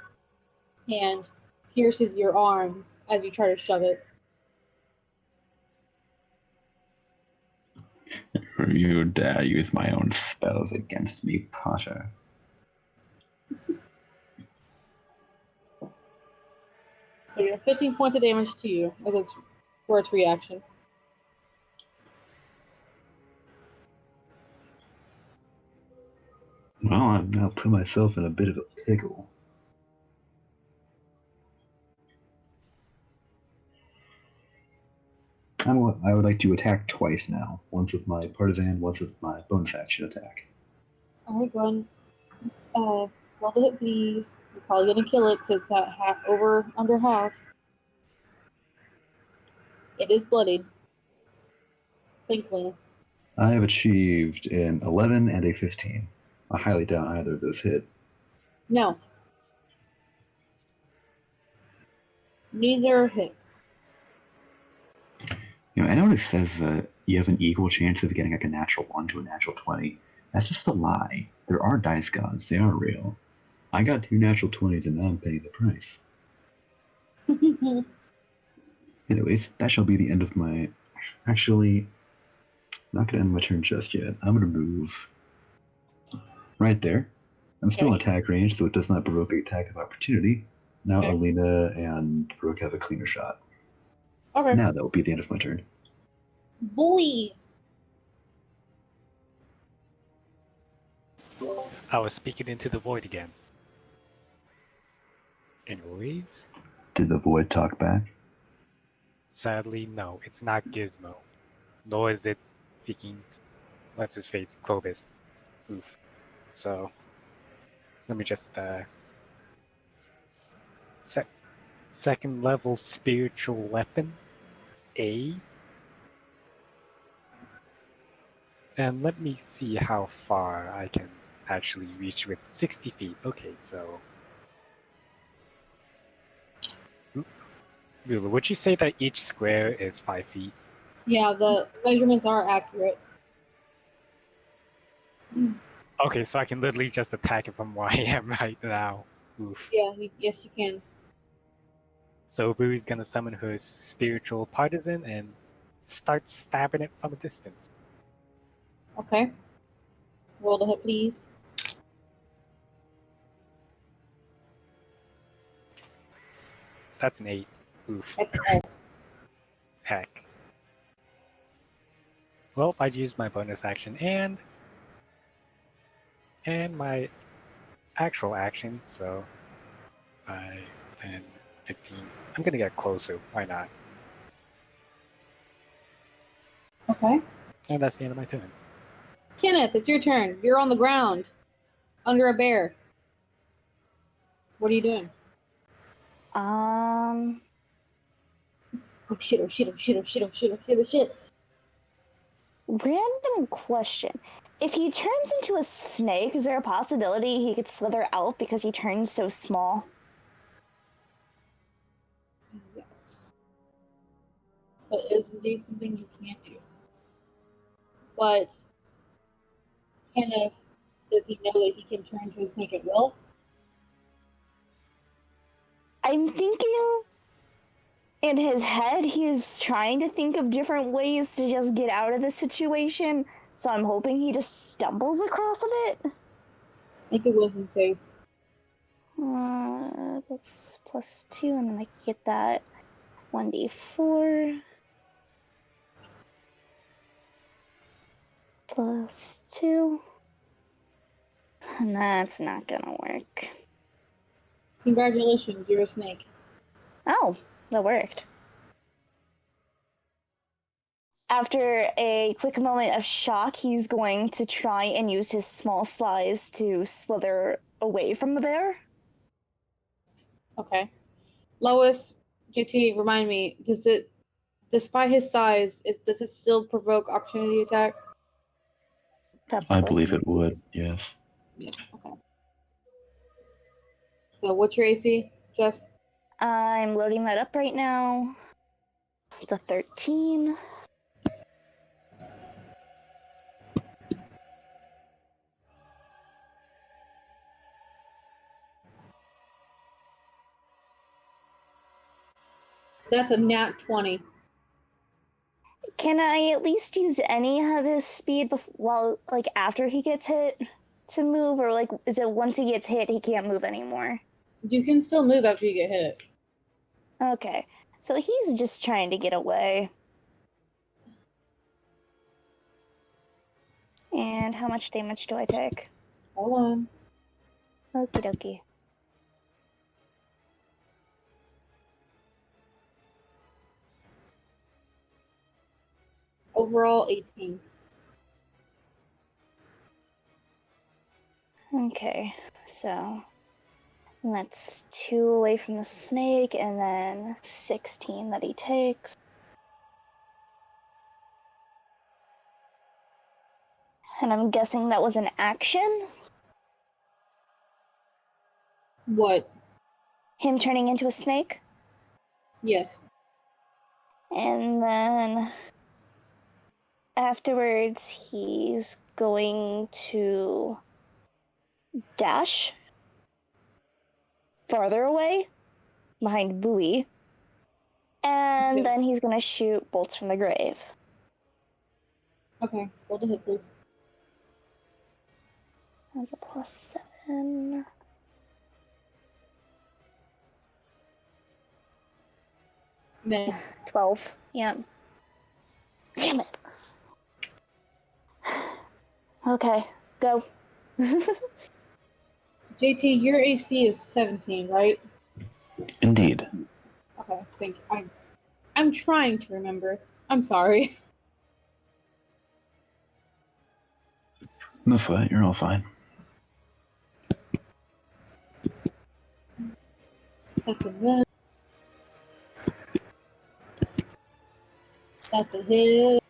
and pierces your arms as you try to shove it. You dare use my own spells against me, Potter. So you have 15 points of damage to you as its for its reaction. Well, I've now put myself in a bit of a pickle. I would like to attack twice now. Once with my partisan, once with my bonus action attack. Alright, go ahead. Roll to hit, please. You're probably gonna kill it because it's at under half. It is bloodied. Thanks, Lena. I have achieved an 11 and a 15. I highly doubt either of those hit. No. Neither hit. I know it says that you have an equal chance of getting like a natural 1 to a natural 20. That's just a lie. There are dice gods. They are real. I got 2 natural 20s and now I'm paying the price. Anyways, that shall be the end of my... Actually, not going to end my turn just yet. I'm going to move right there. I'm still in attack range, so it does not provoke an attack of opportunity. Now Okay. Alina and Brooke have a cleaner shot. Okay. Now that will be the end of my turn. Bully! I was speaking into the void again. Anyways, Did the void talk back? sadly, no, it's not Gizmo. Nor is it speaking, what's his face, Clovis. Oof. So, let me just, second level spiritual weapon, A. And let me see how far I can actually reach with 60 feet. Okay, so... Lulu, would you say that each square is 5 feet? Yeah, the measurements are accurate. Okay, so I can literally just attack it from where I am right now. Oof. Yeah, yes, you can. So Bui's gonna summon her spiritual partisan and start stabbing it from a distance. Okay. Roll the hit, please. That's an 8. Oof. That's an S. Heck. Well, I used my bonus action and my actual action, so 5, 10, 15. I'm gonna get closer. Why not? Okay. And that's the end of my turn. Kenneth, it's your turn. You're on the ground, under a bear. What are you doing? Um, Oh shit, oh shit, oh shit, oh shit, oh shit, oh shit, oh shit. Random question. If he turns into a snake, is there a possibility he could slither out because he turns so small? Yes. That is indeed something you can do. But Kenneth, does he know that he can turn into a snake at will? I'm thinking in his head, he is trying to think of different ways to just get out of the situation. So I'm hoping he just stumbles across a bit. Make a wisdom save. That's +2, and then I get that 1d4 +2, and that's not gonna work. Congratulations, you're a snake. Oh, that worked. After a quick moment of shock, he's going to try and use his small slice to slither away from the bear. Okay. Lois, JT, remind me, does it, despite his size, does it still provoke opportunity attack? I Probably. believe it would, yes. Yeah, okay. So what's your AC, Jess? I'm loading that up right now. It's a 13. That's a nat 20. Can I at least use any of his speed while, like, after he gets hit to move, or like, is it once he gets hit, he can't move anymore? You can still move after you get hit. Okay, so he's just trying to get away. And how much damage do I take? Hold on. Okie dokie. Overall, 18. Okay, so that's 2 away from the snake, and then 16 that he takes. And I'm guessing that was an action? What? Him turning into a snake? Yes. And then afterwards, he's going to dash farther away behind Bowie. And Okay. then he's going to shoot bolts from the grave. Okay, roll the hit, please. That's a +7. Miss. 12. Yeah. Damn it. Okay, go. JT, your AC is 17, right? Indeed. Okay, thank you. I'm trying to remember. I'm sorry. No sweat, you're all fine. That's a miss. That's a hit.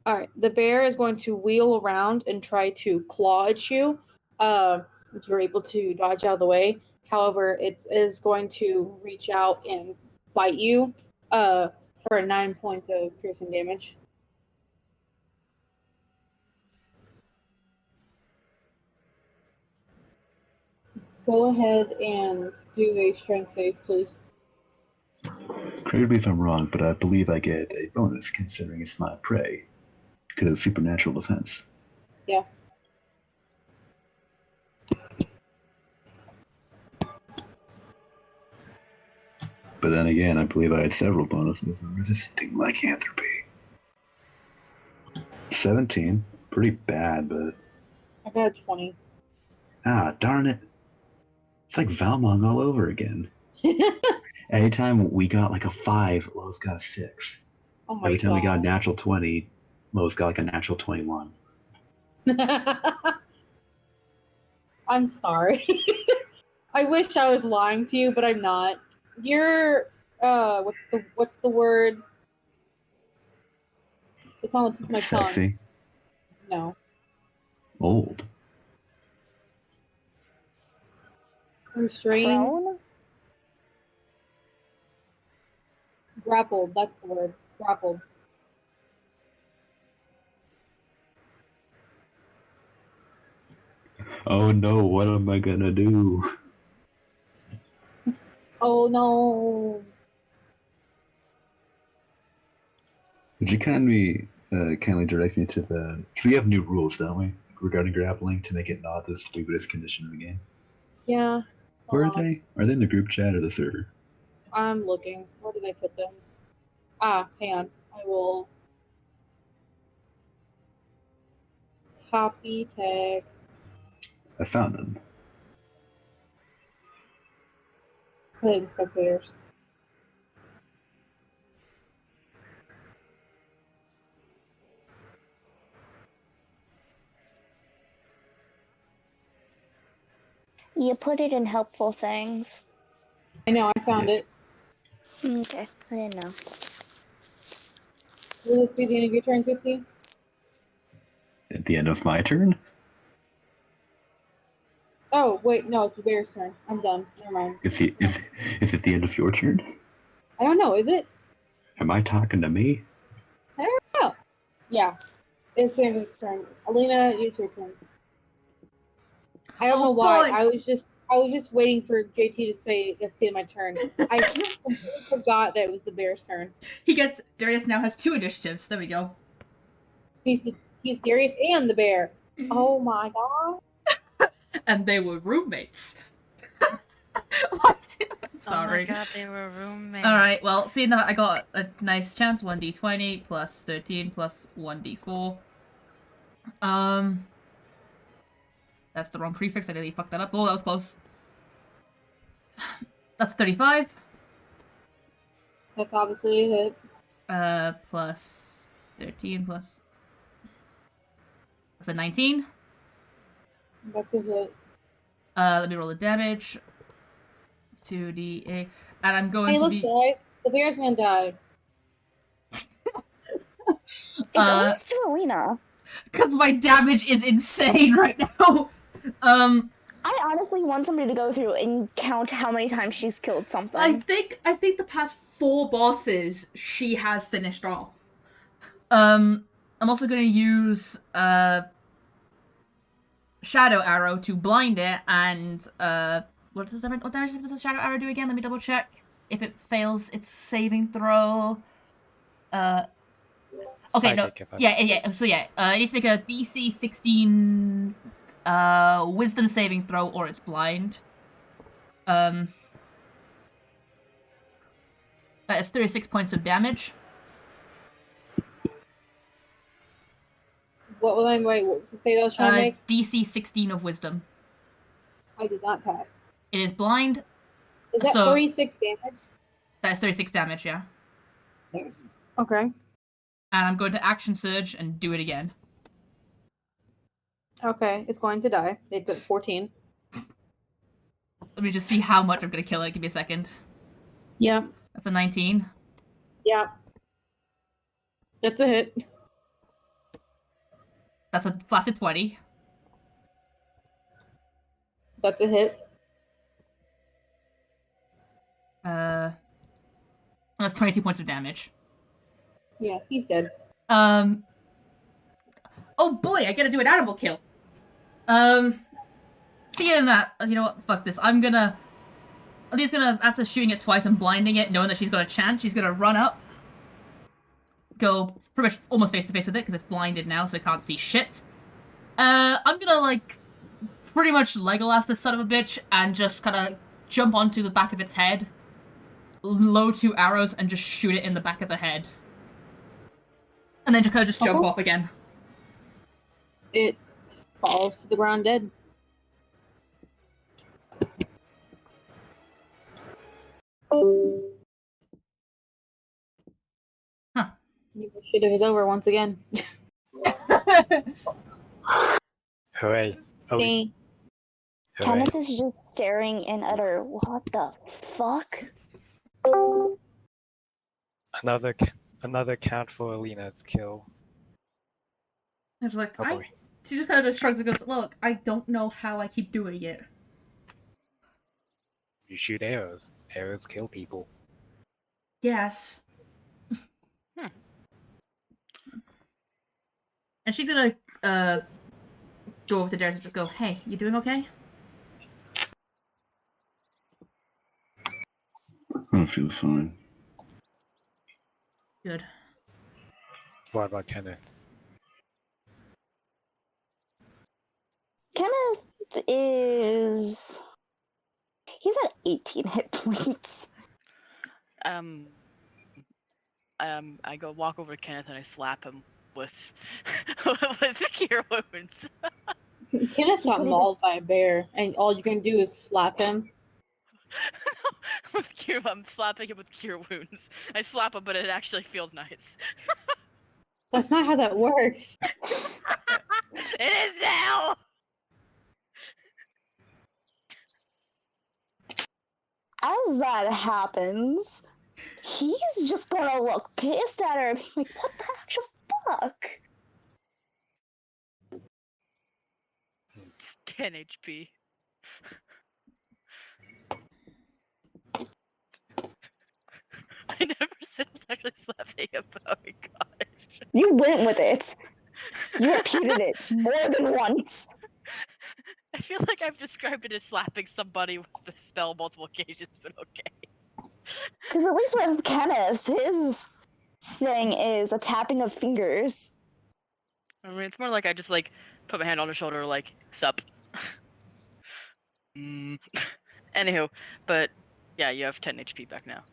Alright, the bear is going to wheel around and try to claw at you. You're able to dodge out of the way. However, it is going to reach out and bite you for 9 points of piercing damage. Go ahead and do a strength save, please. Correct me if I'm wrong, but I believe I get a bonus considering it's my prey because it's supernatural defense. Yeah. But then again, I believe I had several bonuses on resisting lycanthropy. 17, pretty bad, but I got 20. darn it. It's like Valmont all over again. Anytime we got like a 5, Lowe's got a 6. Oh my Every time we got a god. natural 20, Lowe's got like a natural 21. I'm sorry. I wish I was lying to you, but I'm not. You're what's the word? It's on the tip of my tongue. Sexy. No. Old. Restrained. Prone? Grappled, that's the word. Grappled. Oh no, what am I gonna do? Oh no. Would you kindly direct me to the... Because we have new rules, don't we? Regarding grappling to make it not the stupidest condition in the game. Yeah. Where are Hold on. they? Are they in the group chat or the server? I'm looking. Where did they put them? Ah, hang on. I will copy text. I found them. Put it in spectators. You put it in helpful things. I know, I found Yes. it. Okay, I didn't know. Will this be the end of your turn, Tootsie? At the end of my turn? Oh, wait, no, it's the bear's turn. I'm done. Never mind. Is it the end of your turn? I don't know, is it? Am I talking to me? Yeah. It's Sam's turn. Alina, it's your turn. I don't know why. boy. I was just waiting for JT to say it's the end of my turn. I completely forgot that it was the bear's turn. Darius now has 2 initiatives. There we go. He's Darius and the bear. Oh my god. And they were roommates. What? I'm sorry. Oh my god, they were roommates. Alright, well, seeing that I got a nice chance, 1d20 plus 13 plus 1d4. That's the wrong prefix, I nearly fucked that up. Oh, that was close. That's 35. That's obviously a hit. Plus 13 plus... That's a 19. That's a hit. Let me roll the damage. 2d8. And I'm going Hey, to listen, be... guys. The bear's gonna die. It's almost to Alina. Because my damage is insane right now. I honestly want somebody to go through and count how many times she's killed something. I think the past 4 bosses she has finished off. I'm also going to use Shadow Arrow to blind it, and what damage does the Shadow Arrow do again? Let me double check. If it fails its saving throw, okay, no, Psychic, if I- yeah. So it needs to make a DC 16 Wisdom saving throw, or it's blind. That is 36 points of damage. What was the save I was trying to make? DC 16 of Wisdom. I did not pass. It is blind. Is that So- 36 damage? That is 36 damage, yeah. Okay. And I'm going to Action Surge and do it again. Okay, it's going to die. It's at 14. Let me just see how much I'm going to kill it. Give me a second. Yeah. That's a 19. Yeah. That's a hit. That's a flaccid 20. That's a hit. That's 22 points of damage. Yeah, he's dead. Oh boy, I gotta do an animal kill. Seeing that, you know what? Fuck this. Alina's gonna, after shooting it twice and blinding it, knowing that she's got a chance, she's gonna run up, go pretty much almost face to face with it because it's blinded now, so it can't see shit. I'm gonna like pretty much Legolas this son of a bitch and just kind of jump onto the back of its head, load 2 arrows, and just shoot it in the back of the head, and then just kind of just jump off again. It falls to the ground dead. Huh. Initiative is over once again. Hooray. Oh, Dang. hooray. Kenneth is just staring in utter, what the fuck? Another count for Alina's kill. It's like, Oh boy. she just kind of just shrugs and goes, look, I don't know how I keep doing it. You shoot arrows. Arrows kill people. Yes. And she's gonna go over to Darius and just go, hey, you doing okay? I feel fine. Good. What about Kenneth? Kenneth is... He's at 18 hit points. I go walk over to Kenneth and I slap him with with the cure wounds. Kenneth got Pretty mauled dis- by a bear, and all you can do is slap him. With cure, I'm slapping him with cure wounds. I slap him, but it actually feels nice. That's not how that works. It is now. As that happens, he's just gonna look pissed at her and be like, what the actual fuck? It's 10 HP. I never said I was actually slapping him. Oh my gosh. You went with it. You repeated it more than once. I feel like I've described it as slapping somebody with the spell multiple occasions, but okay. Because at least with Kenneth, his thing is a tapping of fingers. I mean, it's more like I just like put my hand on her shoulder, like sup. Anywho, but yeah, you have 10 HP back now.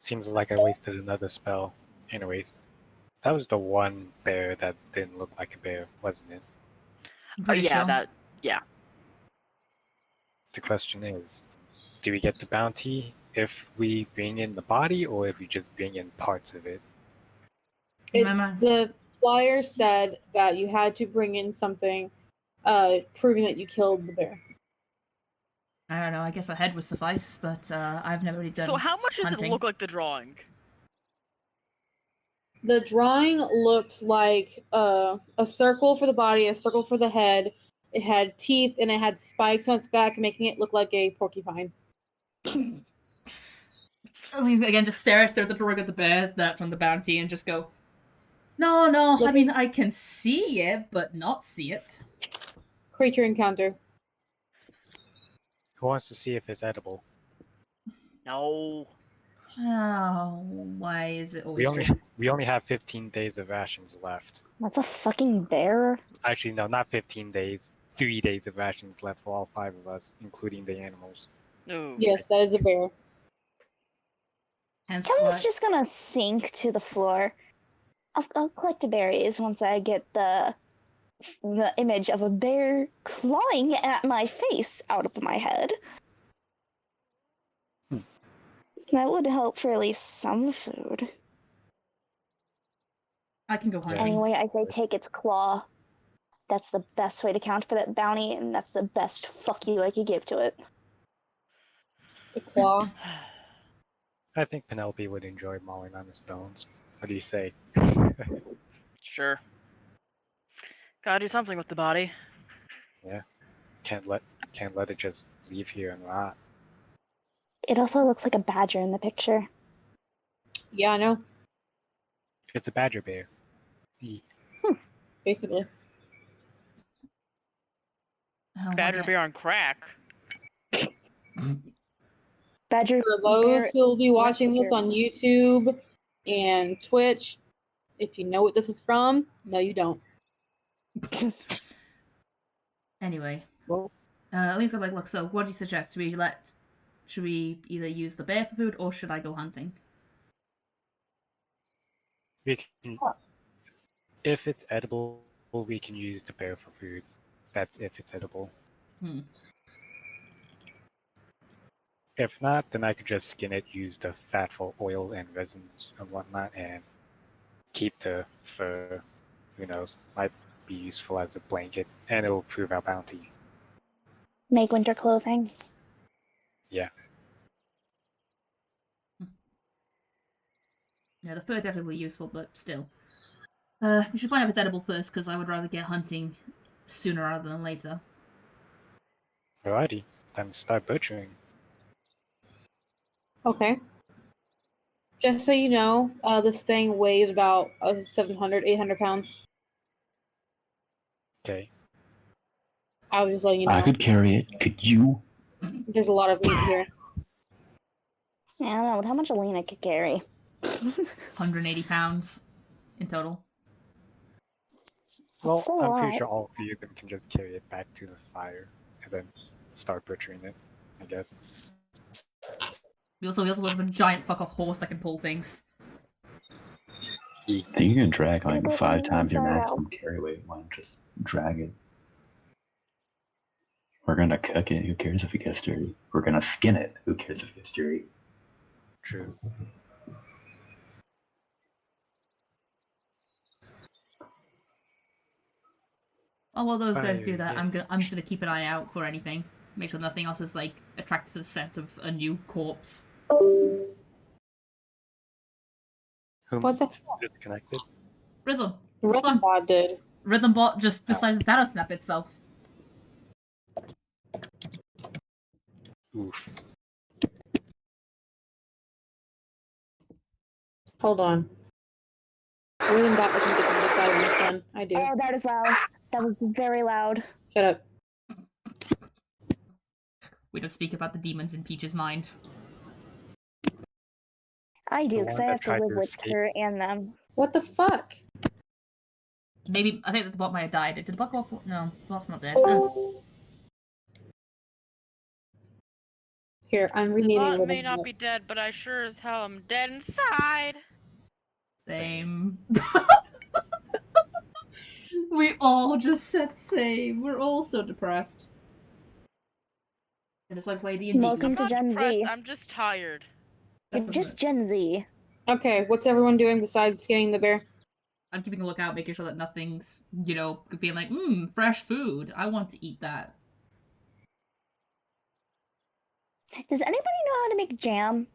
Seems like I wasted another spell. Anyways, that was the one bear that didn't look like a bear, wasn't it? I'm Oh pretty yeah, sure. yeah. The question is, do we get the bounty if we bring in the body or if we just bring in parts of it? It's the flyer said that you had to bring in something proving that you killed the bear. I don't know, I guess a head would suffice, but I've never really done So how much does it hunting. look like the drawing? The drawing looked like a circle for the body, a circle for the head. It had teeth and it had spikes on its back, making it look like a porcupine. Again, just stare at the drawing of the bear that from the bounty and just go, no, I mean, I can see it, but not see it. Creature encounter. Who wants to see if it's edible? No. Oh, why is it always We only have 15 days of rations left. That's a fucking bear. Actually, no, not 15 days. 3 days of rations left for all 5 of us, including the animals. No. Yes, that is a bear. Hence Kenneth's why... just gonna sink to the floor. I'll collect the berries once I get the image of a bear clawing at my face out of my head. That would help for at least some food. I can go hunting. Anyway, I say take its claw. That's the best way to count for that bounty, and that's the best fuck you I could give to it. The claw. I think Penelope would enjoy mauling on his bones. What do you say? Sure. Gotta do something with the body. Yeah. Can't let it just leave here and rot. It also looks like a badger in the picture. Yeah, I know. It's a badger bear. E- Basically. Badger bear on crack. Badger For those bear. who will be watching this bear. on YouTube and Twitch, if you know what this is from, no, you don't. Anyway, Well, at least I'm like, look. So, what do you suggest? Should we either use the bear for food, or should I go hunting? we can, if it's edible, we can use the bear for food. That's if it's edible. Hmm. If not, then I could just skin it, use the fat for oil and resins and whatnot, and keep the fur. Who knows? Might be useful as a blanket, and it'll prove our bounty. Make winter clothing. Yeah. Yeah, the fur definitely useful, but still. We should find out if it's edible first, because I would rather get hunting sooner rather than later. Alrighty, then start butchering. Okay. Just so you know, this thing weighs about 700, 800 pounds. Okay. I was just letting you know. I could carry it. Could you? There's a lot of meat here. Yeah, I don't know how much Alina could carry. 180 pounds in total. Well, So I'm what? pretty sure all three of them can just carry it back to the fire and then start butchering it, I guess. We also have a giant fuck off horse that can pull things. I think you can drag like People 5 think times your inside out. maximum carry weight. Why not just drag it? We're gonna cook it. Who cares if it gets dirty? We're gonna skin it. Who cares if it gets dirty? True. Oh well, those guys do Fire, that. yeah. I'm just gonna keep an eye out for anything. Make sure nothing else is like attracted to the scent of a new corpse. Whom What the disconnected? Rhythm. Rhythm Bot did? Rhythm bot just decided that'll snap itself. Oof. Hold on. Rhythm Bot doesn't get to decide when it's done. I do. Oh, that is loud. That was very loud. Shut up. We don't speak about the demons in Peach's mind. I do, The because one I that have to tried live to with escape. her and them. What the fuck? Maybe I think that the bot might have died. Did the bot go off? No, the bot's not dead. Here, I'm The renaming bot Rhythm may not Bot. be dead, but I sure as hell am dead inside. Same. We all just said same. We're all so depressed. And that's why I play D&D. Welcome I'm to not Gen depressed, Z. I'm just tired. You're just Gen Z. Okay, what's everyone doing besides skinning the bear? I'm keeping a lookout, making sure that nothing's, being like, fresh food. I want to eat that. Does anybody know how to make jam?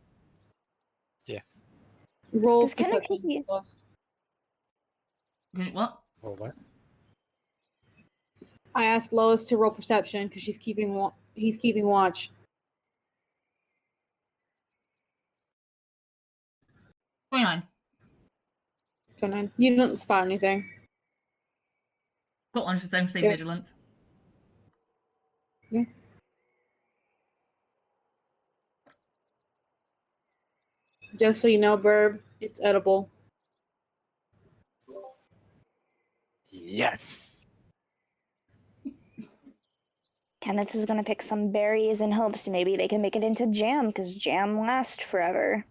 Roll This kinda perception. could be- What? Or what? I asked Lois to roll perception because he's keeping watch. 29. 29. You don't spot anything. Got one, just stay Yeah. vigilant. Yeah. Just so you know, Burb, it's edible. Yes! Kenneth is gonna pick some berries in hopes maybe they can make it into jam, because jam lasts forever.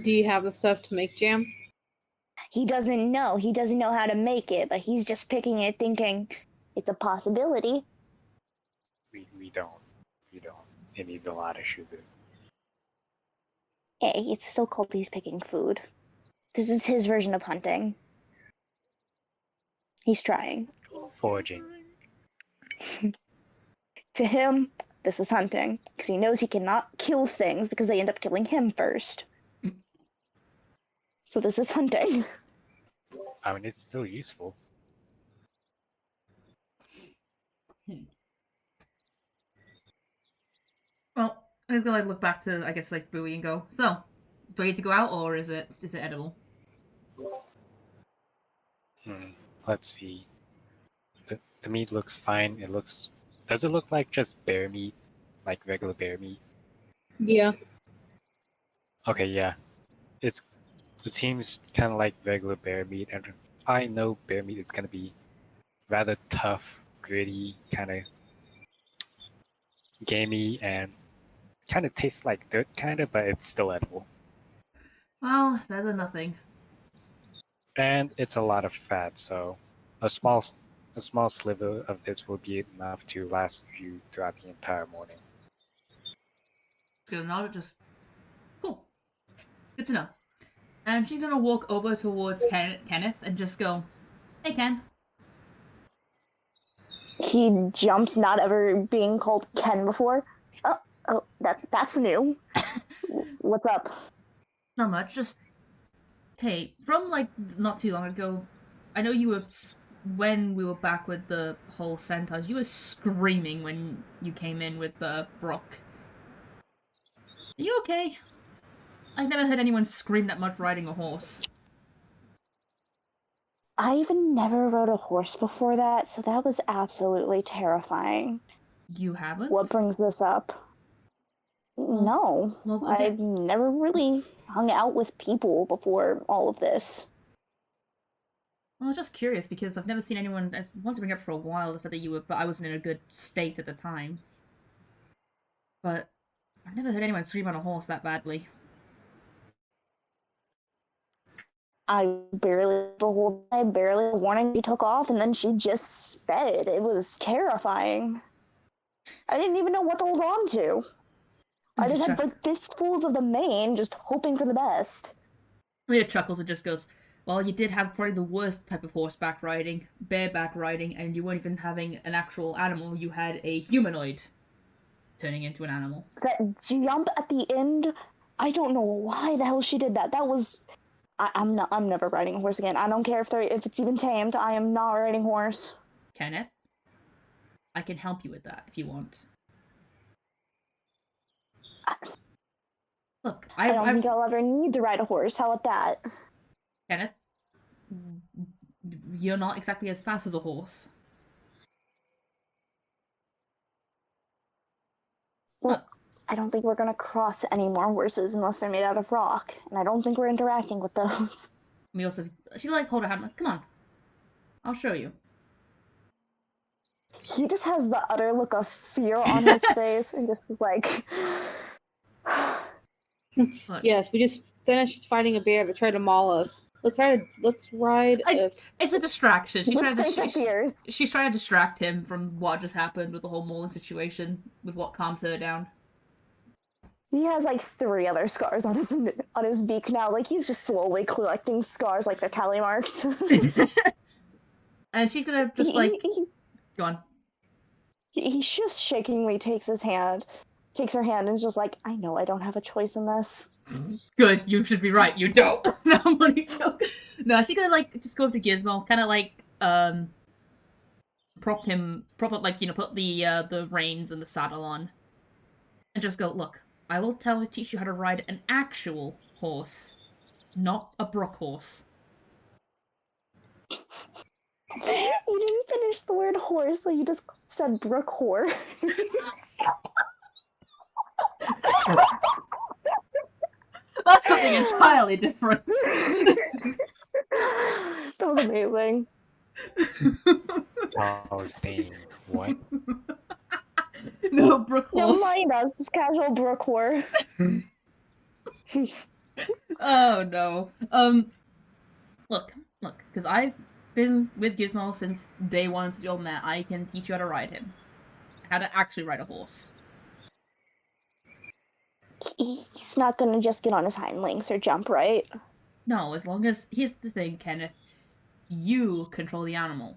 Do you have the stuff to make jam? He doesn't know. He doesn't know how to make it, but he's just picking it thinking it's a possibility. We don't. We don't. It needs a lot of sugar. Hey, it's still called he's picking food. This is his version of hunting. He's trying. Foraging. To him, this is hunting, because he knows he cannot kill things because they end up killing him first. So this is hunting. I mean, it's still useful. Well, I'm just gonna like look back to I guess like Bowie and go. So, ready to go out, or is it edible? Let's see. The meat looks fine. Does it look like just bear meat, like regular bear meat? Yeah. Okay, yeah. It seems kind of like regular bear meat, and I know bear meat is gonna be rather tough, gritty, kind of gamey, and kind of tastes like dirt, kind of, but it's still edible. Well, better than nothing. And it's a lot of fat, so a small sliver of this will be enough to last you throughout the entire morning. Good enough. Just cool. Good to know. And she's gonna walk over towards Kenneth and just go, "Hey, Ken." He jumps, not ever being called Ken before. Oh, that's new. What's up? Not much. Just hey, from like not too long ago, I know you were when we were back with the whole centaurs. You were screaming when you came in with Brock. Are you okay? I've never heard anyone scream that much riding a horse. I even never rode a horse before that, so that was absolutely terrifying. You haven't? What brings this up? No, well, okay. I've never really hung out with people before all of this. I was just curious because I've never seen anyone. I wanted to bring up for a while the fact that you were, but I wasn't in a good state at the time. But I've never heard anyone scream on a horse that badly. I barely barely warning she took off, and then she just sped. It was terrifying. I didn't even know what to hold on to. I just had like fistfuls of the mane, just hoping for the best. Leah chuckles and just goes, "Well, you did have probably the worst type of horseback riding, bareback riding, and you weren't even having an actual animal. You had a humanoid turning into an animal." That jump at the end, I don't know why the hell she did that. That was... I'm never riding a horse again. I don't care if it's even tamed. I am not riding horse. Kenneth, I can help you with that if you want. Look, I don't think I'll ever need to ride a horse. How about that? Kenneth, you're not exactly as fast as a horse. Well, I don't think we're gonna cross any more horses unless they're made out of rock, and I don't think we're interacting with those. We also, she like hold her hand, like, "Come on, I'll show you." He just has the utter look of fear on his face, and just is like. Yes, we just finished fighting a bear to try to maul us. Let's ride. It's a distraction. She's trying to distract him from what just happened with the whole mauling situation, with what calms her down. He has like 3 other scars on his beak now. Like he's just slowly collecting scars, like they're tally marks. And she's gonna just go on. He just shakingly takes her hand, and is just like, I know I don't have a choice in this. Good, you should be right. You don't. No, I'm only joking. No, she's gonna just go up to Gizmo, kind of prop put the reins and the saddle on, and just go, "Look, I will teach you how to ride an actual horse, not a Brock horse." You didn't finish the word horse, so you just said brook whore. That's something entirely different. That was amazing. Oh, dang. What? No, brook horse. No, mind us, just casual brook whore. Oh no. Look, because I've been with Gizmo since day one, since you all met. I can teach you how to ride him. How to actually ride a horse. He's not gonna just get on his hind legs or jump, right? No, as long as... Here's the thing, Kenneth. You control the animal.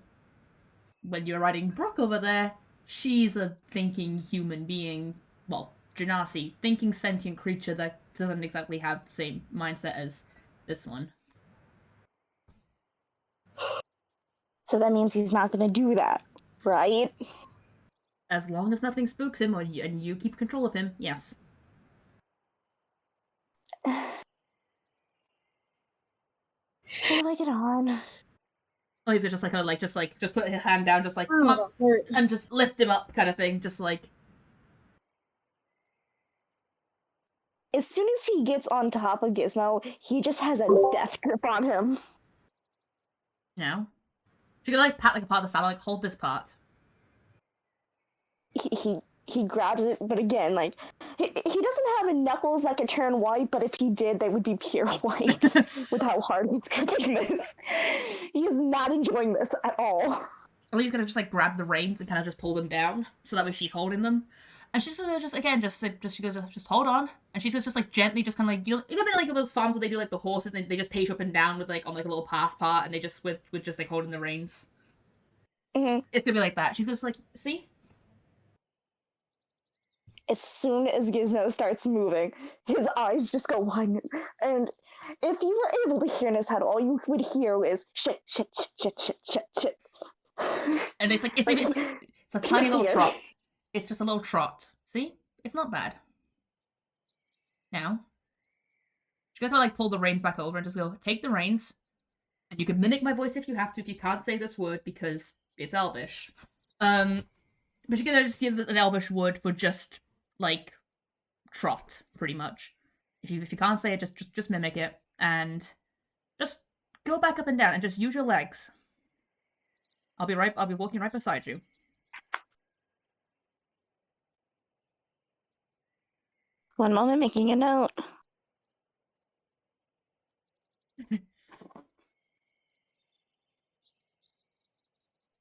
When you're riding Brooke over there, she's a thinking human being. Well, Genasi, thinking sentient creature that doesn't exactly have the same mindset as this one. So that means he's not gonna do that, right? As long as nothing spooks him and you keep control of him, yes. How do I get on? Oh, he's just like kind of just put his hand down, just like Oh, come up that hurt. and just lift him up, kind of thing. Just like As soon as he gets on top of Gizmo, he just has a death grip on him. She could like pat like a part of the saddle, like hold this part. He grabs it, but again, like he doesn't have knuckles that could turn white, but if he did, they would be pure white with how hard he's gripping this. He is not enjoying this at all. Ellie's gonna just like grab the reins and kind of just pull them down, so that way she's holding them. And she's gonna just again she goes just hold on, and she's gonna just like gently just kind of like even like those farms where they do like the horses and they just pace up and down with like on like a little path part, and they just with just like holding the reins. Mm-hmm. It's gonna be like that. She's just like see. As soon as Gizmo starts moving, his eyes just go wide. And if you were able to hear in his head, all you would hear is shit, shit, shit, shit, shit, shit, shit. And it's like it's a tiny little trot. It's just a little trot. See? It's not bad. Now, she's gonna like pull the reins back over and just go, take the reins. And you can mimic my voice if you have to, if you can't say this word because it's Elvish. But she's gonna just give an Elvish word for just like trot, pretty much. If you can't say it, just mimic it and just go back up and down and just use your legs. I'll be walking right beside you. One moment, making a note.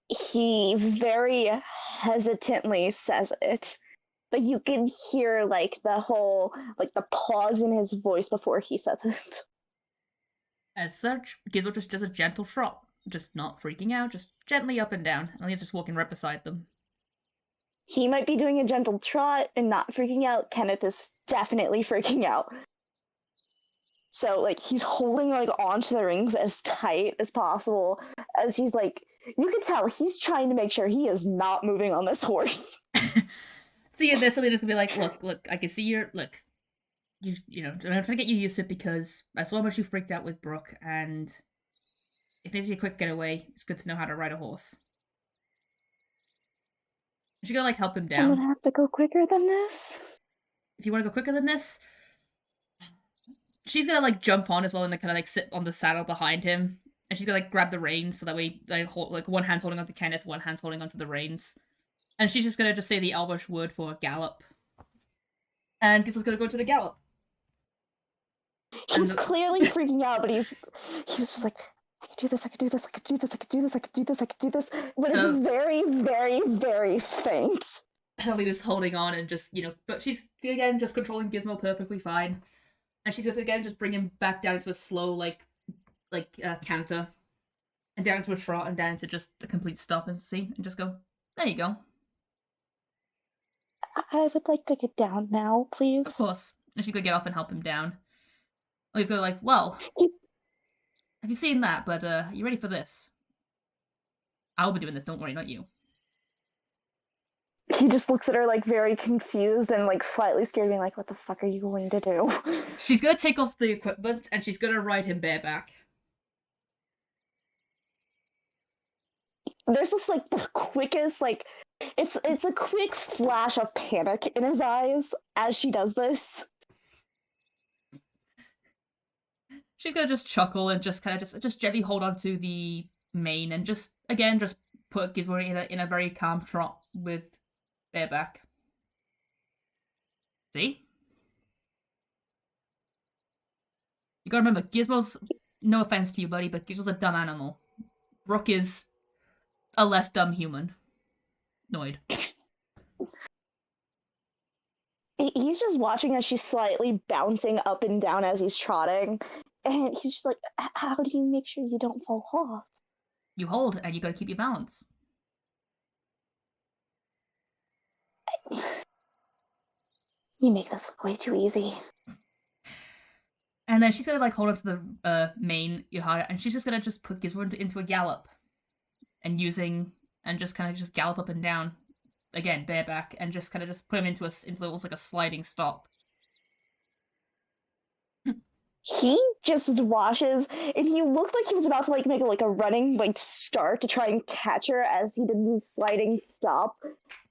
He very hesitantly says it, but you can hear like the pause in his voice before he says it. As such, Gizmo just does a gentle trot, just not freaking out, just gently up and down. And he's just walking right beside them. He might be doing a gentle trot and not freaking out. Kenneth is definitely freaking out. So, like, he's holding, like, onto the rings as tight as possible, as he's, like, you can tell he's trying to make sure he is not moving on this horse. See, this Selena's gonna be like, look, I can see your, look, you know, I'm trying to get you used to it because I saw how much you freaked out with Brooke, and if it's a quick getaway, it's good to know how to ride a horse. She's gonna, like, help him I'm down. gonna have to go quicker than this. If you want to go quicker than this, she's gonna like jump on as well and like, kind of like sit on the saddle behind him, and she's gonna like grab the reins so that way like one hand's holding onto Kenneth, one hand's holding onto the reins, and she's just gonna just say the Elvish word for gallop, and Gizmo's gonna go to the gallop. He's clearly freaking out, but he's just like, I can do this, I can do this, I can do this, I can do this, I can do this, I can do this, but it's very, very, very faint. Alina's holding on and just, you know, but she's again just controlling Gizmo perfectly fine. And she's just again just bring him back down to a slow like canter, and down to a trot, and down to just a complete stop, and see, and just go. There you go. I would like to get down now, please. Of course. And she's gonna get off and help him down. And he's gonna like, well, have you seen that? But you ready for this? I'll be doing this. Don't worry, not you. He just looks at her like very confused and like slightly scared, being like, what the fuck are you going to do? She's gonna take off the equipment and she's gonna ride him bareback. There's just like the quickest, like it's a quick flash of panic in his eyes as she does this. She's gonna just chuckle and just kind of just gently hold on to the mane and just again just put Gizmo in a very calm trot with bareback. See? You gotta remember, Gizmo's, no offense to you, buddy, but Gizmo's a dumb animal. Brooke is a less dumb human. Noid. He's just watching as she's slightly bouncing up and down as he's trotting. And he's just like, how do you make sure you don't fall off? You hold, and you gotta keep your balance. You make this look way too easy. And then she's gonna like hold onto the mane, and she's just gonna just put Gizmo into a gallop, and just kind of just gallop up and down, again bareback and just kind of just put him into almost like a sliding stop. He just washes, and he looked like he was about to like make a running like start to try and catch her as he did the sliding stop.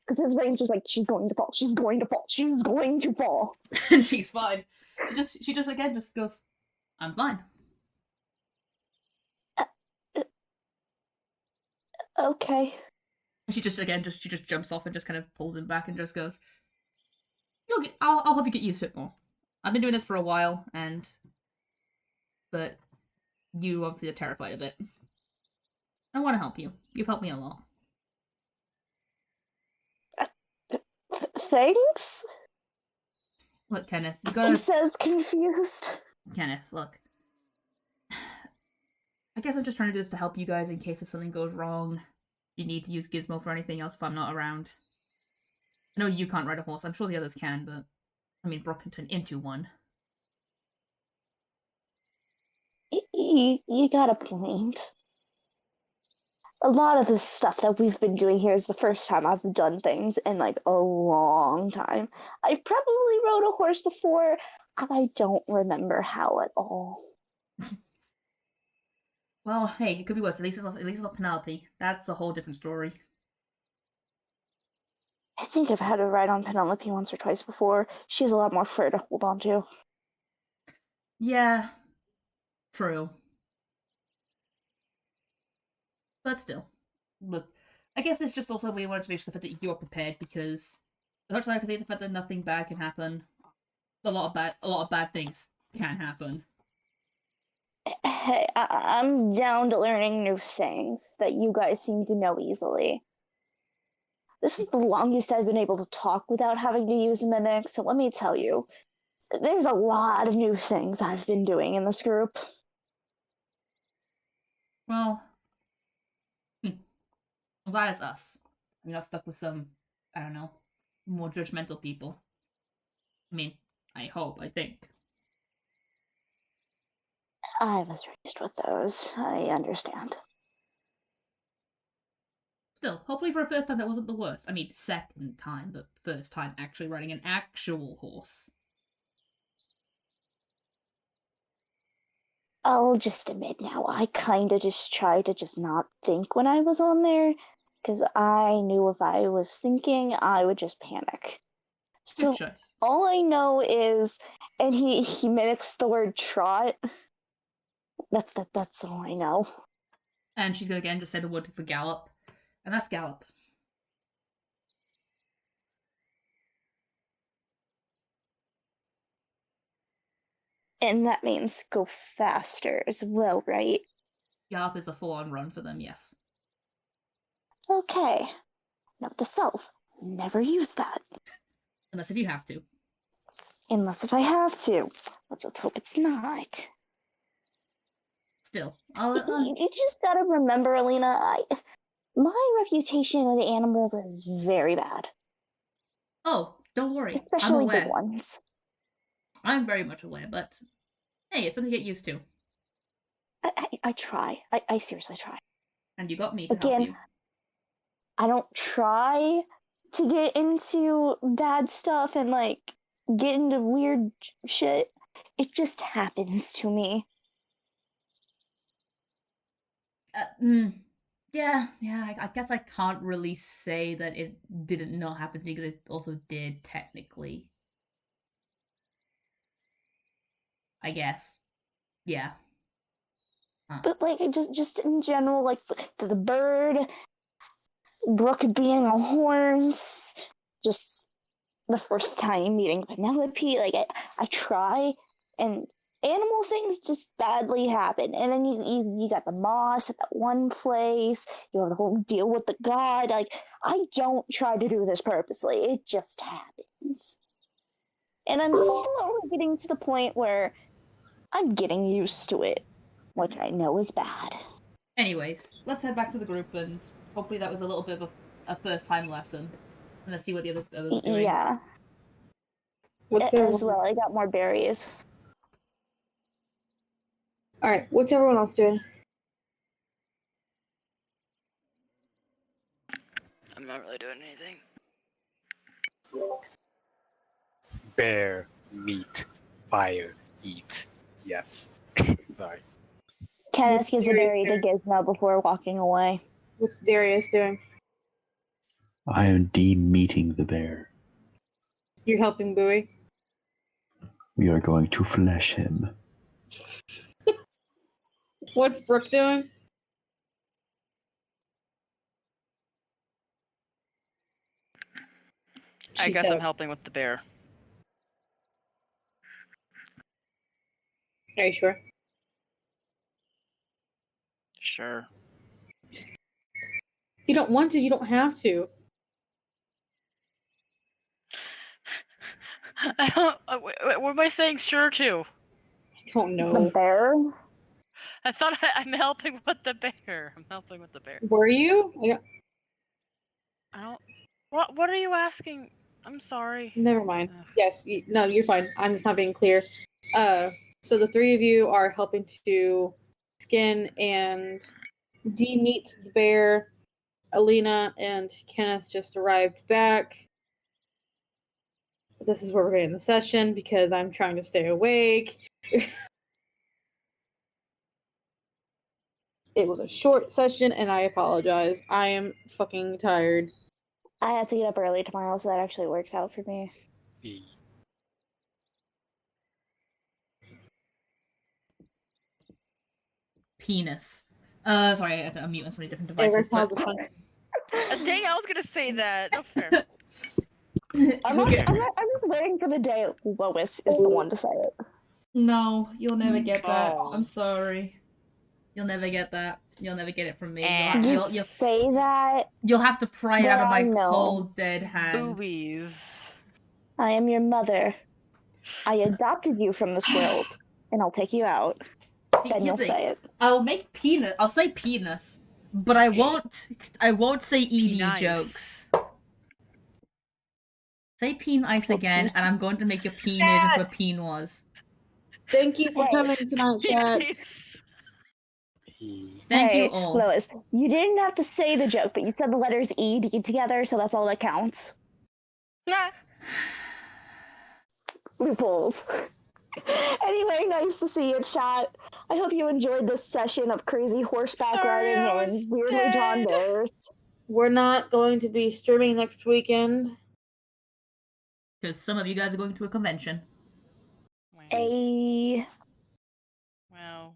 Because his brain's just like, she's going to fall, she's going to fall, she's going to fall. And she's fine. She just again just goes, I'm fine. Okay. And she just jumps off and just kind of pulls him back and just goes, I'll help you get used to it more. I've been doing this for a while, but you obviously are terrified of it. I want to help you. You've helped me a lot. Thanks? Look, Kenneth, you He gotta... says confused. Kenneth, look. I guess I'm just trying to do this to help you guys in case if something goes wrong. You need to use Gizmo for anything else if I'm not around. I know you can't ride a horse. I'm sure the others can, but... I mean, Brooke can turn into one. You got a point. A lot of the stuff that we've been doing here is the first time I've done things in like a long time. I've probably rode a horse before. I don't remember how at all. Well, hey, it could be worse. At least it's not Penelope. That's a whole different story. I think I've had to ride on Penelope once or twice before. She has a lot more fur to hold on to. Yeah, true. But still, look, I guess it's just also we wanted to make sure the fact that you're prepared because as much as I like to think the fact that nothing bad can happen, a lot of bad things can happen. Hey, I'm down to learning new things that you guys seem to know easily. This is the longest I've been able to talk without having to use a mimic, so let me tell you, there's a lot of new things I've been doing in this group. Well, I'm glad it's us. We're not stuck with some, I don't know, more judgmental people. I mean, I think. I was raised with those. I understand. Still, hopefully for a first time that wasn't the worst. I mean, second time, but first time actually riding an actual horse. I'll just admit now, I kinda just tried to just not think when I was on there, because I knew if I was thinking, I would just panic. Good So choice. all I know is, and he mimics the word trot. That's all I know. And she's gonna again just say the word for gallop, and that's gallop. And that means go faster as well, right? Gallop is a full-on run for them, yes. Okay. Note to self, never use that. Unless if you have to. Unless if I have to. But let's hope it's not. Still, You just gotta remember, Alina, my reputation with animals is very bad. Oh, don't worry. I'm Especially aware. big ones. I'm very much aware, but hey, it's something to get used to. I try. I seriously try. And you got me to help Again, you. I don't try to get into bad stuff and like get into weird shit. It just happens to me. Yeah, I guess I can't really say that it didn't not happen to me because it also did technically. I guess. Yeah. But like just in general, like the bird, Brooke being a horse, just the first time meeting Penelope, like I try, and animal things just badly happen. And then you got the moss at that one place, you have the whole deal with the god. Like, I don't try to do this purposely, it just happens. And I'm slowly getting to the point where I'm getting used to it, which I know is bad. Anyways, let's head back to the group and hopefully that was a little bit of a first time lesson. And let's see what the others are doing. Yeah. What's As well, I got more berries. All right, what's everyone else doing? I'm not really doing anything. Bear, meat, fire, eat. Yes. Sorry. Kenneth gives a Darius berry to doing? Gizmo before walking away. What's Darius doing? I am de-meating the bear. You're helping Bowie. We are going to flesh him. What's Brooke doing? I She's guess I'm dead. helping with the bear. Are you sure? Sure. If you don't want to, you don't have to. I don't. What am I saying sure to? I don't The know. bear? I thought I'm helping with the bear. I'm helping with the bear. Were you? I don't. What are you asking? I'm sorry. Never mind. Ugh. Yes, no, you're fine. I'm just not being clear. So the three of you are helping to skin and de-meat the bear. Alina and Kenneth just arrived back. This is where we're getting the session because I'm trying to stay awake. It was a short session and I apologize. I am fucking tired. I have to get up early tomorrow, so that actually works out for me. E. Penis. Sorry, I can unmute on so many different devices. Erectile But... dysfunction. Dang, I was gonna say that. No fair. I'm just waiting for the day Lois is the one to say it. No, you'll never get that. I'm Oh. sorry. You'll never get that. You'll never get it from me. You say that, You'll have to pry it but out of my I know. cold, dead hand. Boobies. I am your mother. I adopted you from this world, and I'll take you out. Then you'll say it. I'll make penis. I'll say penis, but I won't. I won't say ED Nice. jokes. Say peen ice again, Whoopsies. and I'm going to make your penis into a peen was. Thank you for Hey. coming tonight, chat. Nice. E. Thank you Hey, all. Lois, you didn't have to say the joke, but you said the letters E to get together, so that's all that counts. Nah. Loopholes. Anyway, nice to see you, chat. I hope you enjoyed this session of crazy horseback Sorry, I riding was and weirdly drawn dead. bears. We're not going to be streaming next weekend. Because some of you guys are going to a convention. Hey, Wow.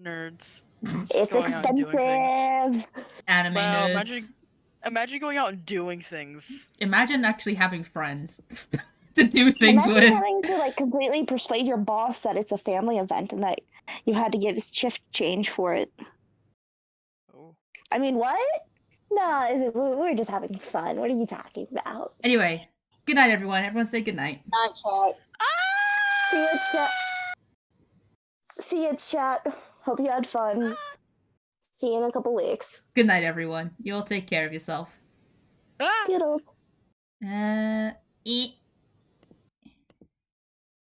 Nerds. it's Going out and doing things. expensive. Anime Wow, nerds. imagine going out and doing things. Imagine actually having friends to do things Imagine with. having to like completely persuade your boss that it's a family event and that you had to get his shift change for it. Oh. I mean, what? No, we're just having fun. What are you talking about? Anyway, good night, everyone. Everyone say good night. Night, chat. See you, chat. See you, chat. Hope you had fun. See you in a couple weeks. Good night, everyone. You all take care of yourself. Ah! Toodles. Eat.